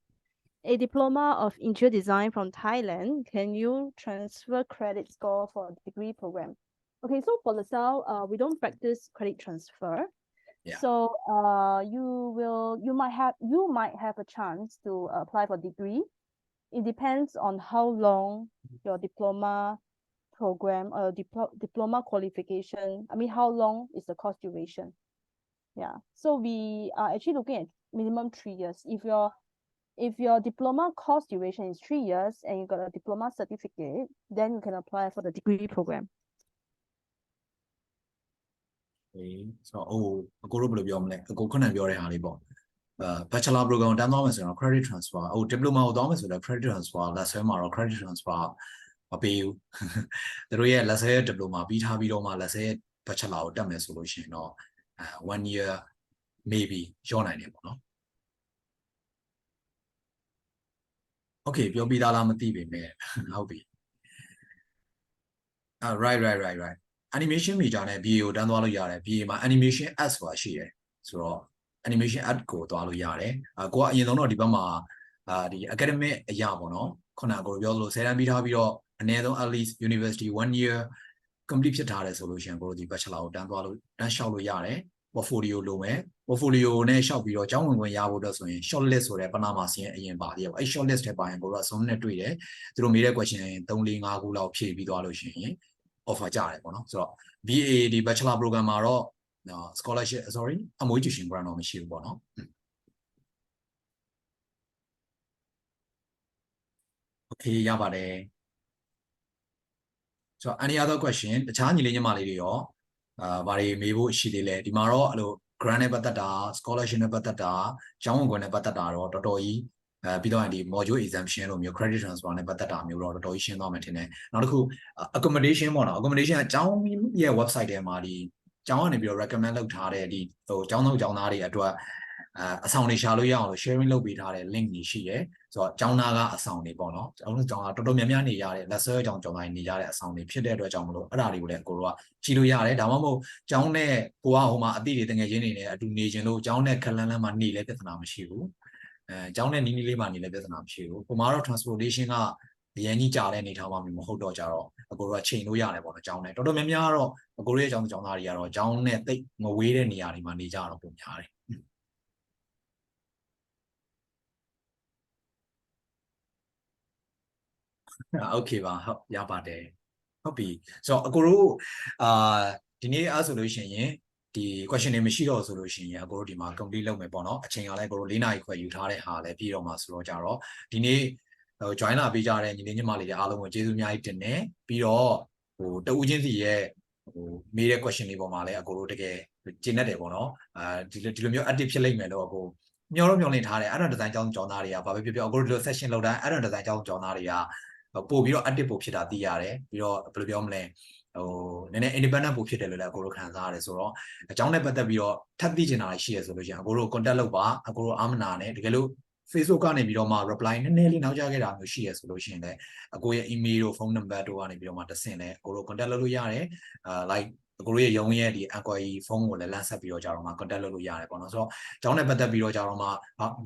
[SPEAKER 2] a diploma of interior design from Thailand, can you transfer credit score for degree program? Okay, so for Lasalle, we don't practice credit transfer.
[SPEAKER 1] Yeah.
[SPEAKER 2] So you might have a chance to apply for degree. It depends on how long your diploma program or diploma qualification. I mean, how long is the course duration? Yeah. So we are actually looking at minimum 3 years. If your diploma course duration is 3 years and you got a diploma certificate, then you can apply for the degree program.
[SPEAKER 1] Soအကိုတို့ဘယ်လိုပြောမလဲအကိုခုနပြောတဲ့ဟာလေးပေါ့bachelor program တန်းသွားမယ်ဆိုတော့ credit transfer diploma ကိုသွားမယ်ဆိုတော့ credit transfer လက်ဆွဲမှာတော့ credit transfer မပေးဘူးသူတို့ရဲ့လက်ဆွဲ diploma ပြီးထားပြီးတော့မှလက်ဆွဲ bachelor ကိုတက်မယ်ဆိုလို့ရှိရင်တော့1 year maybe ရောနိုင်တယ်ပေါ့နော် okay ပြောပြီးသားလားမသိပေမဲ့ဟုတ်ပြီright animation major နဲ့ BA ကိုတန်းသွားလို့ရတယ် BA မှာ animation ads ဆိုတာရှိတယ်ဆိုတော့ animation ad ကိုသွားလို့ရတယ်ကိုကအရင်ဆုံးတော့ဒီဘက်မှာဒီ academic အရာပေါ့နော်ခုနကကိုပြောလို့10တန်းပြီးထားပြီးတော့အနည်းဆုံး at least university 1 year complete ဖြစ်ထားတယ်ဆိုလို့ရှိရင်ကိုတို့ဒီ bachelor ကိုတန်းလျှောက်လို့ရတယ် portfolio လိုမယ် portfolio နဲ့လျှောက်ပြီးတော့ကျောင်းဝင်ခွင့်ရဖို့အတွက်ဆိုရင် short list ဆိုတဲ့ပနာမှာစီရင်အရင်ပါသေးတယ်အဲ့ short list ထဲပါရင်ကိုတို့က Zoom နဲ့တွေ့တယ်သူတို့မေးတဲ့ question 3 4 5ခုလောက်ဖြည့်ပြီးသွားလို့ရှိရင်offer ကြတယ်ပေါ့နော်ဆိုတော့ BA ဒီ bachelor program မှာတော့ scholarship sorry အမွေး tuition grant တော့မရှိဘူးပေါ့နော် okay ရပါတယ်ဆိုတော့ any other question တခြားညီလေးညီမလေးတွေရောဘာတွေမေးဖို့ရှိသေးလဲဒီမှာတော့အဲ့လို grant နဲ့ပတ်သက်တာ scholarship နဲ့ပတ်သက်တာကျောင်းဝင်ခွင့်နဲ့ပတ်သက်တာတော့တော်တော်ကြီးပြီးတော့ဒီ module exemption လိုမျိုး credit transfer နဲ့ပတ်သက်တာမျိုးတော့တော်တော်ကြီးရှင်းသွားမယ်ထင်တယ်နောက်တစ်ခု accommodation ပေါ့နော် accommodation ကကျောင်းရဲ့ website ထဲမှာဒီကျောင်းကနေပြီးတော့ recommend လုပ်ထားတဲ့ဒီဟိုကျောင်းသားတွေအတွက်အဆောင်တွေရှာလို့ရအောင်လို့ sharing လုပ်ပေးထားတဲ့ link ကြီးရှိတယ်ဆိုတော့ကျောင်းသားကအဆောင်တွေပေါ့နော်ကျောင်းသားတော်တော်များများနေရတဲ့လက်ဆွဲကျောင်းသားနေရတဲ့အဆောင်တွေဖြစ်တဲ့အတွက်ကြောင့်မလို့အဲ့ဒါတွေကိုလည်းကိုတို့ကကြည့်လို့ရတယ်ဒါမှမဟုတ်ကျောင်းနဲ့ကိုကဟိုမှာအတိတွေတငယ်ချင်းတွေနဲ့အတူနေခြင်းလို့ကျောင်းနဲ့ခလန်းလန်းမှာနေလဲပြဿနာမရှိဘူးကျောင်းနဲ့နီးနီးလေးမှာနေလဲပြဿနာမရှိဘူးဟိုမှာတော့ transportation ကအရင်ကြီးကြာတဲ့အနေထားမှမဟုတ်တော့ကြတော့အကိုတို့ကချိန်လို့ရတယ်ပေါ့နော်ကျောင်းနဲ့တော်တော်များများကတော့အကိုတို့ရဲ့ကျောင်းသားတွေကတော့ကျောင်းနဲ့တိတ်မဝေးတဲ့နေရာတွေမှာနေကြတော့ပုံများတယ်โอเคပါဟုတ်ရပါတယ်ဟုတ်ပြီဆိုတော့အကိုတို့ဒီနေ့အားဆိုလို့ရှိရင်ဒီ question တွေမရှိတော့ဆိုလို့ရှိရင်အကိုတို့ဒီမှာ complete လုပ်မယ်ပေါ့နော်အချိန်ကလည်းအကိုတို့4နာရီခွဲယူထားတဲ့ဟာလည်းပြီးတော့မှဆိုတော့ကြတော့ဒီနေ့join လာပေးကြတဲ့ညီလေးညီမလေးတွေအားလုံးကိုကျေးဇူးအများကြီးတင်တယ်ပြီးတော့ဟိုတဦးချင်းစီရဲ့ဟိုမေးတဲ့ question တွေပေါ်မှာလည်းအကိုတို့တကယ်ကျင့်တတ်တယ်ပေါ့နော်ဒီလိုမျိုး active ဖြစ်လိမ့်မယ်လို့အကိုမျှော်လင့်ထားတယ်အဲ့ဒါ design ကျောင်းသားတွေကဘာပဲဖြစ်ဖြစ်အကိုတို့ဒီလို session လုပ်တိုင်းအဲ့ဒါ design ကျောင်းသားတွေက ပို့ပြီးတော့ active ပို့ဖြစ်တာသိရတယ်ပြီးတော့ဘယ်လိုပြောမလဲဟိုနည်းနည်း independent ပို့ဖြစ်တယ်လို့လည်းအကိုတို့ခံစားရတယ်ဆိုတော့အကြောင်းနဲ့ပတ်သက်ပြီးတော့ထပ်သိချင်တာရှိရဆိုလို့ရှိရင်အကိုတို့ contact လုပ်ပါအကိုတို့အာမနာနဲ့တကယ်လို့ Facebook ကနေပြီးတော့မှ reply နည်းနည်းလေးနောက်ကျခဲ့တာမျိုးရှိရဆိုလို့ရှိရင်လည်းအကိုရဲ့ email တို့ phone number တို့ကနေပြီးတော့မှတဆင့်လည်းအကိုတို့ contact လုပ်လို့ရတယ်like အကိုတို့ရဲ့ရုံးရဲ့ဒီ inquiry phone ကိုလည်းလမ်းဆက်ပြီးတော့ကြတော့မှ contact လုပ်လို့ရတယ်ပေါ့နော်ဆိုတော့အကြောင်းနဲ့ပတ်သက်ပြီးတော့ကြတော့မှ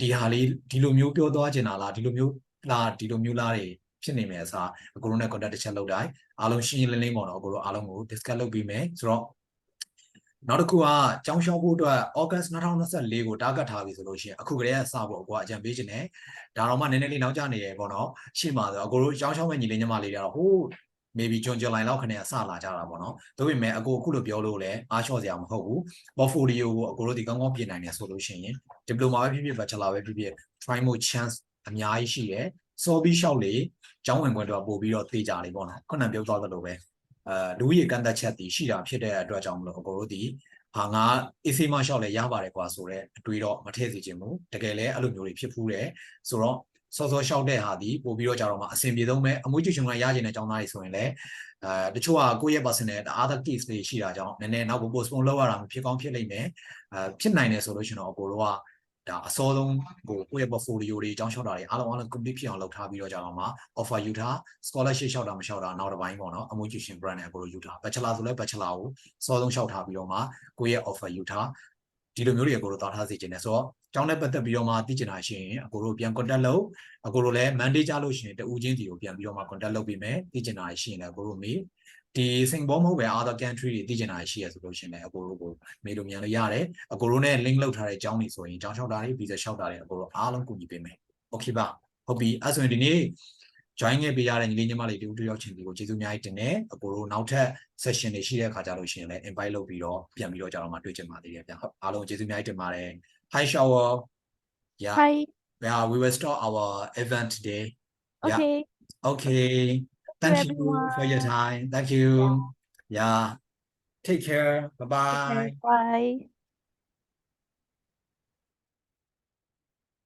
[SPEAKER 1] ဒီဟာလေးဒီလိုမျိုးပြောသွားချင်တာလားဒီလိုမျိုးလားတွေဖြစ်နေမယ်အစားအကိုတို့နဲ့ contact တစ်ချက်လုပ်တိုင်းအားလုံးရှင်းရှင်းလင်းလင်းပေါ့နော်အကိုတို့အားလုံးကို discuss လုပ်ပြီးမယ်ဆိုတော့နောက်တစ်ခုကကျောင်းရှောက်ဖို့အတွက် August 2024ကို target ထားပြီဆိုလို့ရှိရင်အခုကတည်းကစဖို့အကိုကအကြံပေးခြင်းနဲ့ဒါတော့မှနည်းနည်းလေးနောက်ကျနေရပေါ့နော်ရှေ့မှာဆိုအကိုတို့ကျောင်းရှောက်မဲ့ညီလေးညီမလေးတွေကတော့ဟိုး maybe ဂျွန်ဂျူလိုင်လောက်ခနဲ့အစလာကြတာပေါ့နော်ဒါပေမဲ့အကိုအခုလိုပြောလို့လည်းအားလျှော့စရာမဟုတ်ဘူး portfolio ကိုအကိုတို့ဒီကောင်းကောင်းပြင်နိုင်တယ်ဆိုလို့ရှိရင် diploma ပဲဖြစ်ဖြစ် bachelor ပဲဖြစ်ဖြစ် try more chance အများကြီးရှိတယ်စောပြီးလျှောက်လေကျောင်းဝင်ခွင့်တော့ပို့ပြီးတော့သေကြလေပေါ့နော်ခုနပြောသွားသလိုပဲလူကြီးကန့်သက်ချက်တည်ရှိတာဖြစ်တဲ့အတွက်ကြောင့်မလို့အကိုတို့ဒီငါအေးဆေးမလျှောက်လဲရပါတယ်ကွာဆိုတော့အတွေးတော့မထည့်စီခြင်းဘူးတကယ်လဲအဲ့လိုမျိုးတွေဖြစ်ဖူးတယ်ဆိုတော့စောစောလျှောက်တဲ့ဟာဒီပို့ပြီးတော့ကြတော့မှအဆင်ပြေဆုံးပဲအမွေးကျွချွန်ကရကျင်တဲ့ကျောင်းသားတွေဆိုရင်လည်းတချို့ကကိုယ့်ရဲ့ personal other case တွေရှိတာကြောင့်နည်းနည်းနောက် postpone လုပ်ရတာဖြစ်ကောင်းဖြစ်လိမ့်မယ်ဖြစ်နိုင်တယ်ဆိုလို့ရှိရင်တော့အကိုတို့ကဒါအစောဆုံးကိုယ့်ရဲ့ portfolio တွေအကြောင်းလျှောက်တာတွေအားလုံး complete ဖြစ်အောင်လုပ်ထားပြီးတော့ကြတော့မှ offer ယူထား scholarship လျှောက်တာမလျှောက်တာနောက်တစ်ပိုင်းပေါ့နော်အမွေးကျွရှင် brand နဲ့အကိုတို့ယူထား bachelor ဆိုလဲ bachelor ကိုစောဆုံးလျှောက်ထားပြီးတော့မှကိုယ့်ရဲ့ offer ယူထားဒီလိုမျိုးတွေအကိုတို့သားထားစေချင်တယ်ဆိုတော့ကျောင်းနဲ့ပတ်သက်ပြီးတော့မှသိချင်တာရှိရင်အကိုတို့ပြန် contact လုပ်အကိုတို့လည်း mandate ကြလို့ရှိရင်တူးချင်းစီကိုပြန်ပြီးတော့မှ contact လုပ်ပေးမယ်သိချင်တာရှိရင်လည်းအကိုတို့မေးဒီစင်ပေါ်မဟုတ်ပဲ other country တွေသိချင်တာရှိရဆိုလို့ရှိရင်လည်းအကိုတို့ကိုမေးလို့မြန်လို့ရတယ်အကိုတို့နဲ့ link လုပ်ထားတဲ့ကျောင်းတွေဆိုရင်ကျောင်းလျှောက်တာတွေ visa လျှောက်တာတွေအကိုတို့အားလုံးကူညီပေးမယ် okay ပါဟုတ်ပြီအဲ့ဆိုရင်ဒီနေ့ join ခဲ့ပေးရတဲ့ညီလေးညီမလေးတူရောက်ချင်းဒီကိုကျေးဇူးအများကြီးတင်တယ်အကိုတို့နောက်ထပ် session တွေရှိတဲ့အခါကြလို့ရှိရင်လည်း invite လုပ်ပြီးတော့ပြန်ပြီးတော့ကြတော့မှတွေ့ချင်ပါသေးတယ်ဗျဟုတ်အားလုံးကျေးဇူးအများကြီးတင်ပါတယ် hi shower yeah
[SPEAKER 2] Hi.
[SPEAKER 1] yeah we will start our event today yeah
[SPEAKER 2] Okay.
[SPEAKER 1] okay thank you
[SPEAKER 2] everyone.
[SPEAKER 1] for your time thank you yeah take care bye
[SPEAKER 2] Okay,
[SPEAKER 1] bye
[SPEAKER 2] bye.